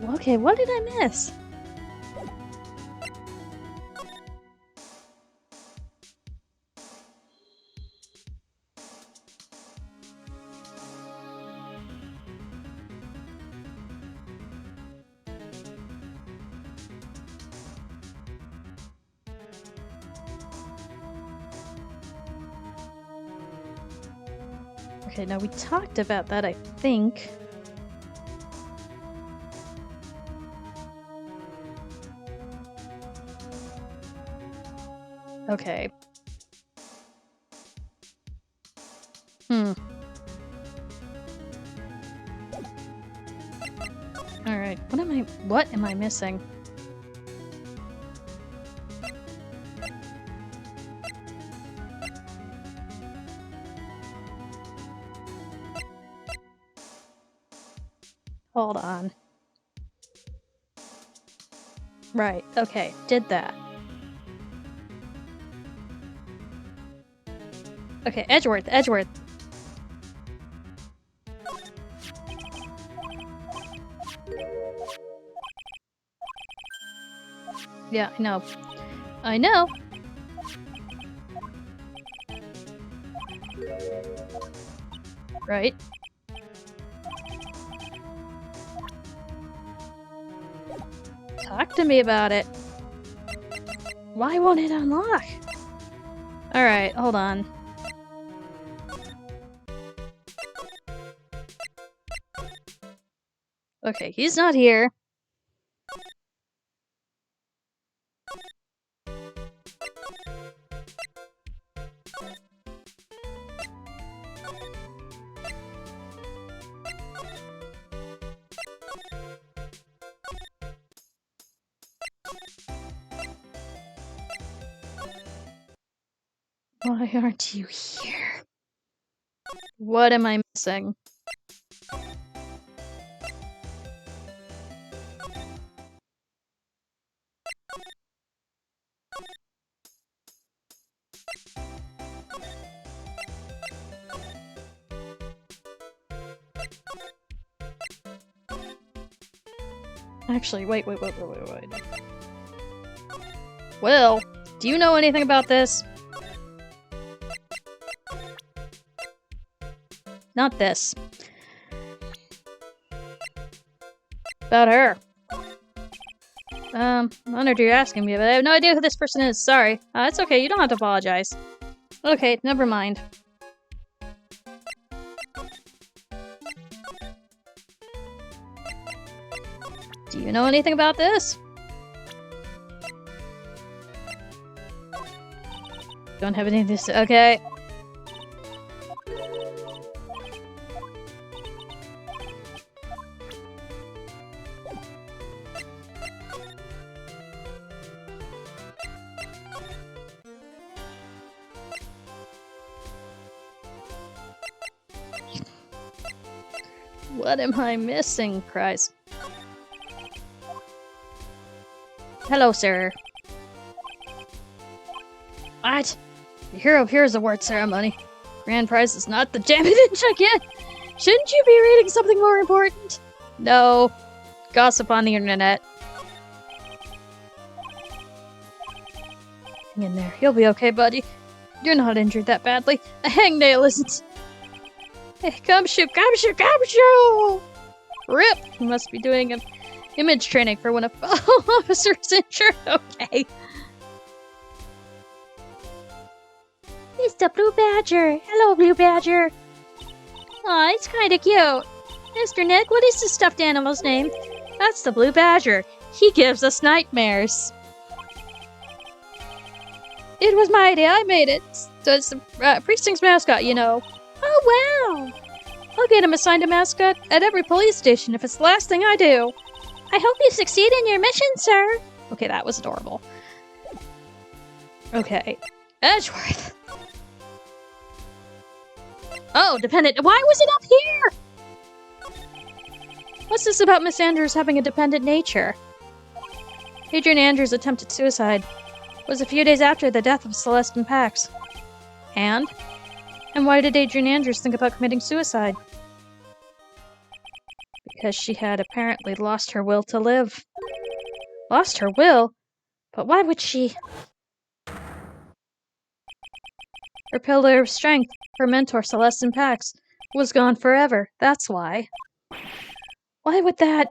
okay, what did I miss? Okay, now we talked about that, I think. Okay. Alright, what am I missing? Hold on. Right, okay, did that. Okay, Edgeworth. Yeah, I know. I know! Right. Talk to me about it. Why won't it unlock? Alright, hold on. Okay, he's not here. Why aren't you here? What am I missing? Actually, wait. Will, do you know anything about this? Not this. About her. Honored you're asking me, but I have no idea who this person is. Sorry. It's okay, you don't have to apologize. Okay, never mind. Do you know anything about this? Don't have anything to say. Okay. What am I missing? Cries. Hello, sir. What? The hero here's award ceremony. Grand prize is not the jam it didn't check in. Shouldn't you be reading something more important? No. Gossip on the internet. Hang in there. You'll be okay, buddy. You're not injured that badly. A hangnail isn't. Hey, come shoot! Rip! He must be doing an image training for when a fellow officer is injured. Okay. It's the Blue Badger. Hello, Blue Badger. Aw, it's kinda cute. Mr. Nick, what is the stuffed animal's name? That's the Blue Badger. He gives us nightmares. It was my idea. I made it. So it's the precinct's mascot, you know. Oh, wow! I'll get him assigned a mascot at every police station if it's the last thing I do. I hope you succeed in your mission, sir. Okay, that was adorable. Okay. Edgeworth. Oh, dependent. Why was it up here? What's this about Miss Andrews having a dependent nature? Adrian Andrews' attempted suicide was a few days after the death of Celestine Pax. And why did Adrian Andrews think about committing suicide? Because she had apparently lost her will to live. Lost her will? But why would she? Her pillar of strength, her mentor Celestine Pax, was gone forever. That's why. Why would that?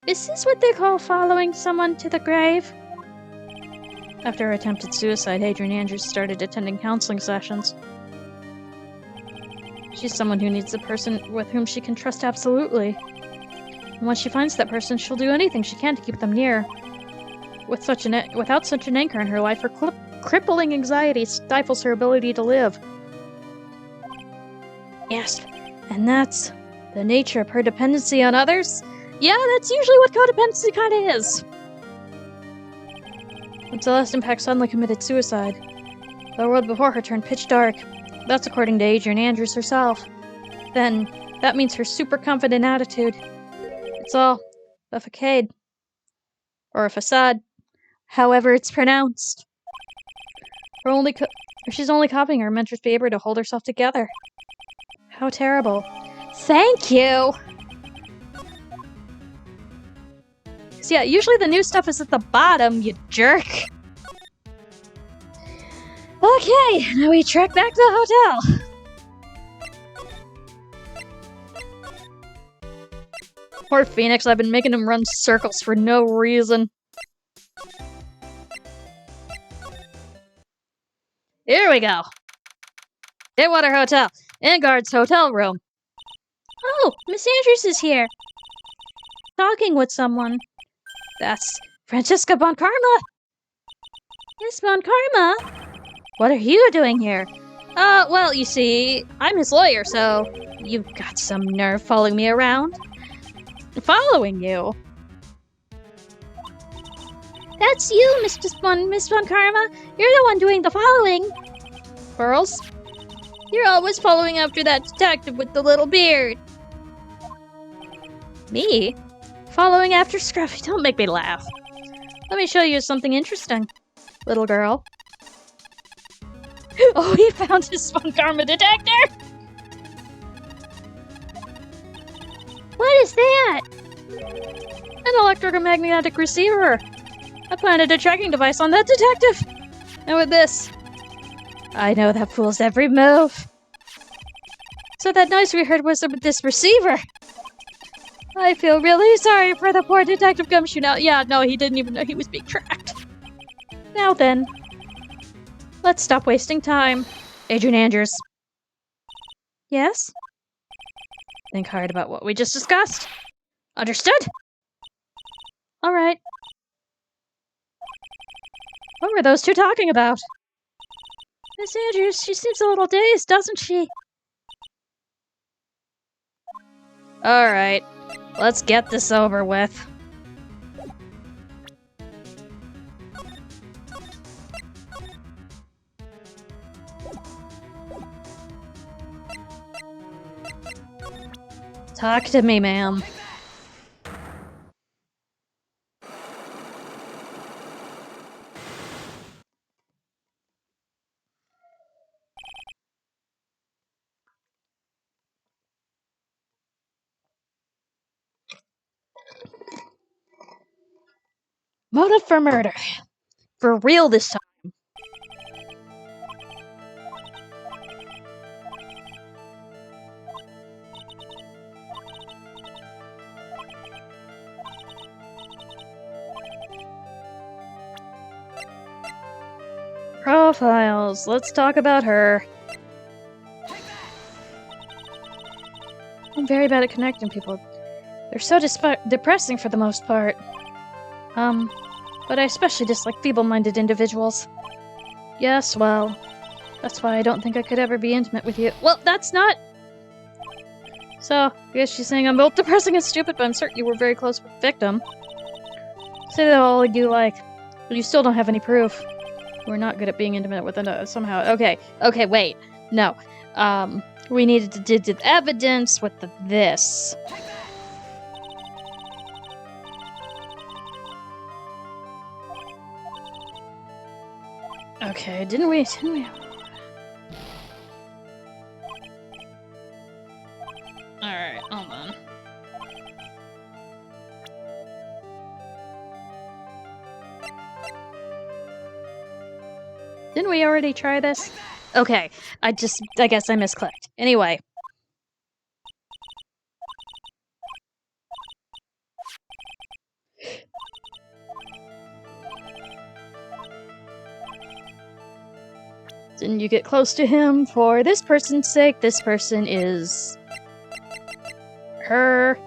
Is this what they call following someone to the grave? After her attempted suicide, Adrian Andrews started attending counseling sessions. She's someone who needs a person with whom she can trust absolutely. And once she finds that person, she'll do anything she can to keep them near. Without such an anchor in her life, her crippling anxiety stifles her ability to live. Yes, and that's the nature of her dependency on others? Yeah, that's usually what codependency kinda is. When Celeste Impact suddenly committed suicide, the world before her turned pitch dark. That's according to Adrian Andrews herself. Then, that means her super confident attitude. It's all a facade. Or a facade. However it's pronounced. She's only copying her mentor's behavior to hold herself together. How terrible. Thank you! So yeah, usually the new stuff is at the bottom, you jerk. Okay, now we trek back to the hotel. Poor Phoenix, I've been making him run circles for no reason. Here we go. Deadwater Hotel. Ingard's hotel room. Oh, Miss Andrews is here. Talking with someone. That's Francesca Bonkarma. Miss Bonkarma? What are you doing here? Well, you see, I'm his lawyer, so you've got some nerve following me around. Following you? That's you, Miss Bonkarma. You're the one doing the following. Pearls? You're always following after that detective with the little beard. Me? Following after Scruffy? Don't make me laugh. Let me show you something interesting, little girl. Oh, he found his Bonkarma detector! What is that? An electromagnetic receiver. I planted a tracking device on that detective. And with this, I know that fool's every move. So that noise we heard was this receiver. I feel really sorry for the poor Detective Gumshoe now. Yeah, no, he didn't even know he was being tracked. Now then, let's stop wasting time. Adrian Andrews. Yes? Think hard about what we just discussed. Understood? Alright. What were those two talking about? Miss Andrews, she seems a little dazed, doesn't she? Alright. Let's get this over with. Talk to me, ma'am. Motive for murder. For real this time. Profiles. Let's talk about her. I'm very bad at connecting people. They're so depressing for the most part. But I especially dislike feeble-minded individuals. Yes, well, that's why I don't think I could ever be intimate with you. Well, that's not... So, I guess she's saying I'm both depressing and stupid, but I'm certain you were very close with the victim. Say that all you like, but you still don't have any proof. We're not good at being intimate with another somehow. Okay, wait. No. We needed to dig evidence with this. Okay, didn't we? Alright, hold on. Didn't we already try this? Okay, I guess I misclicked. Anyway. Didn't you get close to him for this person's sake? This person is... her.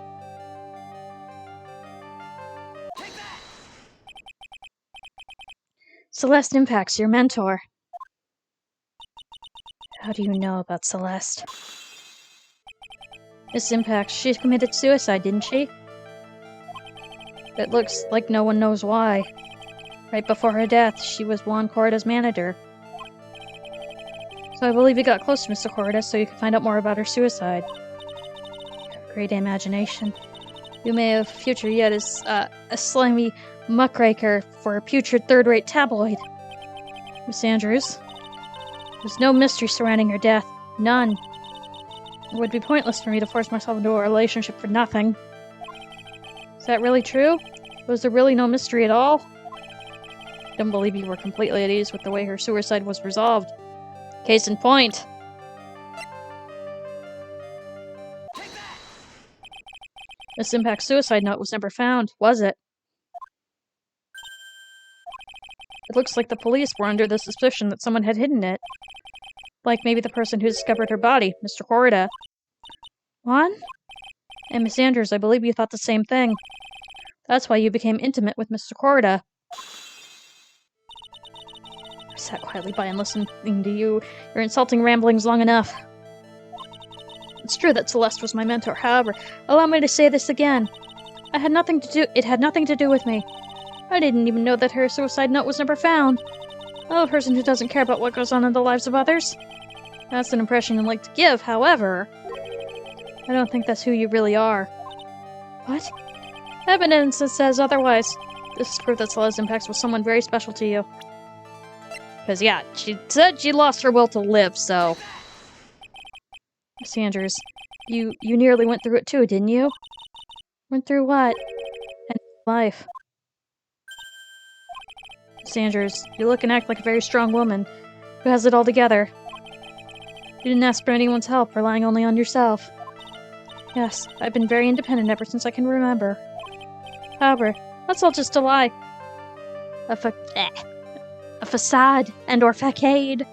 Celeste Impact's your mentor. How do you know about Celeste? Miss Impact, she committed suicide, didn't she? It looks like no one knows why. Right before her death, she was Juan Corrida's manager. So I believe you got close to Mr. Corrida so you could find out more about her suicide. You have great imagination. You may have future yet as a slimy muckraker for a putrid third-rate tabloid. Miss Andrews, there's no mystery surrounding her death. None. It would be pointless for me to force myself into a relationship for nothing. Is that really true? Was there really no mystery at all? I don't believe you were completely at ease with the way her suicide was resolved. Case in point. Miss Impact's suicide note was never found, was it? It looks like the police were under the suspicion that someone had hidden it. Like maybe the person who discovered her body, Mr. Corrida. Juan? And Miss Andrews, I believe you thought the same thing. That's why you became intimate with Mr. Corrida. I sat quietly by and listened to your insulting ramblings long enough. It's true that Celeste was my mentor, however, allow me to say this again. It had nothing to do with me. I didn't even know that her suicide note was never found. I'm a person who doesn't care about what goes on in the lives of others. That's an impression I'd like to give, however. I don't think that's who you really are. What? Evidence that says otherwise. This is proof that Celeste Impacts was someone very special to you. Because, yeah, she said she lost her will to live, so... Miss Andrews, you nearly went through it too, didn't you? Went through what? And life. Miss Andrews, you look and act like a very strong woman who has it all together. You didn't ask for anyone's help, relying only on yourself. Yes, I've been very independent ever since I can remember. However, that's all just a lie. A facade and/or facade.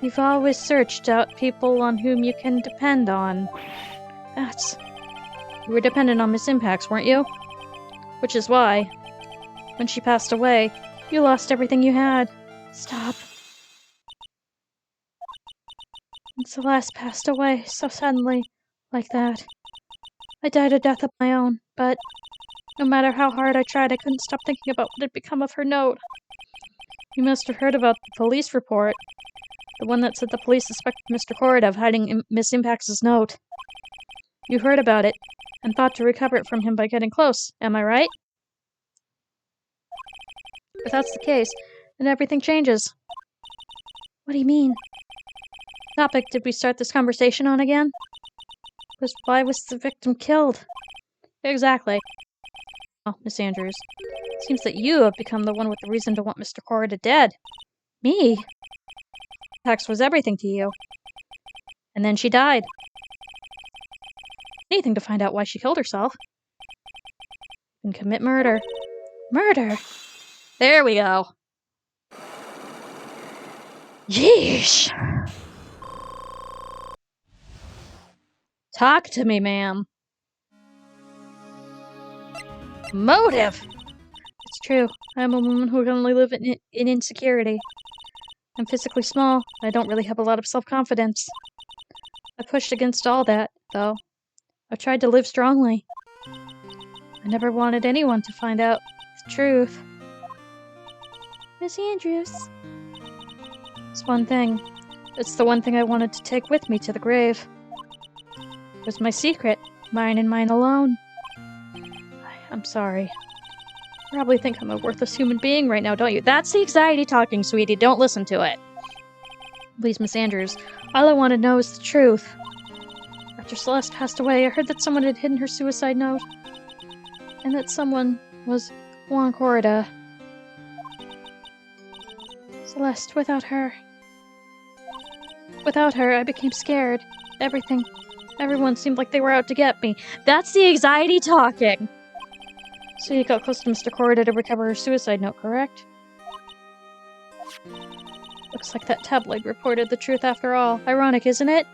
You've always searched out people on whom you can depend on. You were dependent on Miss Impacts, weren't you? Which is why, when she passed away, you lost everything you had. Stop. And Celeste passed away so suddenly, like that. I died a death of my own, but no matter how hard I tried, I couldn't stop thinking about what had become of her note. You must have heard about the police report. The one that said the police suspected Mr. Corrida of hiding Miss Impacts' note. You heard about it, and thought to recover it from him by getting close, am I right? If that's the case, then everything changes. What do you mean? Topic did we start this conversation on again? Why was the victim killed? Exactly. Oh, Miss Andrews, it seems that you have become the one with the reason to want Mr. Corrida dead. Me? Pax was everything to you. And then she died. Anything to find out why she killed herself. And commit murder. Murder? There we go. Yeesh. Talk to me, ma'am. Motive! It's true. I'm a woman who can only live in insecurity. I'm physically small. I don't really have a lot of self-confidence. I pushed against all that, though. I tried to live strongly. I never wanted anyone to find out the truth. Miss Andrews. It's one thing. It's the one thing I wanted to take with me to the grave. It was my secret. Mine and mine alone. I'm sorry. You probably think I'm a worthless human being right now, don't you? That's the anxiety talking, sweetie. Don't listen to it. Please, Miss Andrews, all I want to know is the truth. After Celeste passed away, I heard that someone had hidden her suicide note. And that someone was Juan Corrida. Celeste, without her, I became scared. Everyone seemed like they were out to get me. That's the anxiety talking! So you got close to Mr. Corrida to recover her suicide note, correct? Looks like that tabloid reported the truth after all. Ironic, isn't it?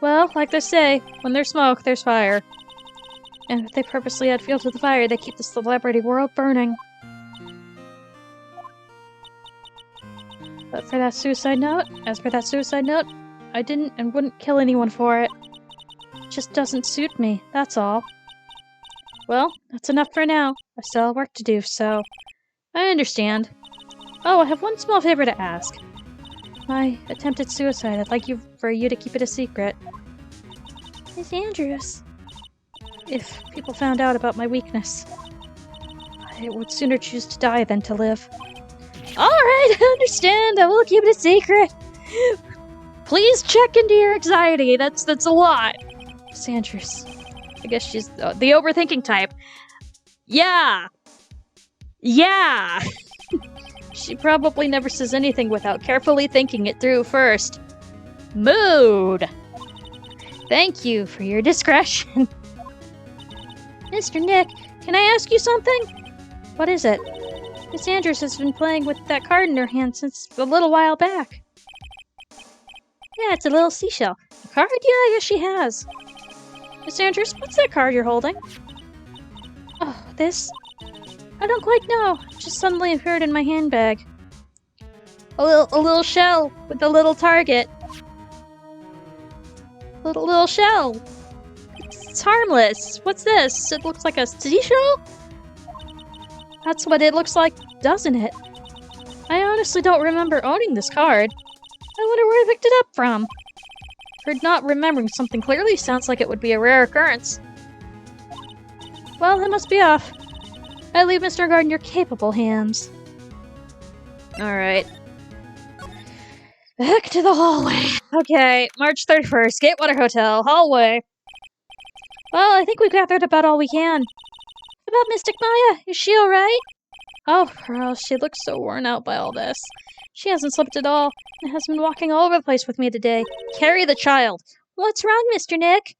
Well, like they say, when there's smoke, there's fire. And if they purposely add fuel to the fire, they keep the celebrity world burning. As for that suicide note, I didn't and wouldn't kill anyone for it. It just doesn't suit me, that's all. Well, that's enough for now. I still have work to do, so... I understand. Oh, I have one small favor to ask. My attempted suicide, I'd like for you to keep it a secret. Miss Andrews. If people found out about my weakness, I would sooner choose to die than to live. Alright, I understand. I will keep it a secret. Please check into your anxiety. That's a lot. Miss Andrews. I guess she's the overthinking type. Yeah! Yeah! She probably never says anything without carefully thinking it through first. Mood! Thank you for your discretion. Mr. Nick, can I ask you something? What is it? Miss Andrews has been playing with that card in her hand since a little while back. Yeah, it's a little seashell. A card? Yeah, I guess she has. Miss Andrews, what's that card you're holding? Oh, this? I don't quite know. It just suddenly appeared in my handbag. A little shell with a little target. Little shell. It's harmless. What's this? It looks like a seashell? That's what it looks like, doesn't it? I honestly don't remember owning this card. I wonder where I picked it up from. For not remembering something clearly sounds like it would be a rare occurrence. Well, I must be off. I leave Mr. Garden in your capable hands. Alright. Back to the hallway. Okay, March 31st, Gatewater Hotel, hallway. Well, I think we've gathered about all we can. About Mystic Maya, is she alright? Oh, girl, she looks so worn out by all this. She hasn't slept at all, and has been walking all over the place with me today. Carry the child. What's wrong, Mr. Nick?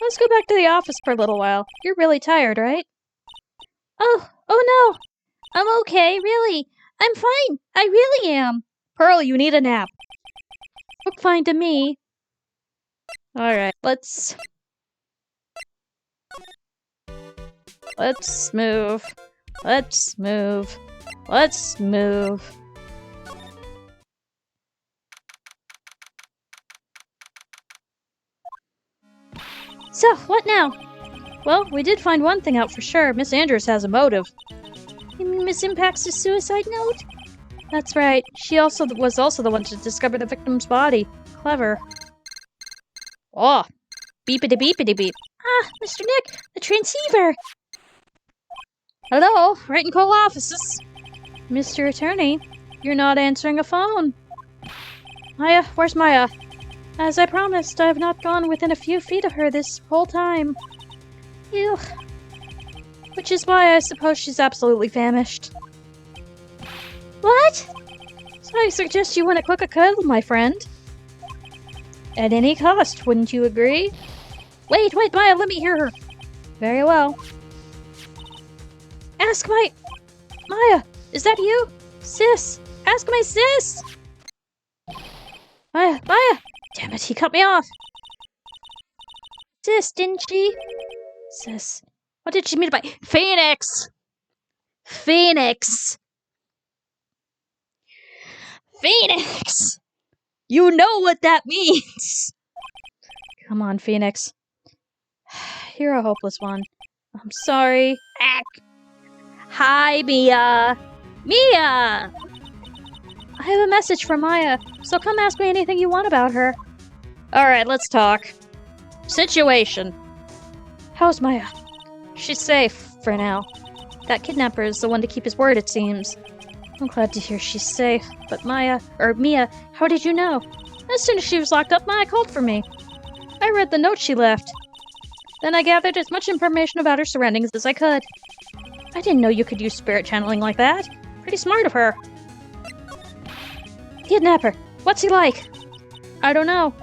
Let's go back to the office for a little while. You're really tired, right? Oh no. I'm okay, really. I'm fine. I really am. Pearl, you need a nap. Look fine to me. Alright, let's move. Let's move. Let's move. So, what now? Well, we did find one thing out for sure. Miss Andrews has a motive. You mean Miss Impax's suicide note? That's right. She was also the one to discover the victim's body. Clever. Oh, beepity beepity beep. Ah, Mr. Nick, the transceiver. Hello, Wright and Cole offices. Mr. Attorney, you're not answering a phone. Maya, where's Maya? As I promised, I have not gone within a few feet of her this whole time. Ew. Which is why I suppose she's absolutely famished. What? So I suggest you win a quick cuddle, my friend. At any cost, wouldn't you agree? Wait, Maya, let me hear her. Very well. Ask Maya, is that you? Sis, ask my sis! Maya! Damn it, he cut me off! Sis, didn't she? Sis, what did she mean by Phoenix? Phoenix! You know what that means! Come on, Phoenix. You're a hopeless one. I'm sorry. Hi, Mia! Mia! I have a message from Maya, so come ask me anything you want about her. Alright, let's talk. Situation. How's Maya? She's safe, for now. That kidnapper is the one to keep his word, it seems. I'm glad to hear she's safe, but Mia, how did you know? As soon as she was locked up, Maya called for me. I read the note she left. Then I gathered as much information about her surroundings as I could. I didn't know you could use spirit channeling like that. Pretty smart of her. Kidnapper, what's he like? I don't know.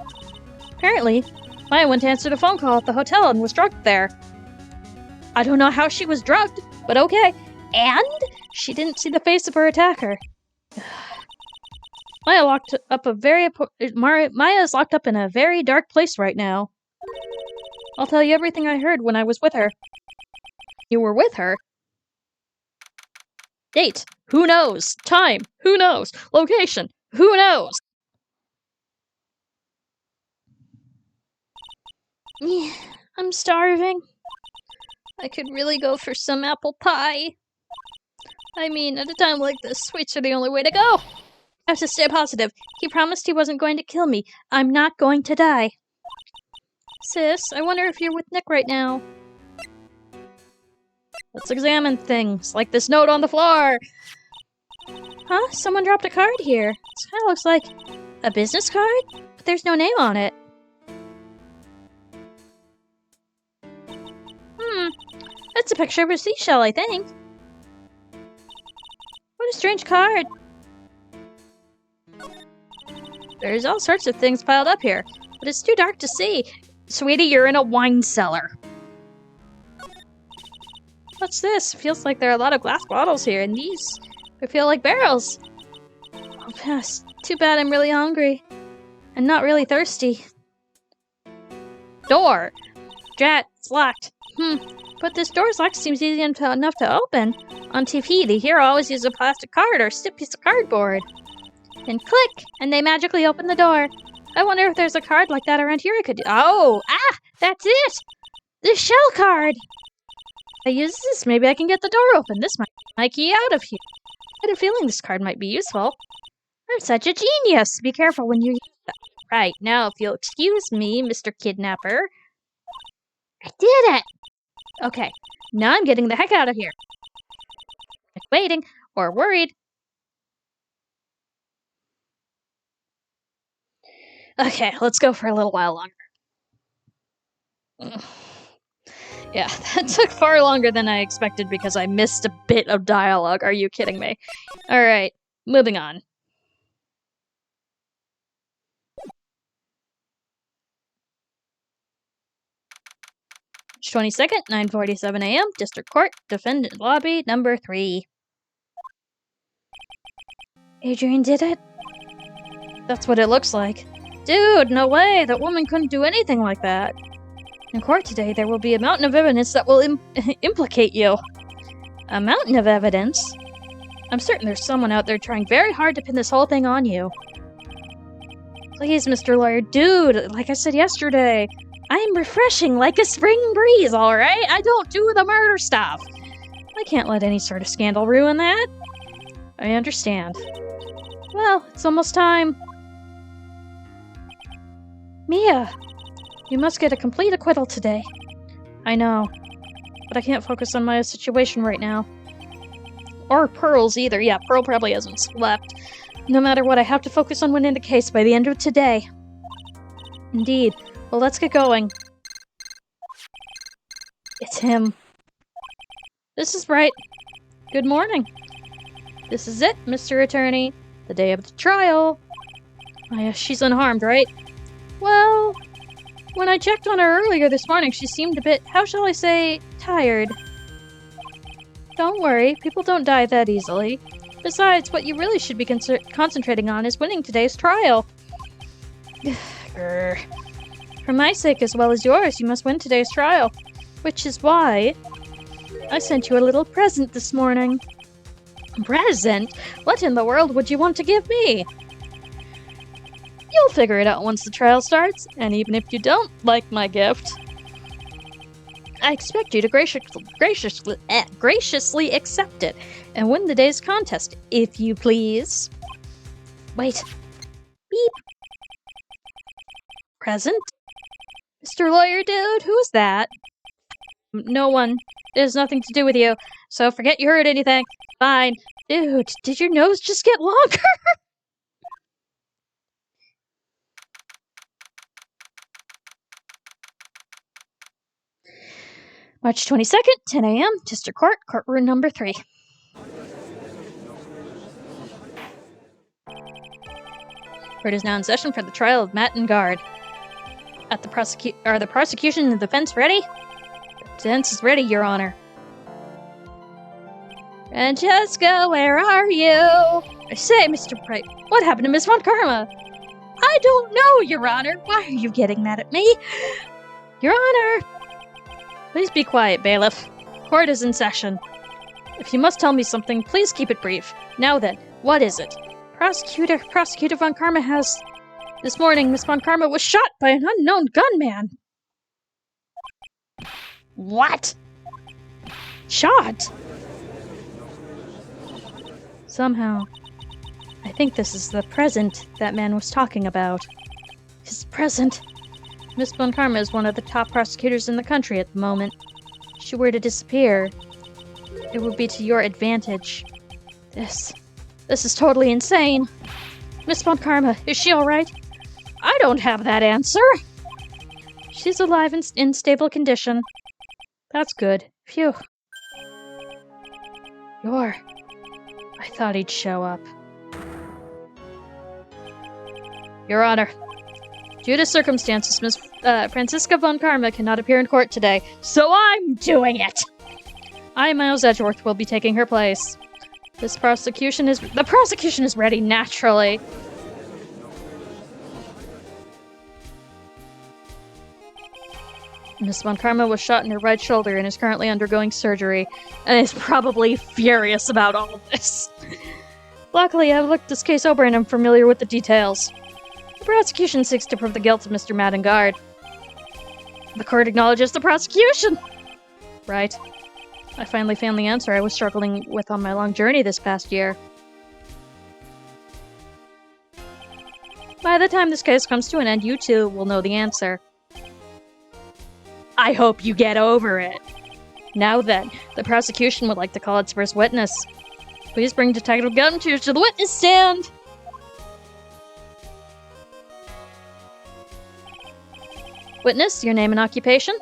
Apparently, Maya went to answer the phone call at the hotel and was drugged there. I don't know how she was drugged, but okay. And she didn't see the face of her attacker. Maya's locked up in a very dark place right now. I'll tell you everything I heard when I was with her. You were with her? Date? Who knows? Time? Who knows? Location? Who knows? I'm starving. I could really go for some apple pie. I mean, at a time like this, sweets are the only way to go. I have to stay positive. He promised he wasn't going to kill me. I'm not going to die. Sis, I wonder if you're with Nick right now. Let's examine things, like this note on the floor. Huh? Someone dropped a card here. This kind of looks like a business card, but there's no name on it. It's a picture of a seashell, I think. What a strange card. There's all sorts of things piled up here, but it's too dark to see. Sweetie, you're in a wine cellar. What's this? Feels like there are a lot of glass bottles here, and these feel like barrels. Oh, pass. Too bad I'm really hungry. And not really thirsty. Door! Drat, it's locked. But this door's lock seems easy enough to open. On TV, the hero always uses a plastic card or a stiff piece of cardboard. Then click, and they magically open the door. I wonder if there's a card like that around here I could do. Oh! Ah! That's it! The shell card! If I use this, maybe I can get the door open. This might be my key out of here. I had a feeling this card might be useful. I'm such a genius! Be careful when you use it. Right, now if you'll excuse me, Mr. Kidnapper. I did it! Okay, now I'm getting the heck out of here. Waiting, or worried. Okay, let's go for a little while longer. Yeah, that took far longer than I expected because I missed a bit of dialogue. Are you kidding me? Alright, moving on. March 22nd, 9:47 a.m., District Court, Defendant Lobby, number 3. Adrian did it? That's what it looks like. Dude, no way! That woman couldn't do anything like that. In court today, there will be a mountain of evidence that will implicate you. A mountain of evidence? I'm certain there's someone out there trying very hard to pin this whole thing on you. Please, Mr. Lawyer, dude, like I said yesterday, I am refreshing like a spring breeze, alright? I don't do the murder stuff. I can't let any sort of scandal ruin that. I understand. Well, it's almost time. Mia, you must get a complete acquittal today. I know, but I can't focus on my situation right now. Or Pearl's either. Yeah, Pearl probably hasn't slept. No matter what, I have to focus on winning the case by the end of today. Indeed. Well, let's get going. It's him. This is right. Good morning. This is it, Mr. Attorney. The day of the trial. Oh, yeah, she's unharmed, right? Well, when I checked on her earlier this morning, she seemed a bit, how shall I say, tired. Don't worry, people don't die that easily. Besides, what you really should be concentrating on is winning today's trial. For my sake as well as yours, you must win today's trial. Which is why I sent you a little present this morning. Present? What in the world would you want to give me? You'll figure it out once the trial starts, and even if you don't like my gift, I expect you to graciously accept it and win the day's contest, if you please. Wait. Beep. Present? Mr. Lawyer Dude, who's that? No one. It has nothing to do with you, so forget you heard anything. Fine. Dude, did your nose just get longer? March 22nd, 10 a.m., District Court, courtroom number 3. Court is now in session for the trial of Matt and Guard. Are the prosecution and the defense ready? The defense is ready, Your Honor. Francesca, where are you? I say, Mr. Bright, what happened to Miss Von Karma? I don't know, Your Honor. Why are you getting mad at me? Your Honor! Please be quiet, bailiff. Court is in session. If you must tell me something, please keep it brief. Now then, what is it? Prosecutor Von Karma has... This morning, Miss Von Karma was shot by an unknown gunman. What? Shot? Somehow, I think this is the present that man was talking about. His present? Miss Von Karma is one of the top prosecutors in the country at the moment. If she were to disappear, it would be to your advantage. This is totally insane. Miss Von Karma, is she alright? I don't have that answer. She's alive and in stable condition. That's good. Phew. I thought he'd show up. Your Honor, due to circumstances, Miss Franziska Von Karma cannot appear in court today, so I'm doing it! I, Miles Edgeworth, will be taking her place. The prosecution is ready, naturally. Miss Von Karma was shot in her right shoulder and is currently undergoing surgery, and is probably furious about all of this. Luckily, I've looked this case over and I'm familiar with the details. The prosecution seeks to prove the guilt of Mr. Madengard. The court acknowledges the prosecution! Right. I finally found the answer I was struggling with on my long journey this past year. By the time this case comes to an end, you too will know the answer. I hope you get over it. Now then, the prosecution would like to call its first witness. Please bring Detective Gumshoe to the witness stand! Witness, your name and occupation?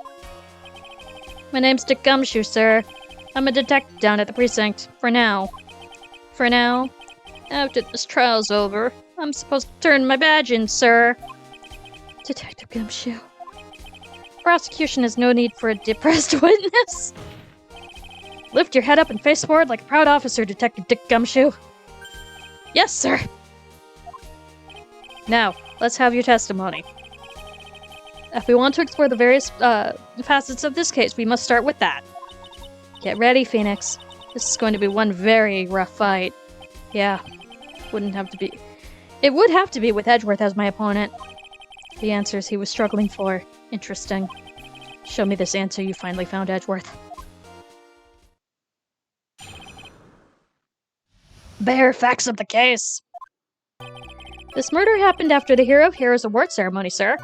My name's Dick Gumshoe, sir. I'm a detective down at the precinct, for now. For now, after this trial's over, I'm supposed to turn my badge in, sir. Detective Gumshoe. Prosecution has no need for a depressed witness. Lift your head up and face forward like a proud officer, Detective Dick Gumshoe. Yes, sir. Now, let's have your testimony. If we want to explore the various facets of this case, we must start with that. Get ready, Phoenix. This is going to be one very rough fight. Yeah, it would have to be with Edgeworth as my opponent. The answers he was struggling for. Interesting. Show me this answer you finally found, Edgeworth. Bare facts of the case. This murder happened after the Hero of Heroes award ceremony, sir.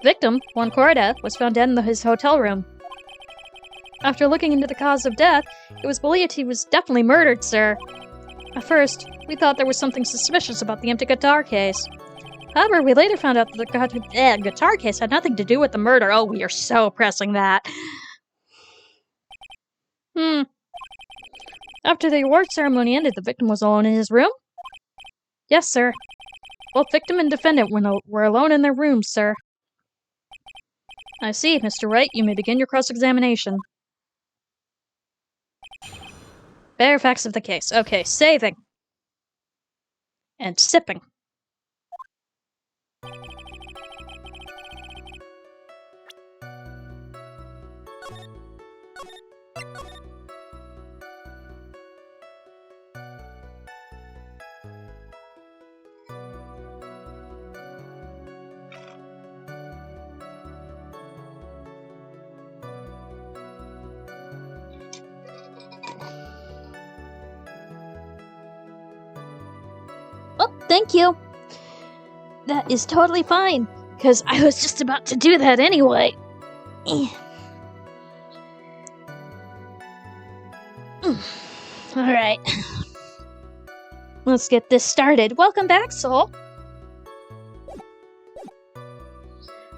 Victim, Juan Corda, was found dead in his hotel room. After looking into the cause of death, it was believed he was definitely murdered, sir. At first, we thought there was something suspicious about the empty guitar case. However, we later found out that the guitar case had nothing to do with the murder. Oh, we are so pressing that. After the award ceremony ended, the victim was alone in his room? Yes, sir. Both victim and defendant were alone in their rooms, sir. I see, Mr. Wright. You may begin your cross-examination. Bare facts of the case. Okay, saving. And sipping. Oh, thank you. That is totally fine, because I was just about to do that anyway. Alright. Let's get this started. Welcome back, Soul.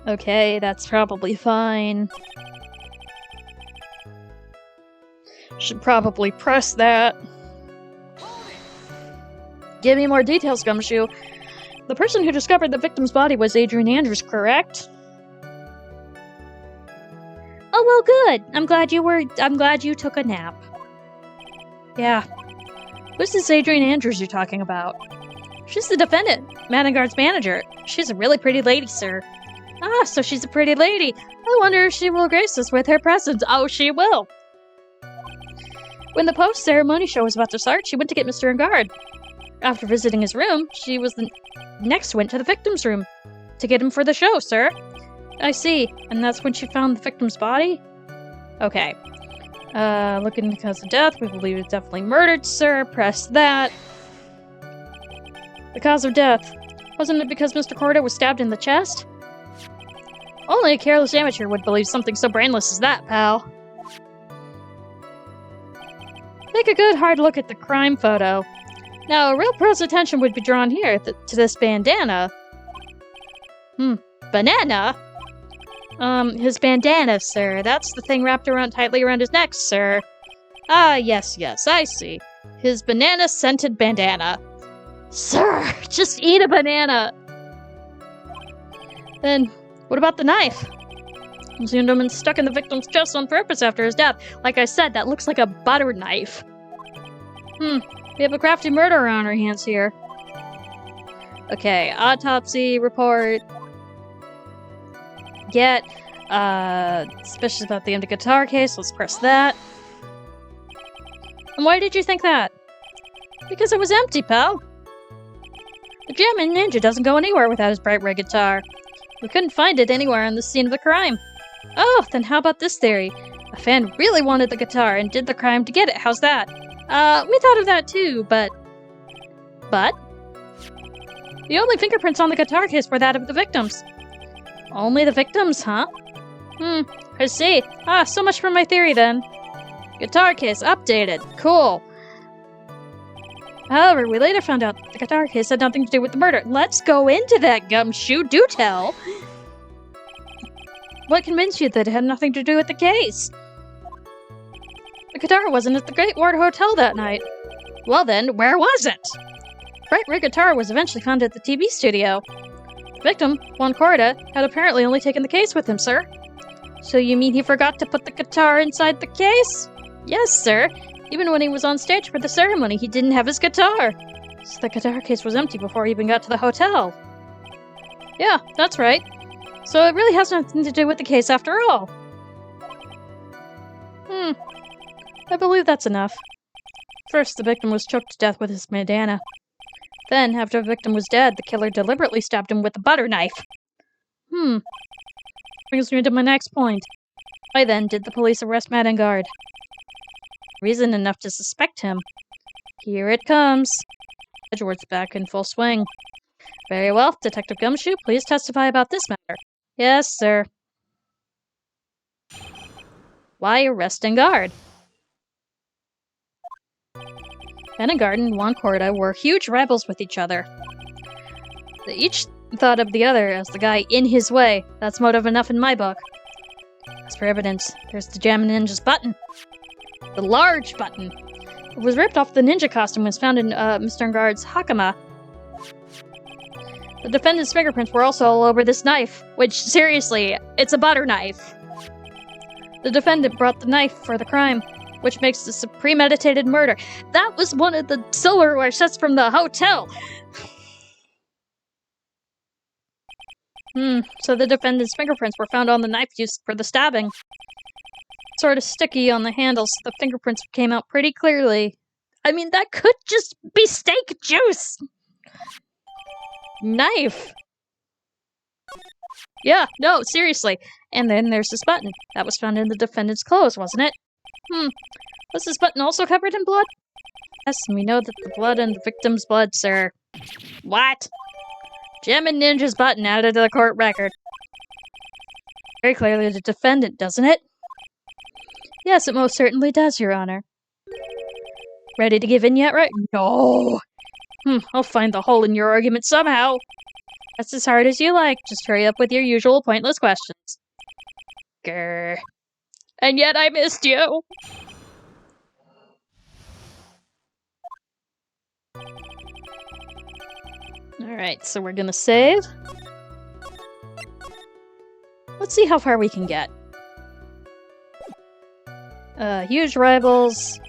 Okay, that's probably fine. Should probably press that. Give me more details, Gumshoe. The person who discovered the victim's body was Adrian Andrews, correct? Oh, well, good. I'm glad you took a nap. Yeah. Who's this Adrian Andrews you're talking about? She's the defendant, Maddenguard's manager. She's a really pretty lady, sir. Ah, so she's a pretty lady. I wonder if she will grace us with her presence. Oh, she will. When the post-ceremony show was about to start, she went to get Mr. Engard. After visiting his room, she was next went to the victim's room to get him for the show, sir. I see. And that's when she found the victim's body? Okay. Looking at the cause of death, we believe it's definitely murdered, sir. Press that. The cause of death. Wasn't it because Mr. Corda was stabbed in the chest? Only a careless amateur would believe something so brainless as that, pal. Take a good hard look at the crime photo. Now, real pro's attention would be drawn here to this bandana. Banana? His bandana, sir. That's the thing wrapped tightly around his neck, sir. Ah, yes, I see. His banana-scented bandana. Sir, just eat a banana! Then, what about the knife? It seemed to have been stuck in the victim's chest on purpose after his death. Like I said, that looks like a butter knife. We have a crafty murderer on our hands here. Okay, autopsy report. Get, suspicious about the empty guitar case. Let's press that. And why did you think that? Because it was empty, pal. The Jammin' Ninja doesn't go anywhere without his bright red guitar. We couldn't find it anywhere on the scene of the crime. Oh, then how about this theory? A fan really wanted the guitar and did the crime to get it. How's that? We thought of that too, but... But? The only fingerprints on the guitar case were that of the victims. Only the victims, huh? I see. Ah, so much for my theory then. Guitar case updated. Cool. However, we later found out the guitar case had nothing to do with the murder. Let's go into that, Gumshoe. Do tell! What convinced you that it had nothing to do with the case? The guitar wasn't at the Great Ward Hotel that night. Well then, where was it? Bright red guitar was eventually found at the TV studio. The victim, Juan Corda, had apparently only taken the case with him, sir. So you mean he forgot to put the guitar inside the case? Yes, sir. Even when he was on stage for the ceremony, he didn't have his guitar. So the guitar case was empty before he even got to the hotel. Yeah, that's right. So it really has nothing to do with the case after all. I believe that's enough. First, the victim was choked to death with his bandana. Then, after the victim was dead, the killer deliberately stabbed him with a butter knife. Brings me to my next point. Why then did the police arrest Maddenguard? Reason enough to suspect him. Here it comes. Edgeworth's back in full swing. Very well, Detective Gumshoe, please testify about this matter. Yes, sir. Why arrest Engard? Maddenguard and Juan Corda were huge rivals with each other. They each thought of the other as the guy in his way. That's motive enough in my book. As for evidence, there's the Jammin' Ninja's button. The large button. It was ripped off the ninja costume and was found in Mr. Engard's hakama. The defendant's fingerprints were also all over this knife, which, seriously, it's a butter knife. The defendant brought the knife for the crime, which makes this a premeditated murder. That was one of the silverware sets from the hotel! So the defendant's fingerprints were found on the knife used for the stabbing. Sort of sticky on the handle, so the fingerprints came out pretty clearly. I mean, that could just be steak juice! Knife! Yeah, no, seriously. And then there's this button. That was found in the defendant's clothes, wasn't it? Was this button also covered in blood? Yes, we know that the blood and the victim's blood, sir. What? Jammin' Ninja's button added to the court record. Very clearly the defendant, doesn't it? Yes, it most certainly does, Your Honor. Ready to give in yet, right? No! I'll find the hole in your argument somehow. That's as hard as you like. Just hurry up with your usual pointless questions. Grr. And yet I missed you! Alright, so we're gonna save. Let's see how far we can get. Huge rivals.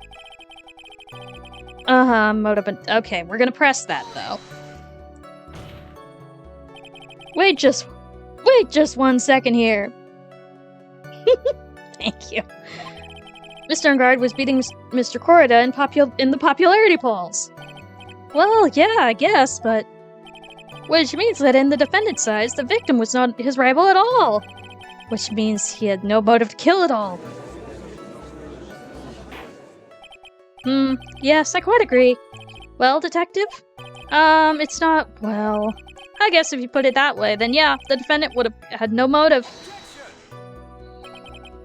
Motive. Okay, we're gonna press that, though. Wait just 1 second here. Thank you. Mr. Enguarde was beating Mr. Corrida in the popularity polls. Well, yeah, I guess, but... Which means that in the defendant's eyes, the victim was not his rival at all. Which means he had no motive to kill at all. Yes, I quite agree. Well, detective? It's not... well... I guess if you put it that way, then yeah, the defendant would have had no motive.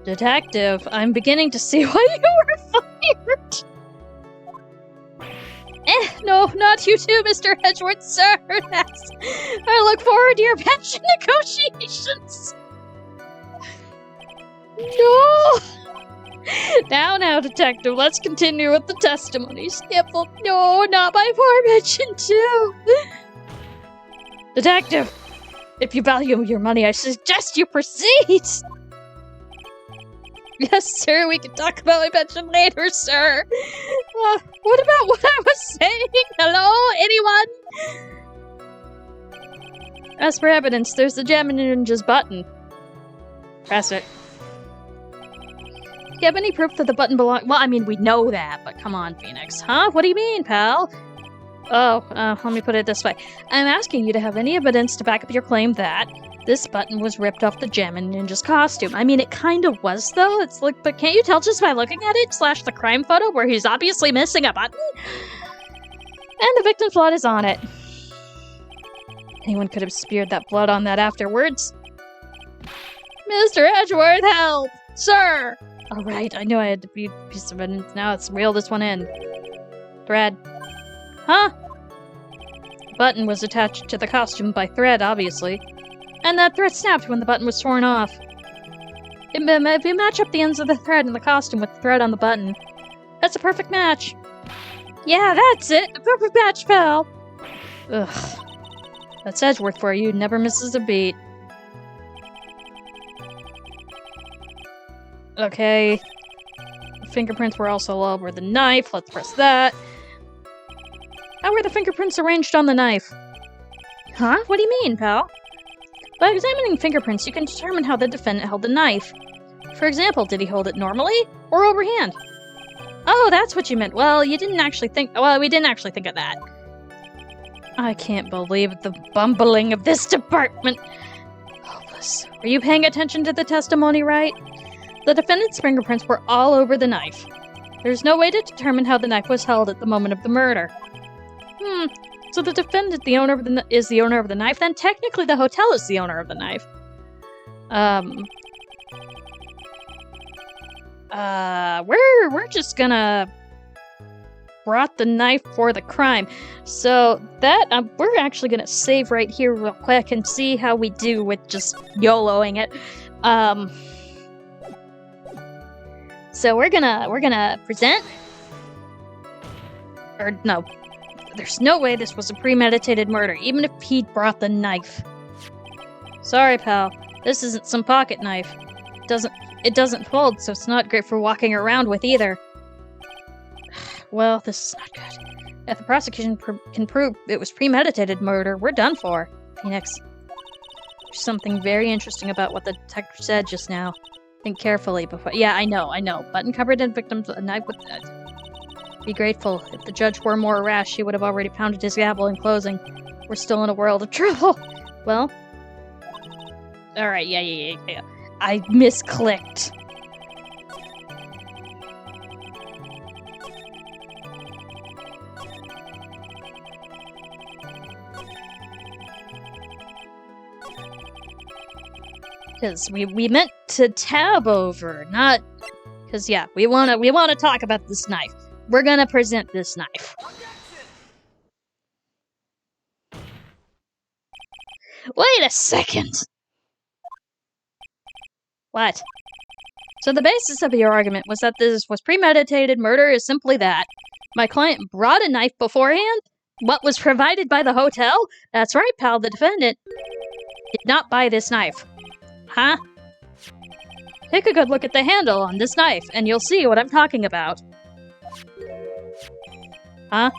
Detective, I'm beginning to see why you were fired! No, not you too, Mr. Edgeworth, sir! I look forward to your pension negotiations! No! Now, detective, let's continue with the testimony. Sniffle, no, not my poor pension too! Detective, if you value your money, I suggest you proceed! Yes, sir, we can talk about my pension later, sir. What about what I was saying? Hello, anyone? As for evidence, there's the Gem Ninja's button. Press it. Do you have any proof that the button belongs? Well, I mean, we know that, but come on, Phoenix. Huh? What do you mean, pal? Oh, let me put it this way. I'm asking you to have any evidence to back up your claim that this button was ripped off the Gem Ninja's costume. I mean, it kind of was, though. It's like, but can't you tell just by looking at it? / the crime photo where he's obviously missing a button? And the victim's blood is on it. Anyone could have speared that blood on that afterwards. Mr. Edgeworth, help! Sir! Alright, I knew I had to be a piece of evidence. Now let's reel this one in. Thread. Huh? The button was attached to the costume by thread, obviously. And that thread snapped when the button was torn off. If you match up the ends of the thread in the costume with the thread on the button, that's a perfect match. Yeah, that's it! A perfect match, pal! Ugh. That's Edgeworth for you, never misses a beat. Okay. The fingerprints were also all over the knife, let's press that. How were the fingerprints arranged on the knife? Huh? What do you mean, pal? By examining fingerprints, you can determine how the defendant held the knife. For example, did he hold it normally or overhand? Oh, that's what you meant. Well, we didn't actually think of that. I can't believe the bumbling of this department. Hopeless. Are you paying attention to the testimony right? The defendant's fingerprints were all over the knife. There's no way to determine how the knife was held at the moment of the murder. So the defendant is the owner of the knife? Then technically the hotel is the owner of the knife. We're just gonna brought the knife for the crime. So that, we're actually gonna save right here real quick and see how we do with just YOLOing it. So we're gonna present, or no, there's no way this was a premeditated murder, even if Pete brought the knife. Sorry, pal, this isn't some pocket knife. It doesn't fold, so it's not great for walking around with either. Well, this is not good. If the prosecution can prove it was premeditated murder, we're done for. Phoenix, there's something very interesting about what the detective said just now. Think carefully before— Yeah, I know. Button covered in victim's knife with— Be grateful. If the judge were more rash, he would have already pounded his gavel in closing. We're still in a world of trouble. Well. Alright, yeah. I misclicked. Because we meant to tab over, not... Because, yeah, we wanna talk about this knife. We're gonna present this knife. Wait a second! What? So the basis of your argument was that this was premeditated murder is simply that. My client brought a knife beforehand? What was provided by the hotel? That's right, pal, the defendant did not buy this knife. Huh? Take a good look at the handle on this knife, and you'll see what I'm talking about. Huh?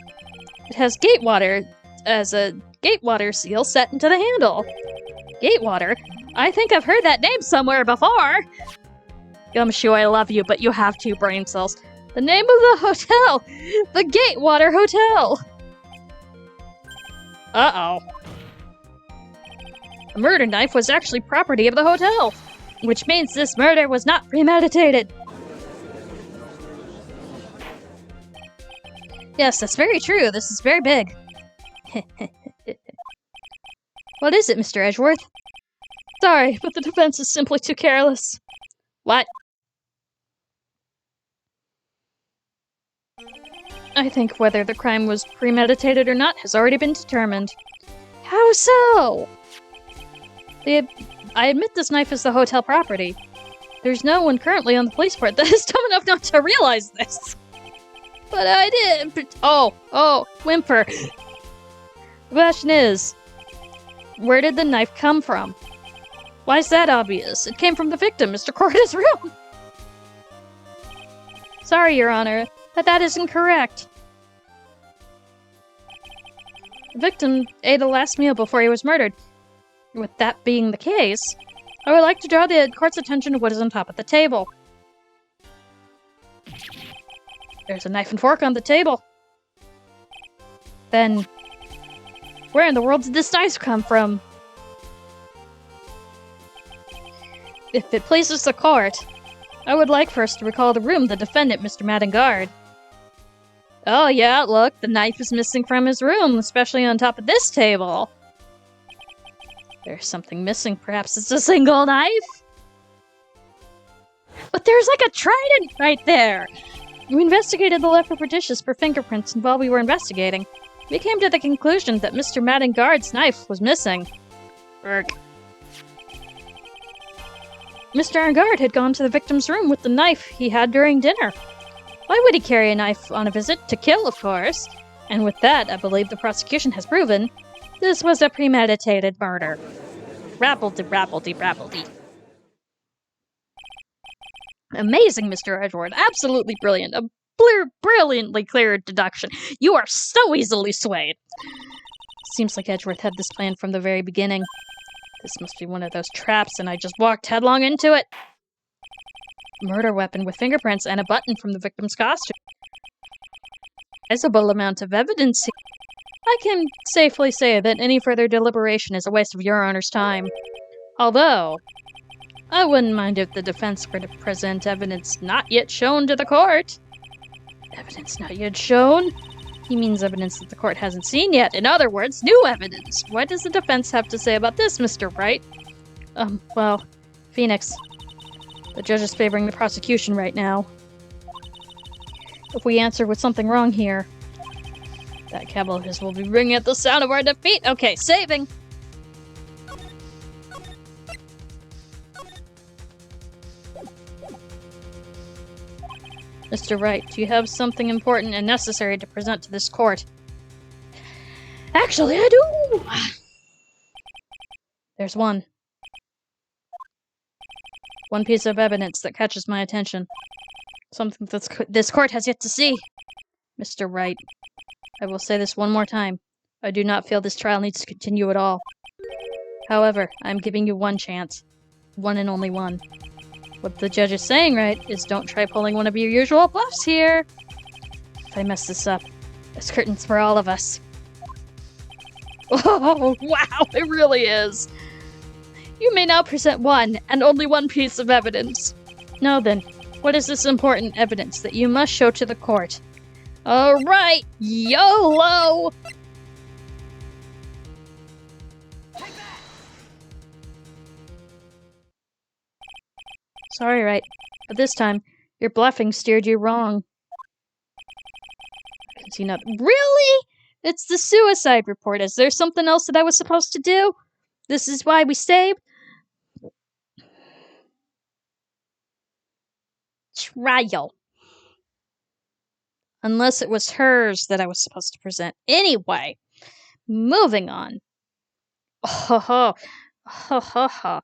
It has Gatewater as a Gatewater seal set into the handle. Gatewater? I think I've heard that name somewhere before. Gumshoe, I love you, but you have 2 brain cells. The name of the hotel! The Gatewater Hotel! Uh-oh. The murder knife was actually property of the hotel, which means this murder was not premeditated. Yes, that's very true. This is very big. What is it, Mr. Edgeworth? Sorry, but the defense is simply too careless. What? I think whether the crime was premeditated or not has already been determined. How so? I admit this knife is the hotel property. There's no one currently on the police force that is dumb enough not to realize this. But I did. Oh, whimper. The question is, where did the knife come from? Why is that obvious? It came from the victim, Mr. Corda's room. Sorry, Your Honor, but that is incorrect. The victim ate a last meal before he was murdered. With that being the case, I would like to draw the court's attention to what is on top of the table. There's a knife and fork on the table. Then, where in the world did this knife come from? If it pleases the court, I would like first to recall the room the defendant, Mr. Madengard. Oh yeah, look, the knife is missing from his room, especially on top of this table. There's something missing, perhaps it's a single knife? But there's like a trident right there! We investigated the leftover dishes for fingerprints, and while we were investigating, we came to the conclusion that Mr. Madengard's knife was missing. Urgh. Mr. Angard had gone to the victim's room with the knife he had during dinner. Why would he carry a knife on a visit? To kill, of course. And with that, I believe the prosecution has proven this was a premeditated murder. Rabbledy. Amazing, Mr. Edgeworth. Absolutely brilliant. A brilliantly clear deduction. You are so easily swayed. Seems like Edgeworth had this plan from the very beginning. This must be one of those traps, and I just walked headlong into it. Murder weapon with fingerprints and a button from the victim's costume. Sizable amount of evidence here. I can safely say that any further deliberation is a waste of Your Honor's time. Although, I wouldn't mind if the defense were to present evidence not yet shown to the court. Evidence not yet shown? He means evidence that the court hasn't seen yet. In other words, new evidence. What does the defense have to say about this, Mr. Wright? Well, Phoenix. The judge is favoring the prosecution right now. If we answer with something wrong here, that cab of his will be ringing at the sound of our defeat. Okay, saving! Mr. Wright, do you have something important and necessary to present to this court? Actually, I do! There's one. One piece of evidence that catches my attention. Something that this court has yet to see. Mr. Wright, I will say this one more time. I do not feel this trial needs to continue at all. However, I'm giving you one chance. One and only one. What the judge is saying, right, is don't try pulling one of your usual bluffs here. If I mess this up, this curtain's for all of us. Oh, wow, it really is. You may now present one, and only one piece of evidence. Now then, what is this important evidence that you must show to the court? Alright, YOLO! Sorry, Wright, but this time, your bluffing steered you wrong. I can see nothing. Really? It's the suicide report. Is there something else that I was supposed to do? This is why we saved? Trial. Unless it was hers that I was supposed to present. Anyway, moving on. Oh, ho, ho, ho.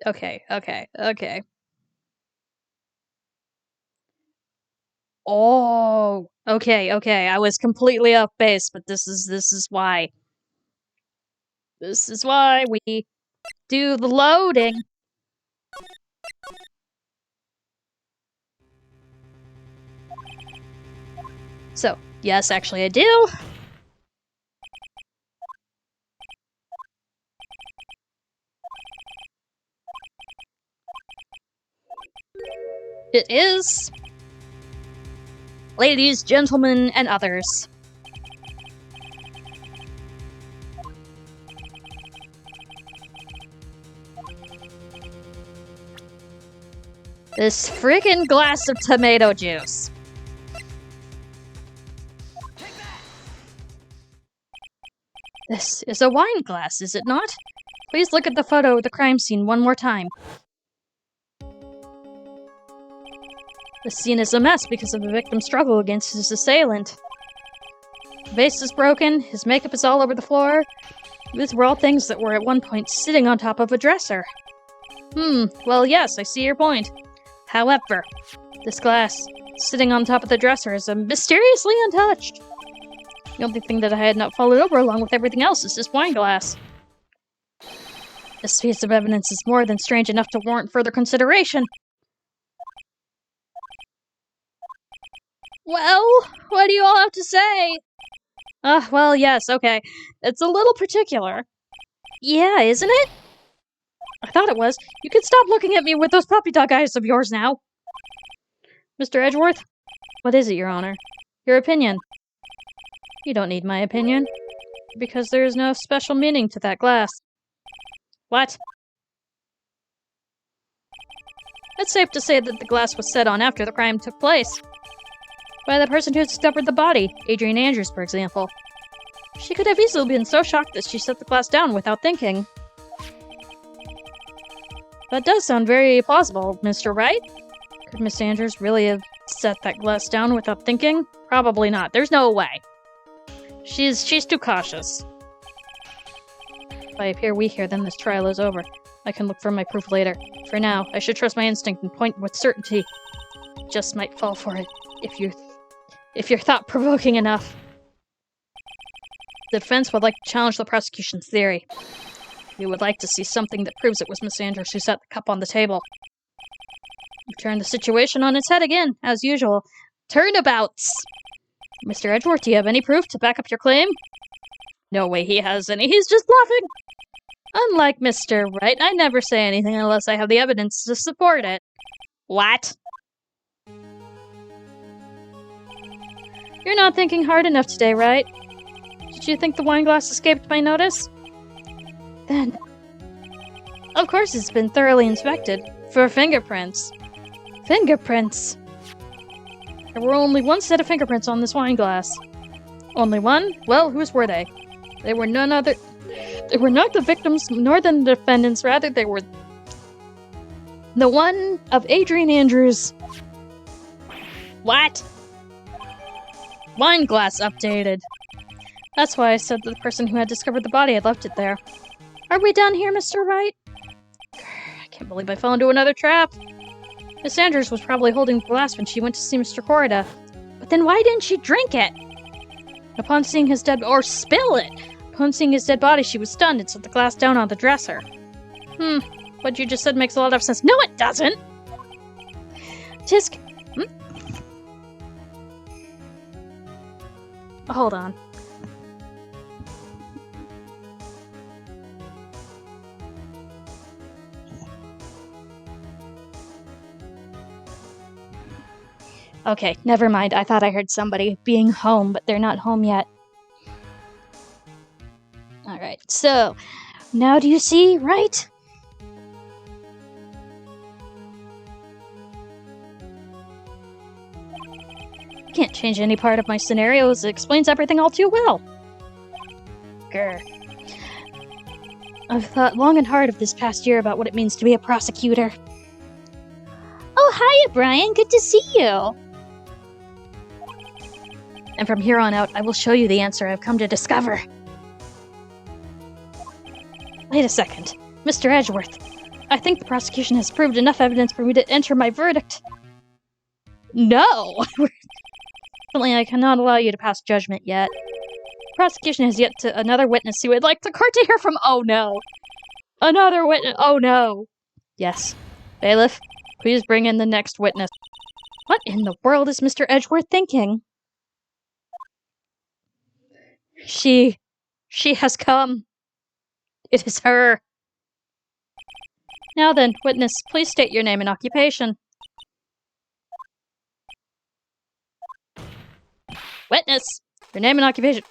Okay. Oh, okay. I was completely off base, but this is why. This is why we do the loading. So, yes, actually I do. It is. Ladies, gentlemen, and others. This freaking glass of tomato juice. This is a wine glass, is it not? Please look at the photo of the crime scene one more time. The scene is a mess because of the victim's struggle against his assailant. The vase is broken, his makeup is all over the floor. These were all things that were at one point sitting on top of a dresser. Well yes, I see your point. However, this glass, sitting on top of the dresser, is mysteriously untouched. The only thing that I had not fallen over along with everything else is this wine glass. This piece of evidence is more than strange enough to warrant further consideration. Well, what do you all have to say? Well, yes, okay. It's a little particular. Yeah, isn't it? I thought it was. You can stop looking at me with those puppy dog eyes of yours now. Mr. Edgeworth? What is it, Your Honor? Your opinion. You don't need my opinion. Because there is no special meaning to that glass. What? It's safe to say that the glass was set on after the crime took place. By the person who discovered the body, Adrian Andrews, for example. She could have easily been so shocked that she set the glass down without thinking. That does sound very plausible, Mr. Wright. Could Miss Andrews really have set that glass down without thinking? Probably not. There's no way. She's too cautious. If I appear weak here, then this trial is over. I can look for my proof later. For now, I should trust my instinct and point with certainty. Just might fall for it, if you're thought-provoking enough. The defense would like to challenge the prosecution's theory. We would like to see something that proves it was Miss Andrews who set the cup on the table. You turn the situation on its head again, as usual. Turnabouts! Mr. Edgeworth, do you have any proof to back up your claim? No way he has any, he's just bluffing! Unlike Mr. Wright, I never say anything unless I have the evidence to support it. What? You're not thinking hard enough today, right? Did you think the wine glass escaped my notice? Then, of course it's been thoroughly inspected for fingerprints. Fingerprints? There were only one set of fingerprints on this wine glass. Only one? Well, whose were they? They were none other. They were not the victims nor the defendants, rather they were the one of Adrian Andrews. What? Wine glass updated. That's why I said that the person who had discovered the body had left it there. Are we done here, Mr. Wright? I can't believe I fell into another trap. Miss Andrews was probably holding the glass when she went to see Mr. Corrida. But then why didn't she drink it? Upon seeing his dead... or spill it! Upon seeing his dead body, she was stunned and set the glass down on the dresser. What you just said makes a lot of sense. No, it doesn't! Tisk... Hold on. Okay, never mind. I thought I heard somebody being home, but they're not home yet. Alright, so, now do you see, right? Can't change any part of my scenarios. It explains everything all too well. Grr. I've thought long and hard of this past year about what it means to be a prosecutor. Oh, hiya, Brian. Good to see you. And from here on out, I will show you the answer I've come to discover. Wait a second. Mr. Edgeworth, I think the prosecution has proved enough evidence for me to enter my verdict. No! Certainly, I cannot allow you to pass judgment yet. The prosecution has yet to another witness who would like the court to hear from. Oh no! Another witness! Oh no! Yes. Bailiff, please bring in the next witness. What in the world is Mr. Edgeworth thinking? She has come. It is her. Now then, witness, please state your name and occupation. Witness, your name and occupation.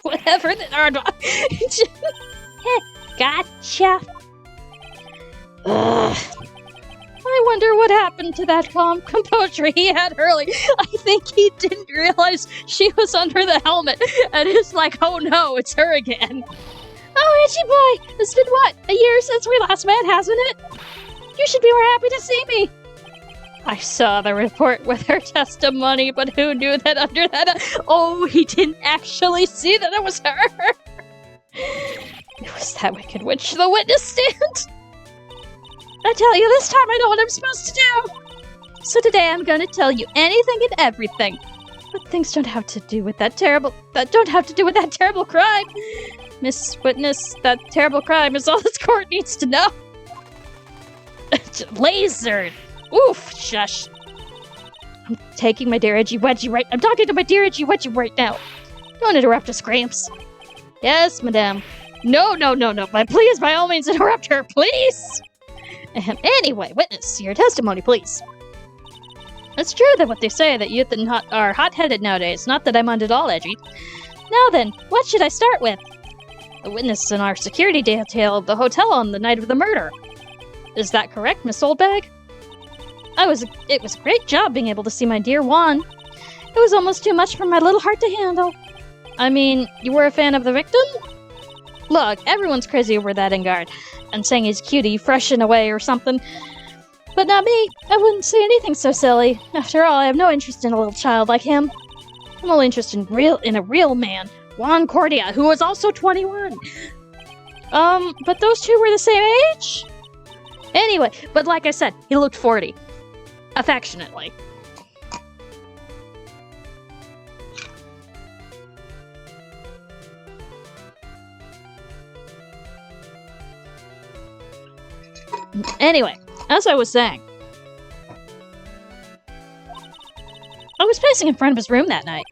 Whatever. Gotcha. Ugh. I wonder what happened to that calm composure he had early. I think he didn't realize she was under the helmet, and it's like, oh no, it's her again. Oh, Itchy boy, it's been what, a year since we last met, hasn't it? You should be more happy to see me. I saw the report with her testimony, but who knew that under that... Oh, he didn't actually see that it was her. It was that wicked witch, the witness stand. I tell you, this time I know what I'm supposed to do. So today I'm gonna tell you anything and everything. But things don't have to do with that terrible crime. Miss Witness, that terrible crime is all this court needs to know. Lasered. Oof, shush. I'm taking my dear Edgy Wedgie right... I'm talking to my dear Edgy Wedgie right now. Don't interrupt us, Gramps. Yes, madame. No. Please, by all means, interrupt her, please. Anyway, witness, your testimony, please. It's true that what they say, that youth are hot-headed nowadays. Not that I'm at all edgy. Now then, what should I start with? The witness in our security detail of the hotel on the night of the murder. Is that correct, Miss Oldbag? It was a great job being able to see my dear Juan. It was almost too much for my little heart to handle. I mean, you were a fan of the victim? Look, everyone's crazy over that Engard, and saying he's cutie, fresh and away or something. But not me. I wouldn't say anything so silly. After all, I have no interest in a little child like him. I'm only interested in a real man, Juan Cordia, who was also 21. But those two were the same age? Anyway, but like I said, he looked 40. Affectionately. Anyway, as I was saying, I was pacing in front of his room that night.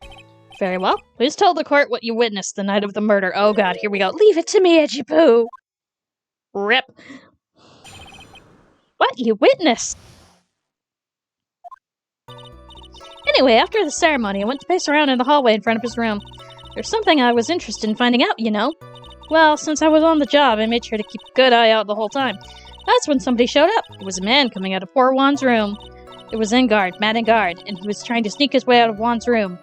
Very well. Please tell the court what you witnessed the night of the murder. Oh god, here we go. Leave it to me, Edgy Poo! Rip. What you witnessed? Anyway, after the ceremony, I went to pace around in the hallway in front of his room. There's something I was interested in finding out, you know. Well, since I was on the job, I made sure to keep a good eye out the whole time. That's when somebody showed up. It was a man coming out of poor Juan's room. It was Engard, Matt Engard, and he was trying to sneak his way out of Juan's room.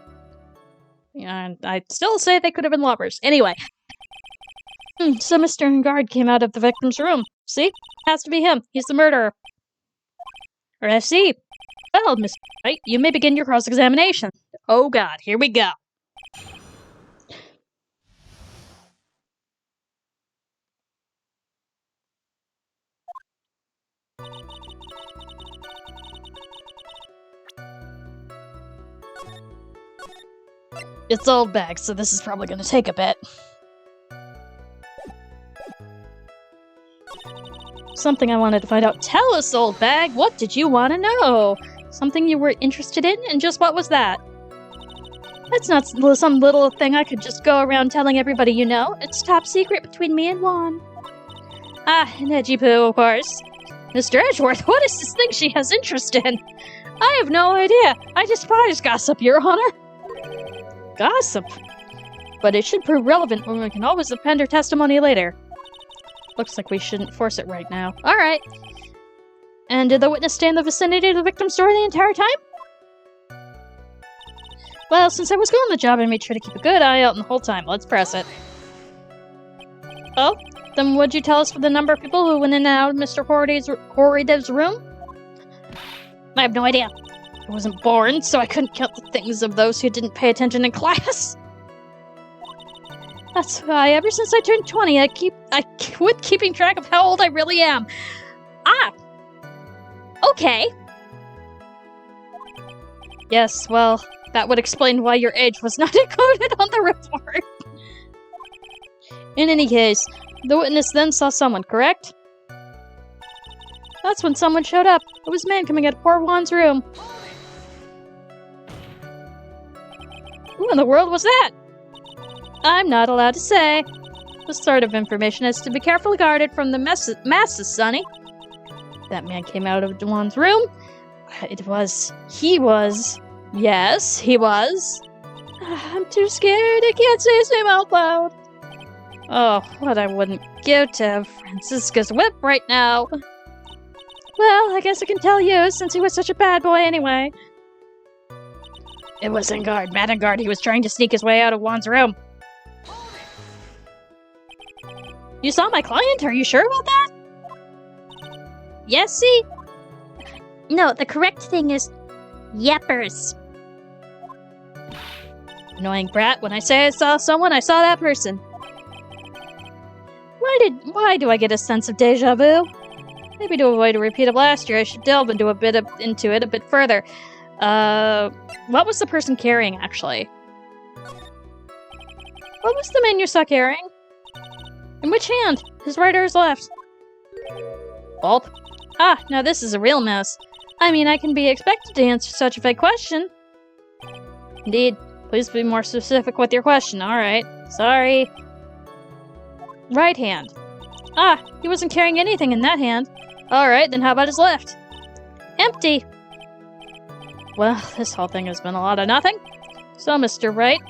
And I'd still say they could have been lovers. Anyway. So Mr. Engard came out of the victim's room. See? Has to be him. He's the murderer. Or I see. Well, Mr. Wright, you may begin your cross-examination. Oh god, here we go. It's old bag, so this is probably going to take a bit. Something I wanted to find out. Tell us, old bag, what did you want to know? Something you were interested in, and just what was that? That's not some little thing I could just go around telling everybody you know. It's top secret between me and Juan. Ah, and Edgy Poo, of course. Mr. Edgeworth, what is this thing she has interest in? I have no idea. I despise gossip, Your Honor. Gossip? But it should prove relevant when we can always append her testimony later. Looks like we shouldn't force it right now. Alright. And did the witness stay in the vicinity of the victim's door the entire time? Well, since I was going on the job, I made sure to keep a good eye out the whole time. Let's press it. Oh? Then would you tell us for the number of people who went in and out of Mr. Koridev's room? I have no idea. I wasn't born, so I couldn't count the things of those who didn't pay attention in class. That's why, ever since I turned 20, I quit keeping track of how old I really am. Ah! Okay. Yes, well, that would explain why your age was not included on the report. In any case, the witness then saw someone, correct? That's when someone showed up. It was a man coming out of poor Juan's room. Who in the world was that? I'm not allowed to say. This sort of information has to be carefully guarded from the masses, Sonny. That man came out of Juan's room. He was. Yes, he was. I'm too scared. I can't say his name out loud. Oh, what I wouldn't give to have Francisca's whip right now. Well, I guess I can tell you, since he was such a bad boy anyway. It was Enguarde. Mad Enguarde. He was trying to sneak his way out of Juan's room. You saw my client? Are you sure about that? Yes, see? No, the correct thing is yeppers. Annoying brat. When I say I saw someone, I saw that person. Why do I get a sense of deja vu? Maybe to avoid a repeat of last year, I should delve into it a bit further. What was the person carrying, actually? What was the man you saw carrying? In which hand? His right or his left? Both. Ah, now this is a real mess. I mean, I can be expected to answer such a vague question. Indeed. Please be more specific with your question. Alright. Sorry. Right hand. Ah, he wasn't carrying anything in that hand. Alright, then how about his left? Empty. Well, this whole thing has been a lot of nothing. So, Mr. Wright,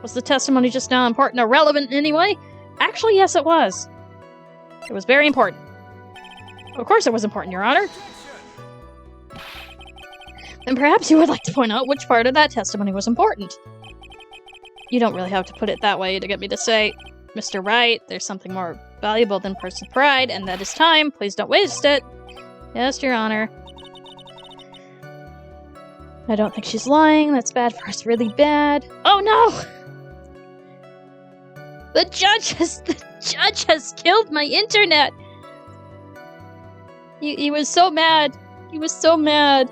was the testimony just now important or relevant in any way? Actually, yes, it was. It was very important. Of course it was important, Your Honor. Then perhaps you would like to point out which part of that testimony was important. You don't really have to put it that way to get me to say, Mr. Wright, there's something more valuable than person's pride, and that is time. Please don't waste it. Yes, Your Honor. I don't think she's lying. That's bad for us, really bad. Oh no! The judge has killed my internet! He was so mad. He was so mad.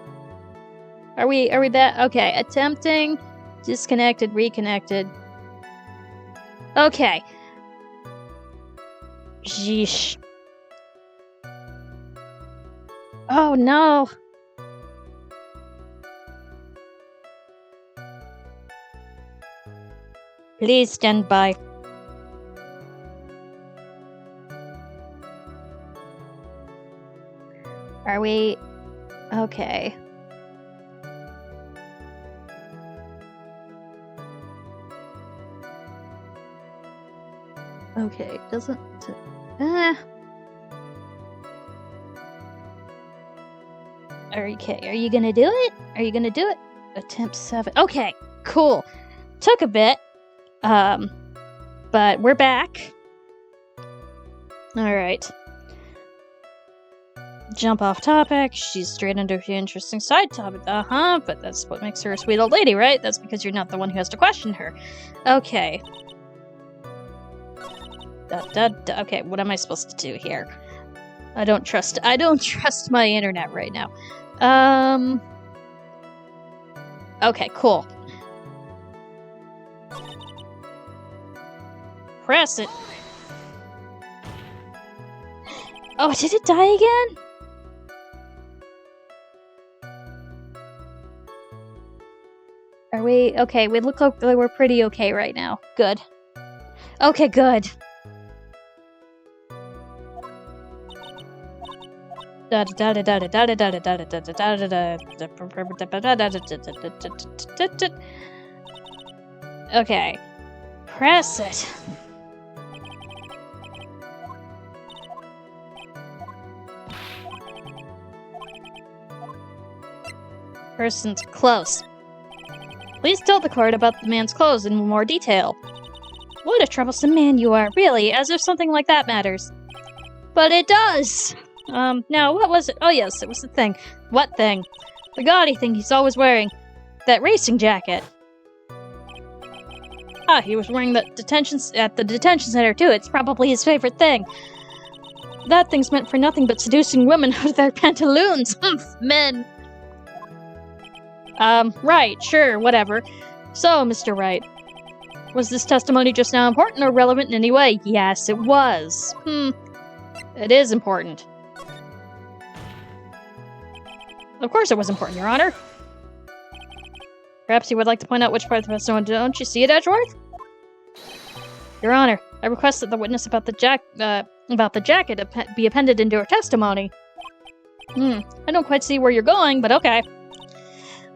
Are we that? Okay, attempting, disconnected, reconnected. Okay. Sheesh. Oh no. Please stand by. Are we... Okay. Okay, doesn't... Okay, are you gonna do it? Are you gonna do it? Attempt 7. Okay, cool. Took a bit. But we're back. Alright. Jump off topic. She's straight into an interesting side topic. But that's what makes her a sweet old lady, right? That's because you're not the one who has to question her. Okay. Okay, what am I supposed to do here? I don't trust my internet right now. Okay, cool. Press it. Oh, did it die again? Are we... Okay, we look like we're pretty okay right now. Good. Okay, good. Okay. Press it. Person's close. Please tell the court about the man's clothes in more detail. What a troublesome man you are, really, as if something like that matters. But it does! Now, what was it? Oh yes, it was the thing. What thing? The gaudy thing he's always wearing. That racing jacket. Ah, he was wearing that at the detention center too. It's probably his favorite thing. That thing's meant for nothing but seducing women out of their pantaloons. Men! Right, sure, whatever. So, Mr. Wright, was this testimony just now important or relevant in any way? Yes, it was. It is important. Of course it was important, Your Honor. Perhaps you would like to point out which part of the testimony don't you see it, Edgeworth? Your Honor, I request that the witness about the jacket be appended into her testimony. I don't quite see where you're going, but okay.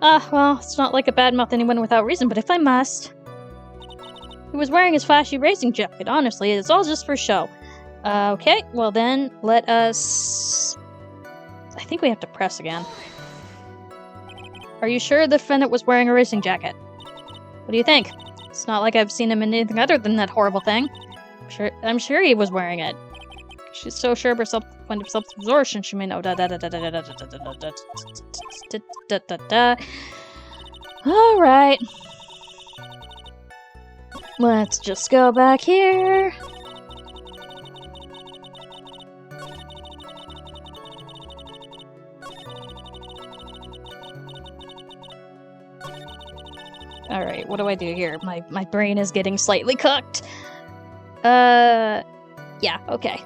Well, it's not like I badmouth anyone without reason, but if I must... He was wearing his flashy racing jacket, honestly, it's all just for show. Okay, well then, let us... I think we have to press again. Are you sure the defendant was wearing a racing jacket? What do you think? It's not like I've seen him in anything other than that horrible thing. I'm sure he was wearing it. She's so sure of herself, point of self-absorption, she may know. Alright. Let's just go back here. Alright, what do I do here? My brain is getting slightly cooked. Yeah, okay.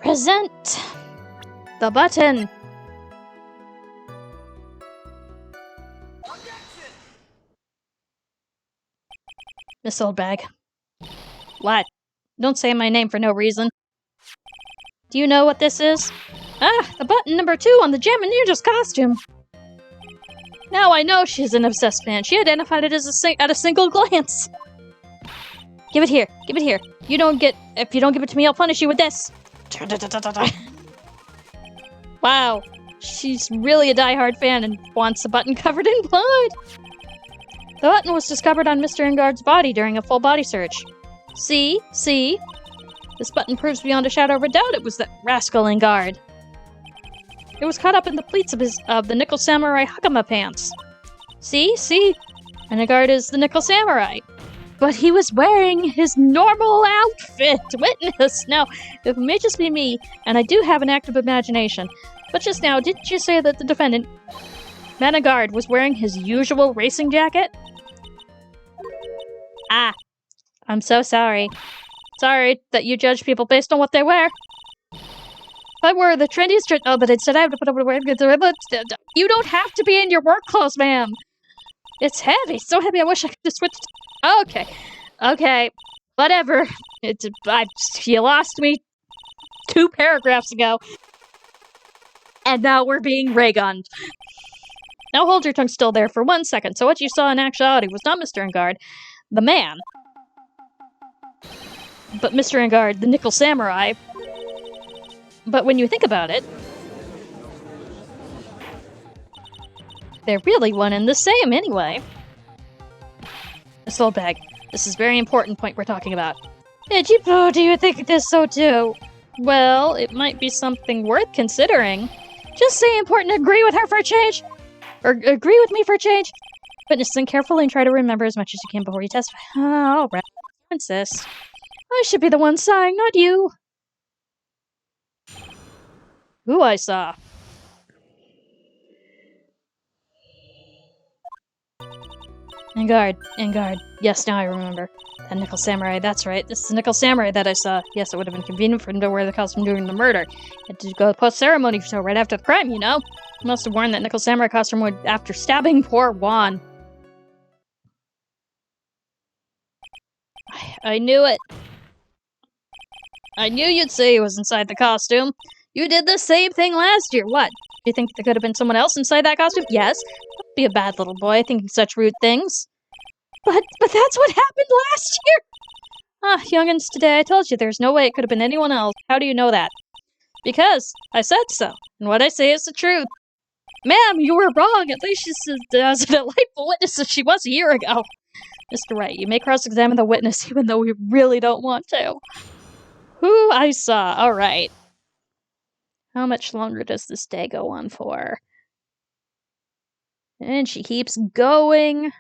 Present the button. Miss Oldbag. What? Don't say my name for no reason. Do you know what this is? Ah, the button number 2 on the Jammin' Ninja's costume. Now I know she's an obsessed fan. She identified it as at a single glance. Give it here. Give it here. If you don't give it to me, I'll punish you with this. Wow. She's really a diehard fan and wants the button covered in blood. The button was discovered on Mr. Ingard's body during a full body search. See? This button proves beyond a shadow of a doubt it was that rascal Ingard. It was caught up in the pleats of the Nickel Samurai Hakama pants. See? And Ingard is the Nickel Samurai. But he was wearing his normal outfit! Witness! Now, it may just be me, and I do have an active imagination, but just now, didn't you say that the defendant, Ingard, was wearing his usual racing jacket? Ah, I'm so sorry. Sorry that you judge people based on what they wear. If I were the trendiest but instead I have to put up with you don't have to be in your work clothes, ma'am. It's heavy, so heavy I wish I could just switch. Okay, whatever. You lost me 2 paragraphs ago. And now we're being ray-gunned. Now hold your tongue still there for 1 second. So what you saw in actuality was not Mr. Ingard, the man, but Mr. Ingard, the Nickel Samurai. But when you think about it, they're really one and the same anyway. Miss Oldbag, this is a very important point we're talking about. Ichipo, do you think this so too? Well, it might be something worth considering. Just say important, agree with her for a change. Or agree with me for a change. Witness, listen carefully and try to remember as much as you can before you testify. Alright, insist. I should be the one sighing, not you. Who I saw. Ingard. Yes, now I remember. That Nickel Samurai, that's right. This is the Nickel Samurai that I saw. Yes, it would have been convenient for him to wear the costume during the murder. Had to go post-ceremony, so right after the crime, you know? He must have worn that Nickel Samurai costume after stabbing poor Juan. I knew it. I knew you'd say he was inside the costume. You did the same thing last year. What? Do you think there could have been someone else inside that costume? Yes. Don't be a bad little boy thinking such rude things. But that's what happened last year! Ah, youngins, today I told you there's no way it could have been anyone else. How do you know that? Because I said so, and what I say is the truth. Ma'am, you were wrong. At least she's as a delightful witness as she was a year ago. Mr. Wright, you may cross-examine the witness even though we really don't want to. Who I saw. Alright. How much longer does this day go on for? And she keeps going.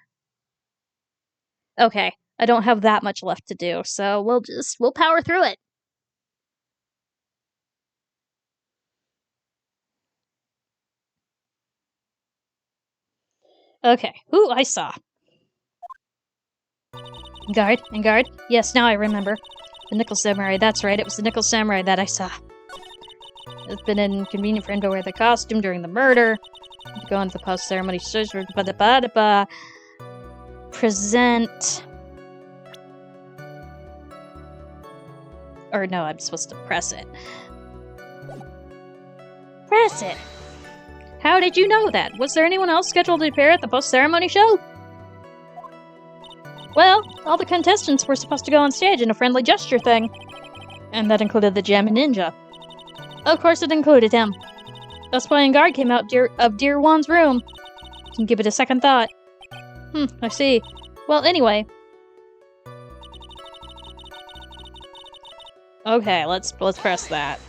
Okay, I don't have that much left to do, so we'll power through it. Okay, who I saw. Guard? Yes, now I remember. The Nickel Samurai, that's right, it was the Nickel Samurai that I saw. It's been inconvenient for him to wear the costume during the murder. To go into the post-ceremony surgery, present... Or no, I'm supposed to press it. Press it! How did you know that? Was there anyone else scheduled to appear at the post-ceremony show? Well, all the contestants were supposed to go on stage in a friendly gesture thing. And that included the Jammin' Ninja. Of course it included him. That's why Enguarde came out of Dear Juan's room. Didn't give it a second thought. I see. Well, anyway. Okay, let's press that.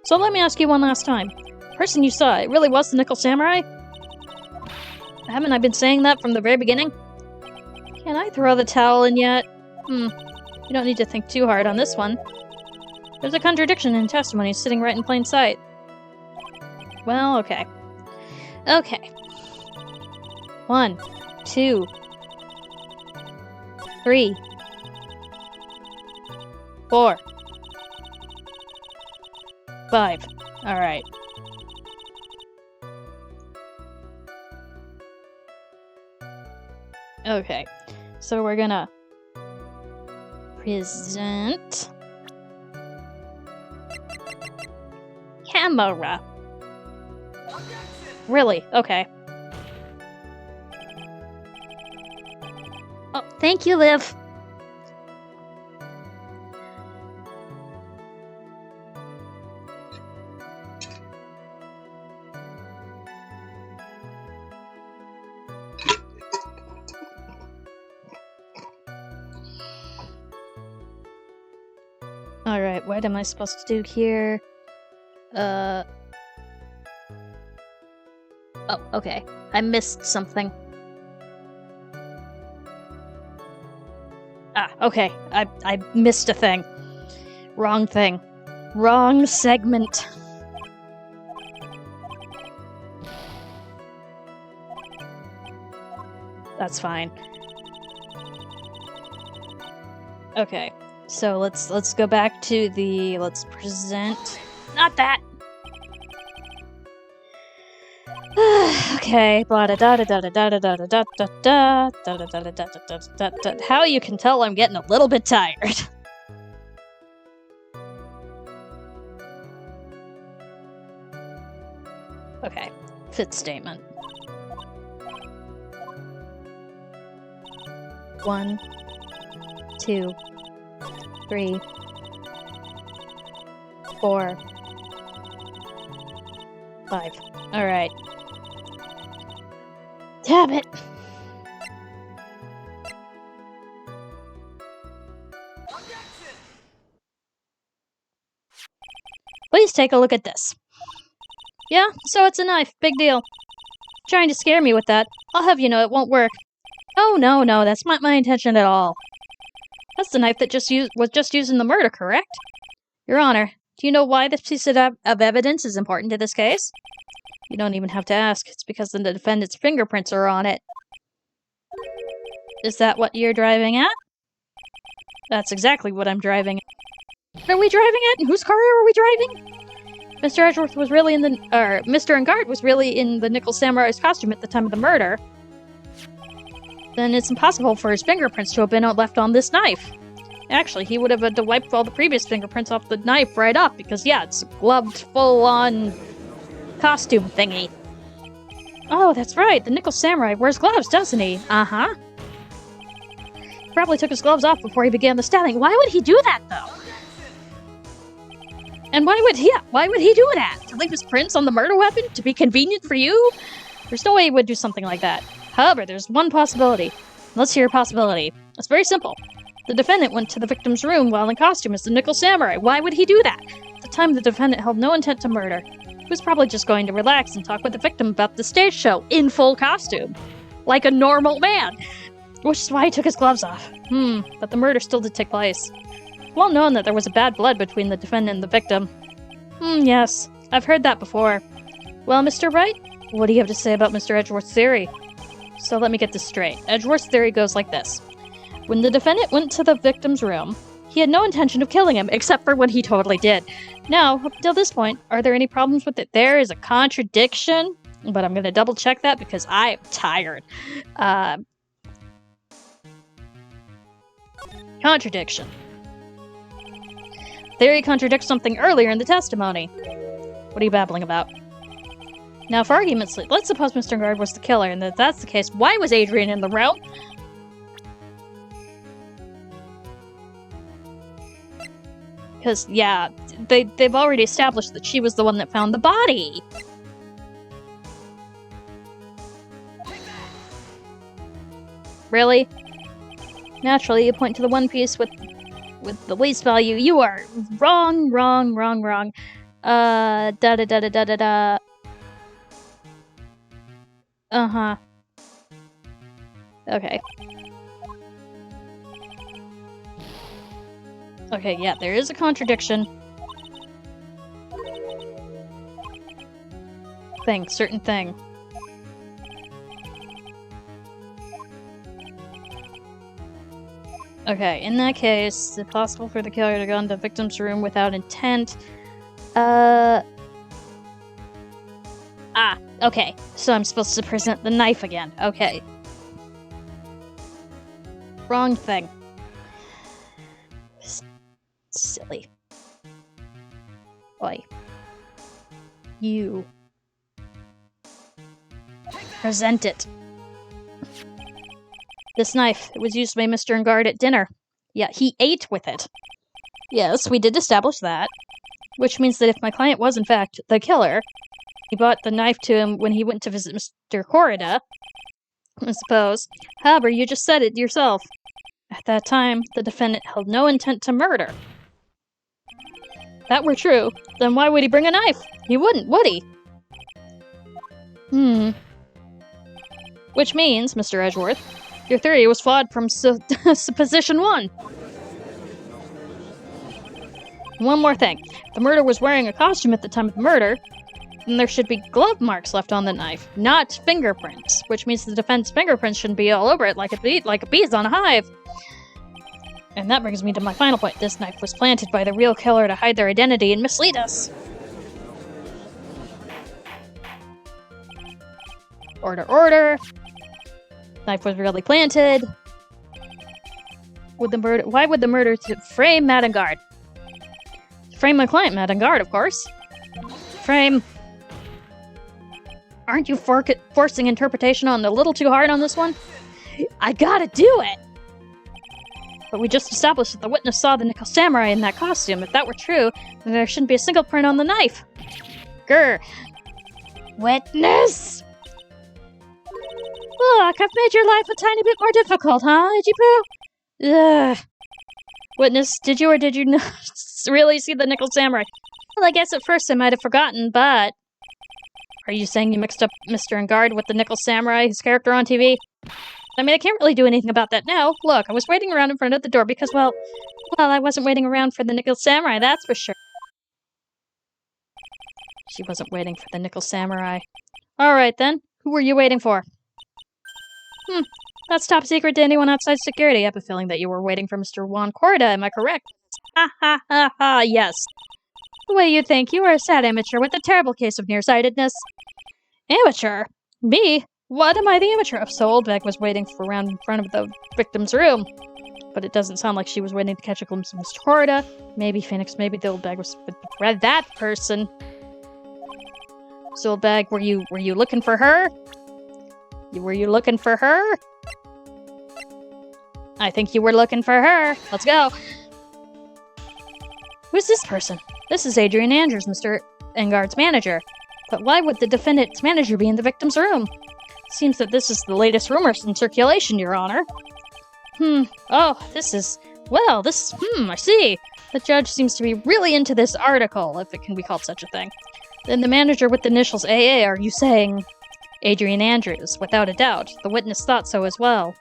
So let me ask you one last time. The person you saw, it really was the Nickel Samurai? Haven't I been saying that from the very beginning? Can I throw the towel in yet? You don't need to think too hard on this one. There's a contradiction in testimony sitting right in plain sight. Well, okay. Okay. 1, 2, 3, 4, 5. Alright. Okay. So we're gonna present camera. Really? Okay. Oh, thank you, Liv. Alright, what am I supposed to do here? Oh, okay. I missed something. Ah, okay. I missed a thing. Wrong thing. Wrong segment. That's fine. Okay. So let's go back to the let's present. Not that. Okay. How you can tell I'm getting a little bit tired. Okay. Fifth statement. 1, 2, 3, 4, 5. Alright. Damn it! Please take a look at this. Yeah, so it's a knife. Big deal. Trying to scare me with that. I'll have you know it won't work. Oh, no, that's not my intention at all. That's the knife that was just used in the murder, correct? Your Honor, do you know why this piece of evidence is important to this case? You don't even have to ask. It's because the defendant's fingerprints are on it. Is that what you're driving at? That's exactly what I'm driving at. What are we driving at? And whose car are we driving? Mr. Edgeworth was really Mr. Enguarde was really in the Nickel Samurai's costume at the time of the murder. Then it's impossible for his fingerprints to have been left on this knife. Actually, he would have had to wipe all the previous fingerprints off the knife right off, because yeah, it's a gloved, full-on costume thingy. Oh, that's right, the Nickel Samurai wears gloves, doesn't he? Uh-huh. He probably took his gloves off before he began the stabbing. Why would he do that, though? And why would he do that? To leave his prints on the murder weapon? To be convenient for you? There's no way he would do something like that. However, there's one possibility. Let's hear a possibility. It's very simple. The defendant went to the victim's room while in costume as the Nickel Samurai. Why would he do that? At the time, the defendant held no intent to murder. He was probably just going to relax and talk with the victim about the stage show in full costume. Like a normal man. Which is why he took his gloves off. But the murder still did take place. Well known that there was a bad blood between the defendant and the victim. Yes. I've heard that before. Well, Mr. Wright, What do you have to say about Mr. Edgeworth's theory? So let me get this straight. Edgeworth's theory goes like this. When the defendant went to the victim's room, he had no intention of killing him, except for when he totally did. Now, up till this point, are there any problems with it? There is a contradiction, but I'm going to double check that because I am tired. Contradiction. Theory contradicts something earlier in the testimony. What are you babbling about? Now, for argument's sake, let's suppose Mr. Guard was the killer, and if that's the case, why was Adrian in the room? Because, yeah, they've already established that she was the one that found the body. Really? Naturally, you point to the one piece with the least value. You are wrong. Da-da-da-da-da-da-da. Uh-huh. Okay. Okay, yeah, there is a contradiction. Certain thing. Okay, in that case, is it possible for the killer to go into the victim's room without intent? Okay. So I'm supposed to present the knife again. Okay. Wrong thing. Silly. Oi. You. Present it. This knife, it was used by Mr. Engard at dinner. Yeah, he ate with it. Yes, we did establish that. Which means that if my client was, in fact, the killer, he bought the knife to him when he went to visit Mr. Corrida, I suppose. However, you just said it yourself. At that time, the defendant held no intent to murder. If that were true, then why would he bring a knife? He wouldn't, would he? Which means, Mr. Edgeworth, your theory was flawed from supposition 1. One more thing. If the murderer was wearing a costume at the time of the murder, then there should be glove marks left on the knife, not fingerprints, which means the defendant's fingerprints shouldn't be all over it like a bee's on a hive. And that brings me to my final point. This knife was planted by the real killer to hide their identity and mislead us. Order. Knife was really planted. Why would the murder to frame Madengard? To frame my client, Madengard, of course. Frame. Aren't you forcing interpretation on a little too hard on this one? I gotta do it! But we just established that the witness saw the Nickel Samurai in that costume. If that were true, then there shouldn't be a single print on the knife. Grr. Witness! Look, I've made your life a tiny bit more difficult, huh, Ichipu? Ugh. Witness, did you or did you not really see the Nickel Samurai? Well, I guess at first I might have forgotten, but... Are you saying you mixed up Mr. Engard with the Nickel Samurai, his character on TV? I mean, I can't really do anything about that now. Look, I was waiting around in front of the door because, well, I wasn't waiting around for the Nickel Samurai, that's for sure. She wasn't waiting for the Nickel Samurai. Alright then, who were you waiting for? That's top secret to anyone outside security. I have a feeling that you were waiting for Mr. Juan Corrida, am I correct? Ha, yes. The way you think, you are a sad amateur with a terrible case of nearsightedness. Amateur? Me? What am I the amateur of? So Oldbag was waiting around in front of the victim's room. But it doesn't sound like she was waiting to catch a glimpse of Mr. Corrida. Maybe Phoenix, maybe the Oldbag was with that person. So Oldbag, were you looking for her? Were you looking for her? I think you were looking for her. Let's go. Who's this person? This is Adrian Andrews, Mr. Engard's manager. But why would the defendant's manager be in the victim's room? Seems that this is the latest rumors in circulation, Your Honor. Oh, I see. The judge seems to be really into this article, if it can be called such a thing. Then the manager with the initials AA, are you saying... Adrian Andrews, without a doubt. The witness thought so as well.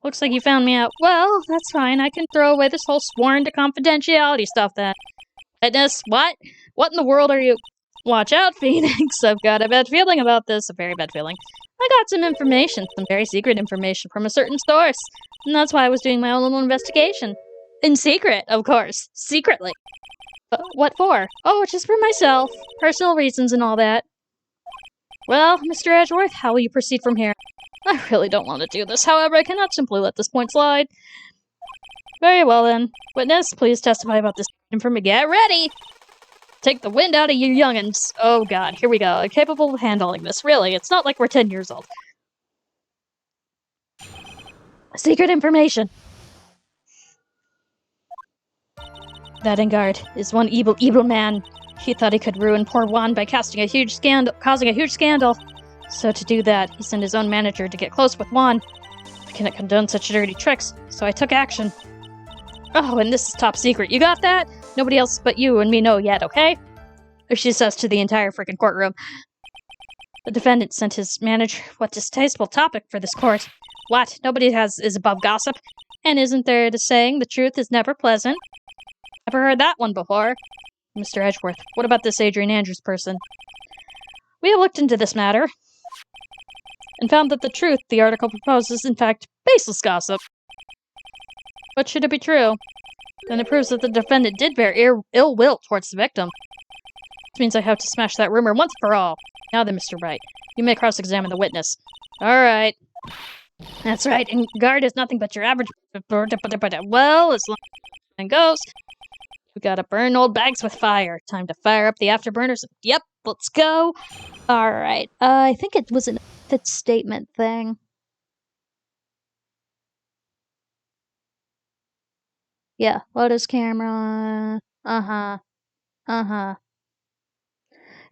Looks like you found me out. Well, that's fine. I can throw away this whole sworn to confidentiality stuff then. Witness, what? What in the world are you... Watch out, Phoenix. I've got a bad feeling about this. A very bad feeling. I got some information, some very secret information from a certain source. And that's why I was doing my own little investigation. In secret, of course. Secretly. What for? Oh, just for myself. Personal reasons and all that. Well, Mr. Edgeworth, how will you proceed from here? I really don't want to do this. However, I cannot simply let this point slide. Very well, then. Witness, please testify about this information. Get ready! Take the wind out of you youngins. Oh god, here we go. Capable of handling this. Really, it's not like we're 10 years old. Secret information. That Enguarde is one evil man. He thought he could ruin poor Juan by causing a huge scandal. So to do that, he sent his own manager to get close with Juan. I cannot condone such dirty tricks, so I took action. Oh, and this is top secret. You got that? Nobody else but you and me know yet, okay? She says to the entire freaking courtroom. The defendant sent his manager. What distasteful topic for this court. What? Nobody is above gossip. And isn't there a saying the truth is never pleasant? Never heard that one before. Mr. Edgeworth, what about this Adrian Andrews person? We have looked into this matter and found that the truth the article proposes is in fact baseless gossip. But should it be true, then it proves that the defendant did bear ill will towards the victim. This means I have to smash that rumor once for all. Now then, Mr. Wright, you may cross-examine the witness. All right. That's right, Enguarde is nothing but your average... Well, as long as it goes... We gotta burn old bags with fire. Time to fire up the afterburners. Yep, let's go. Alright, I think it was an fit statement thing. Yeah, Lotus camera. Uh-huh.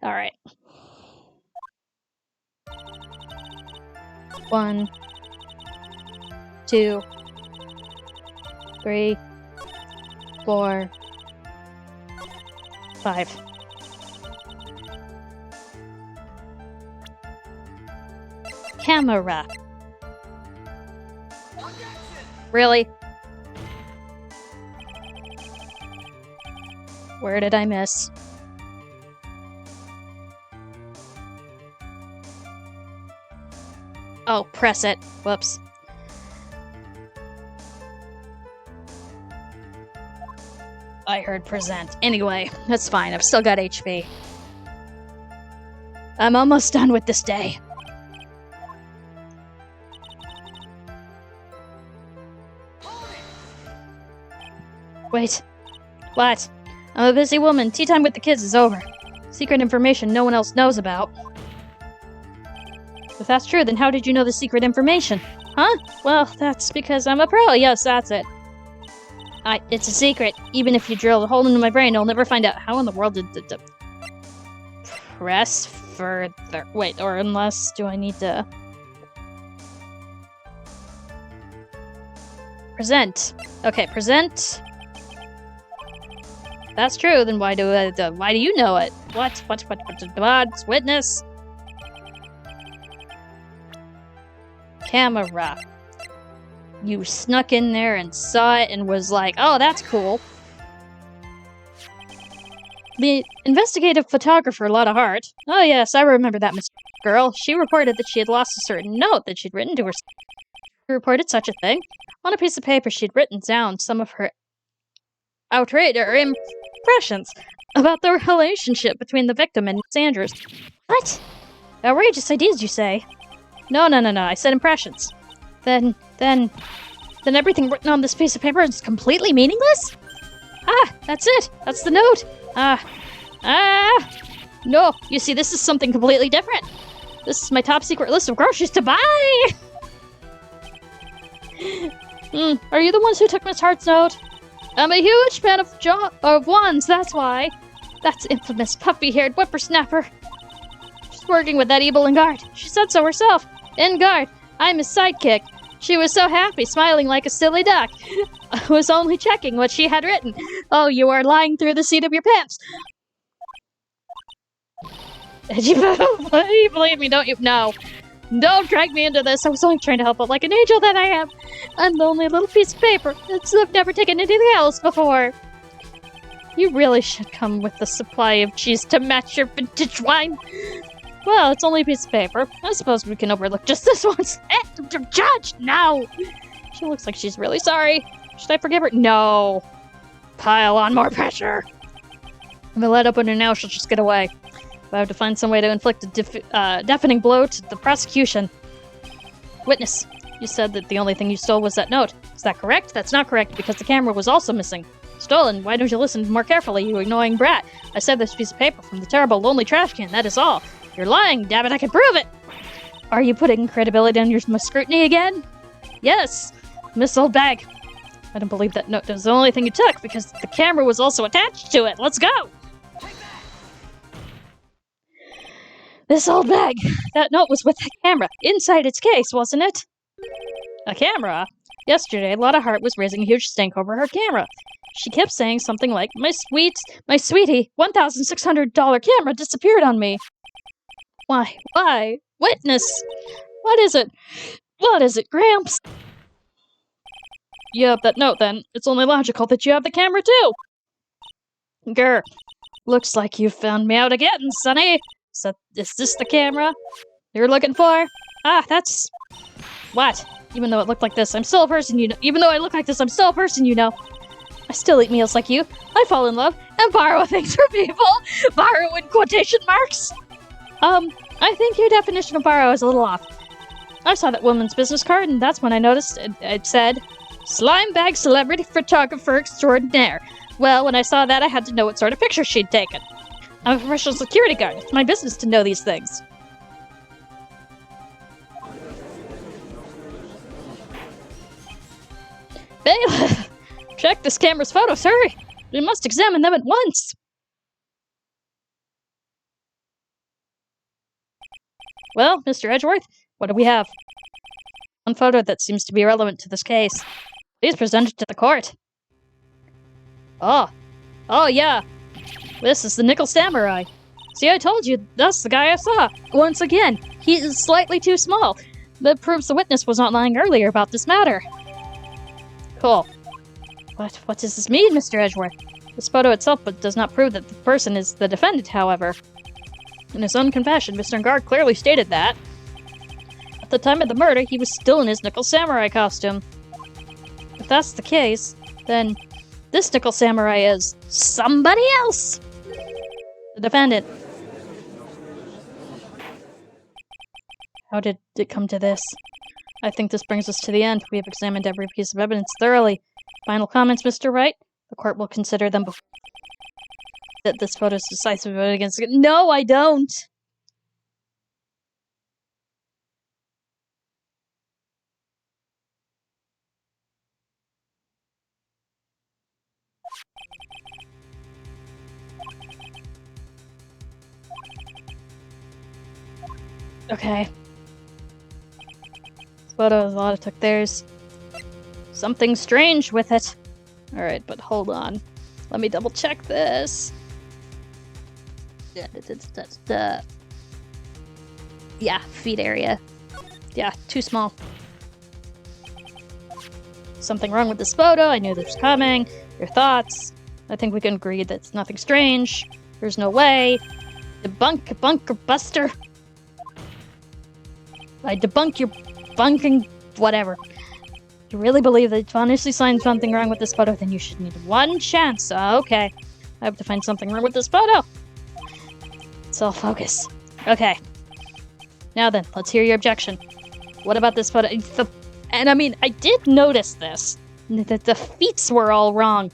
Alright. 1, 2, 3, 4, 5. Camera. Really? Where did I miss? Oh, press it. Whoops. I heard present. Anyway, that's fine. I've still got HP. I'm almost done with this day. Wait. What? I'm a busy woman. Tea time with the kids is over. Secret information no one else knows about. If that's true, then how did you know the secret information? Huh? Well, that's because I'm a pro. Yes, that's it. It's a secret. Even if you drill a hole into my brain, I'll never find out. How in the world did the press further? Wait, or unless, do I need to... Present. Okay, present. That's true, then why do you know it? What, witness? Camera. You snuck in there and saw it and was like, oh, that's cool. The investigative photographer, Lotta Hart. Oh yes, I remember that Miss Girl. She reported that she had lost a certain note that she'd written to herself. She reported such a thing. On a piece of paper, she'd written down some of her impressions about the relationship between the victim and Miss Andrews. What? Outrageous ideas, you say? No, I said impressions. Then everything written on this piece of paper is completely meaningless? Ah, that's it. That's the note. No, you see, this is something completely different. This is my top secret list of groceries to buy. Are you the ones who took Miss Hart's note? I'm a huge fan of Juan's, that's why. That's infamous puffy-haired whippersnapper. She's working with that evil Enguarde. She said so herself. Enguarde, I'm his sidekick. She was so happy, smiling like a silly duck. I was only checking what she had written. Oh, you are lying through the seat of your pants. You believe me, don't you? No. Don't drag me into this. I was only trying to help out like an angel that I am. I'm the only little piece of paper. I've never taken anything else before. You really should come with a supply of cheese to match your vintage wine. Well, it's only a piece of paper. I suppose we can overlook just this once. Judge, no! She looks like she's really sorry. Should I forgive her? No. Pile on more pressure. If I let up on her now, she'll just get away. But I have to find some way to inflict a deafening blow to the prosecution. Witness, you said that the only thing you stole was that note. Is that correct? That's not correct, because the camera was also missing. Stolen? Why don't you listen more carefully, you annoying brat? I saved this piece of paper from the terrible, lonely trash can, that is all. You're lying, damn it, I can prove it! Are you putting credibility on your scrutiny again? Yes, Miss Old Bag. I don't believe that note was the only thing you took, because the camera was also attached to it. Let's go! This old bag! That note was with the camera, inside its case, wasn't it? A camera? Yesterday, Lotta Hart was raising a huge stink over her camera. She kept saying something like, my sweetie, $1,600 camera disappeared on me. Why? Witness! What is it, Gramps? You have that note, then. It's only logical that you have the camera, too. Grr. Looks like you found me out again, Sonny. Is this the camera you're looking for? Ah, that's... What? Even though it looked like this, I'm still a person you know. Even though I look like this, I'm still a person you know. I still eat meals like you. I fall in love and borrow things from people. Borrow in quotation marks. I think your definition of borrow is a little off. I saw that woman's business card, and that's when I noticed it said, Slime Bag Celebrity Photographer Extraordinaire. Well, when I saw that, I had to know what sort of picture she'd taken. I'm a professional security guard. It's my business to know these things. Bailiff! Check this camera's photos, hurry! We must examine them at once! Well, Mr. Edgeworth, what do we have? One photo that seems to be relevant to this case. Please present it to the court. Oh, yeah. This is the Nickel Samurai. See, I told you, that's the guy I saw. Once again, he is slightly too small. That proves the witness was not lying earlier about this matter. Cool. What does this mean, Mr. Edgeworth? This photo itself does not prove that the person is the defendant, however. In his own confession, Mr. Ngard clearly stated that. At the time of the murder, he was still in his Nickel Samurai costume. If that's the case, then this Nickel Samurai is somebody else! The defendant. How did it come to this? I think this brings us to the end. We have examined every piece of evidence thoroughly. Final comments, Mr. Wright? The court will consider them before that this photo is decisive vote against it. No, I don't! Okay. This photo, Lotta took theirs. Something strange with it. Alright, but hold on. Let me double check this. Yeah, feet area. Yeah, too small. Something wrong with this photo. I knew this was coming. Your thoughts? I think we can agree that it's nothing strange. There's no way. Debunk, bunker buster. I debunk your bunking whatever. If you really believe that you honestly find something wrong with this photo, then you should need one chance. Okay. I have to find something wrong with this photo. It's all focus. Okay. Now then, let's hear your objection. What about this photo? And I mean, I did notice this. That the feets were all wrong.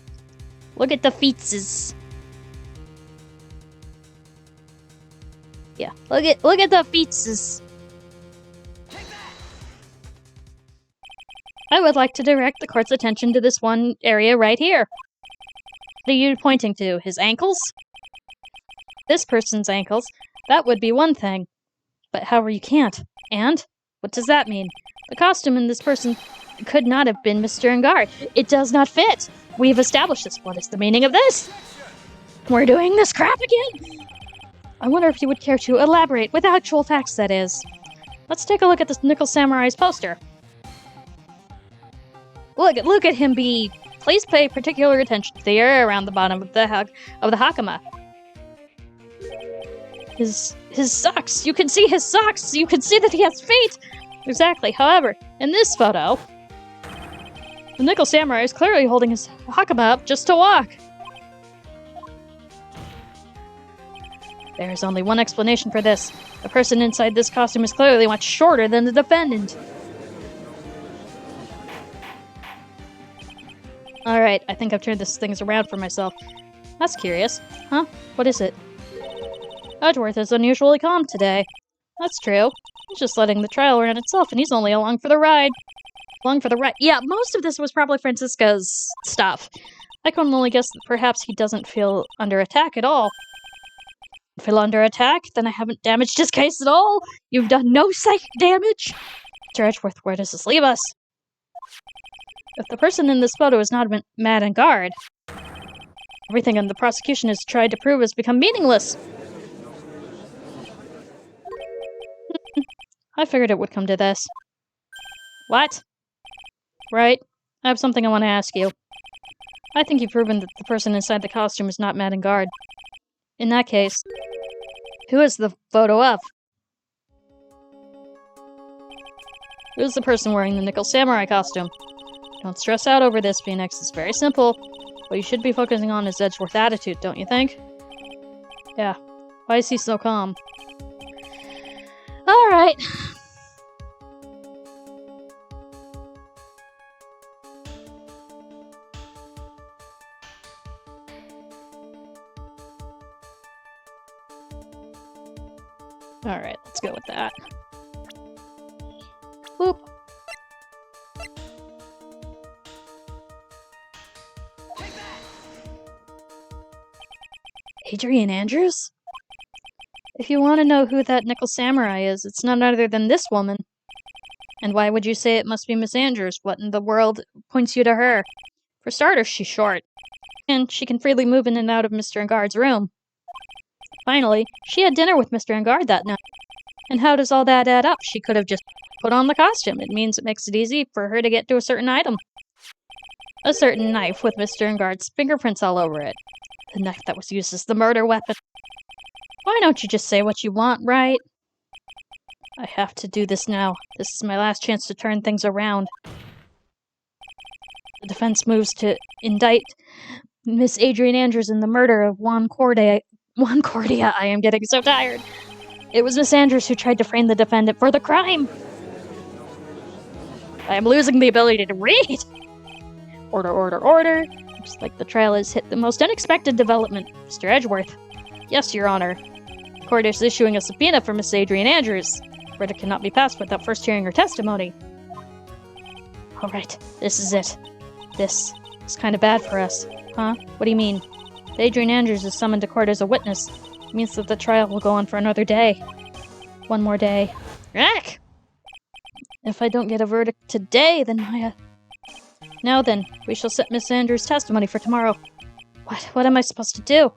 Look at the feetses. Yeah, look at the feetses. I would like to direct the court's attention to this one area right here. What are you pointing to? His ankles? This person's ankles. That would be one thing. But however, you can't. And? What does that mean? The costume in this person could not have been Mr. Ngard. It does not fit. We've established this. What is the meaning of this? We're doing this crap again? I wonder if you would care to elaborate, with actual facts, that is. Let's take a look at this Nickel Samurai's poster. Look at him be please pay particular attention to the area around the bottom of the Hakama. His socks! You can see his socks! You can see that he has feet! Exactly. However, in this photo, the Nickel Samurai is clearly holding his Hakama up just to walk. There is only one explanation for this. The person inside this costume is clearly much shorter than the defendant. Alright, I think I've turned this things around for myself. That's curious. Huh? What is it? Edgeworth is unusually calm today. That's true. He's just letting the trial run itself, and he's only along for the ride. Along for the ride. Yeah, most of this was probably Francisca's stuff. I can only guess that perhaps he doesn't feel under attack at all. Feel under attack? Then I haven't damaged his case at all? You've done no psychic damage? Mr. Edgeworth, where does this leave us? If the person in this photo is not mad and guard, everything in the prosecution has tried to prove has become meaningless. I figured it would come to this. What? Right. I have something I want to ask you. I think you've proven that the person inside the costume is not mad and guard. In that case, who is the photo of? Who's the person wearing the Nickel Samurai costume? Don't stress out over this, Phoenix. It's very simple. What you should be focusing on is Edgeworth's attitude, don't you think? Yeah. Why is he so calm? Alright. Alright, let's go with that. Boop. Adrian Andrews? If you want to know who that Nickel Samurai is, it's none other than this woman. And why would you say it must be Miss Andrews? What in the world points you to her? For starters, she's short. And she can freely move in and out of Mr. Engard's room. Finally, she had dinner with Mr. Engard that night. And how does all that add up? She could have just put on the costume. It means it makes it easy for her to get to a certain item. A certain knife with Mr. Engard's fingerprints all over it. The knife that was used as the murder weapon. Why don't you just say what you want, right? I have to do this now. This is my last chance to turn things around. The defense moves to indict Miss Adrian Andrews in the murder of Juan Cordia. I am getting so tired. It was Miss Andrews who tried to frame the defendant for the crime. I am losing the ability to read. Order, order, order. Looks like the trial has hit the most unexpected development. Mr. Edgeworth. Yes, Your Honor. The court is issuing a subpoena for Miss Adrian Andrews. Verdict cannot be passed without first hearing her testimony. Alright, this is it. This is kind of bad for us. Huh? What do you mean? If Adrian Andrews is summoned to court as a witness, it means that the trial will go on for another day. One more day. Ugh! If I don't get a verdict today, then Now then, we shall set Miss Andrews' testimony for tomorrow. What am I supposed to do?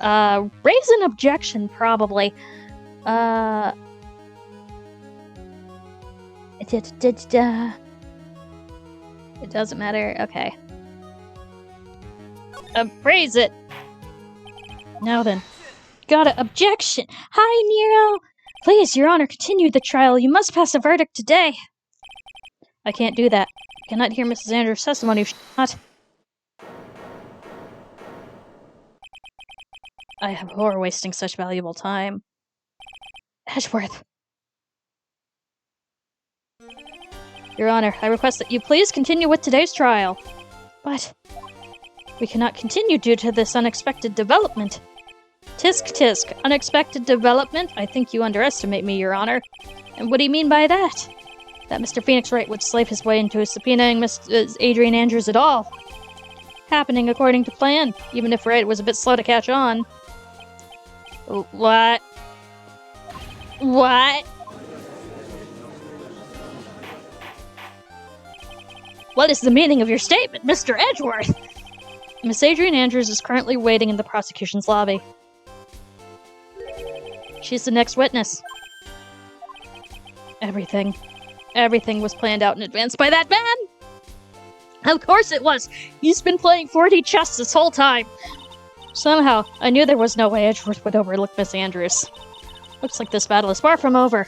Raise an objection, probably. It doesn't matter. Okay. Raise it! Now then. Got an objection! Hi, Nero! Please, Your Honor, continue the trial. You must pass a verdict today. I can't do that. I cannot hear Mrs. Andrews' testimony if she not. I abhor wasting such valuable time. Edgeworth. Your Honor, I request that you please continue with today's trial. But we cannot continue due to this unexpected development. Tisk tisk, unexpected development? I think you underestimate me, Your Honor. And what do you mean by that? That Mr. Phoenix Wright would slave his way into subpoenaing Miss Adrian Andrews at all. Happening according to plan, even if Wright was a bit slow to catch on. What? What? What is the meaning of your statement, Mr. Edgeworth? Miss Adrian Andrews is currently waiting in the prosecution's lobby. She's the next witness. Everything was planned out in advance by that man! Of course it was! He's been playing 4D chess this whole time! Somehow, I knew there was no way Edgeworth would overlook Miss Andrews. Looks like this battle is far from over.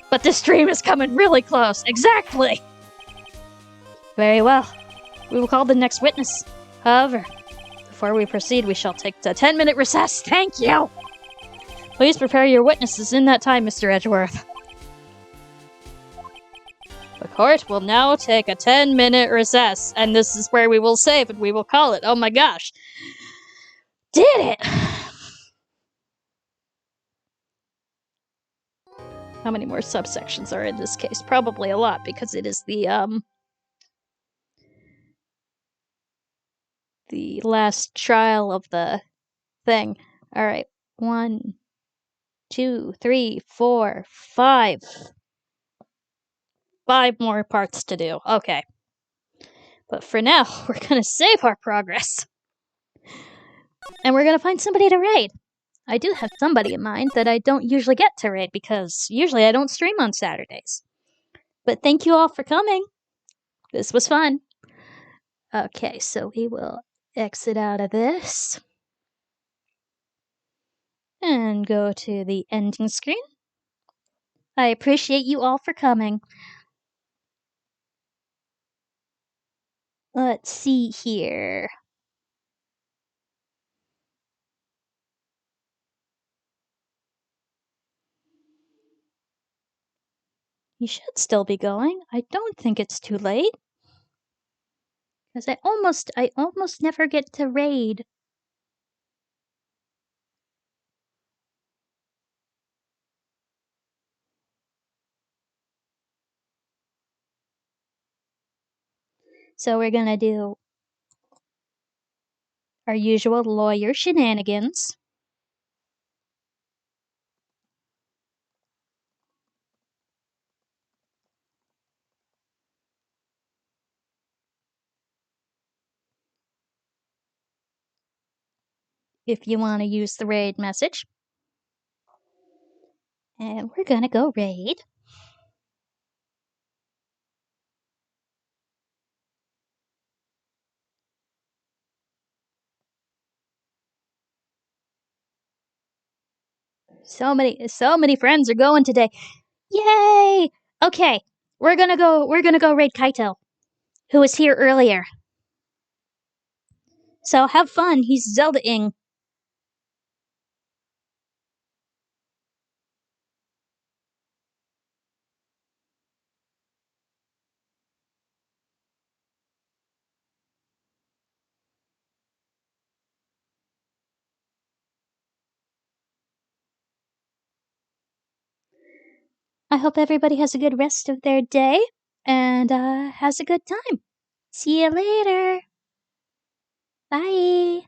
But this dream is coming really close. Exactly! Very well. We will call the next witness. However, before we proceed, we shall take a 10-minute recess. Thank you! Please prepare your witnesses in that time, Mr. Edgeworth. The court will now take a 10-minute recess, and this is where we will save and we will call it. Oh my gosh. Did it! How many more subsections are in this case? Probably a lot, because it is the last trial of the thing. Alright. 1, 2, 3, 4, 5. 5 more parts to do. Okay. But for now, we're gonna save our progress. And we're gonna find somebody to raid. I do have somebody in mind that I don't usually get to raid because usually I don't stream on Saturdays. But thank you all for coming. This was fun. Okay, so we will exit out of this. And go to the ending screen. I appreciate you all for coming. Let's see here. You should still be going. I don't think it's too late. Because I almost never get to raid. So we're gonna do our usual lawyer shenanigans. If you want to use the raid message. And we're gonna go raid. So many friends are going today. Yay! Okay, we're gonna go raid Kaito, who was here earlier. So have fun. He's Zelda-ing. I hope everybody has a good rest of their day and has a good time. See you later. Bye.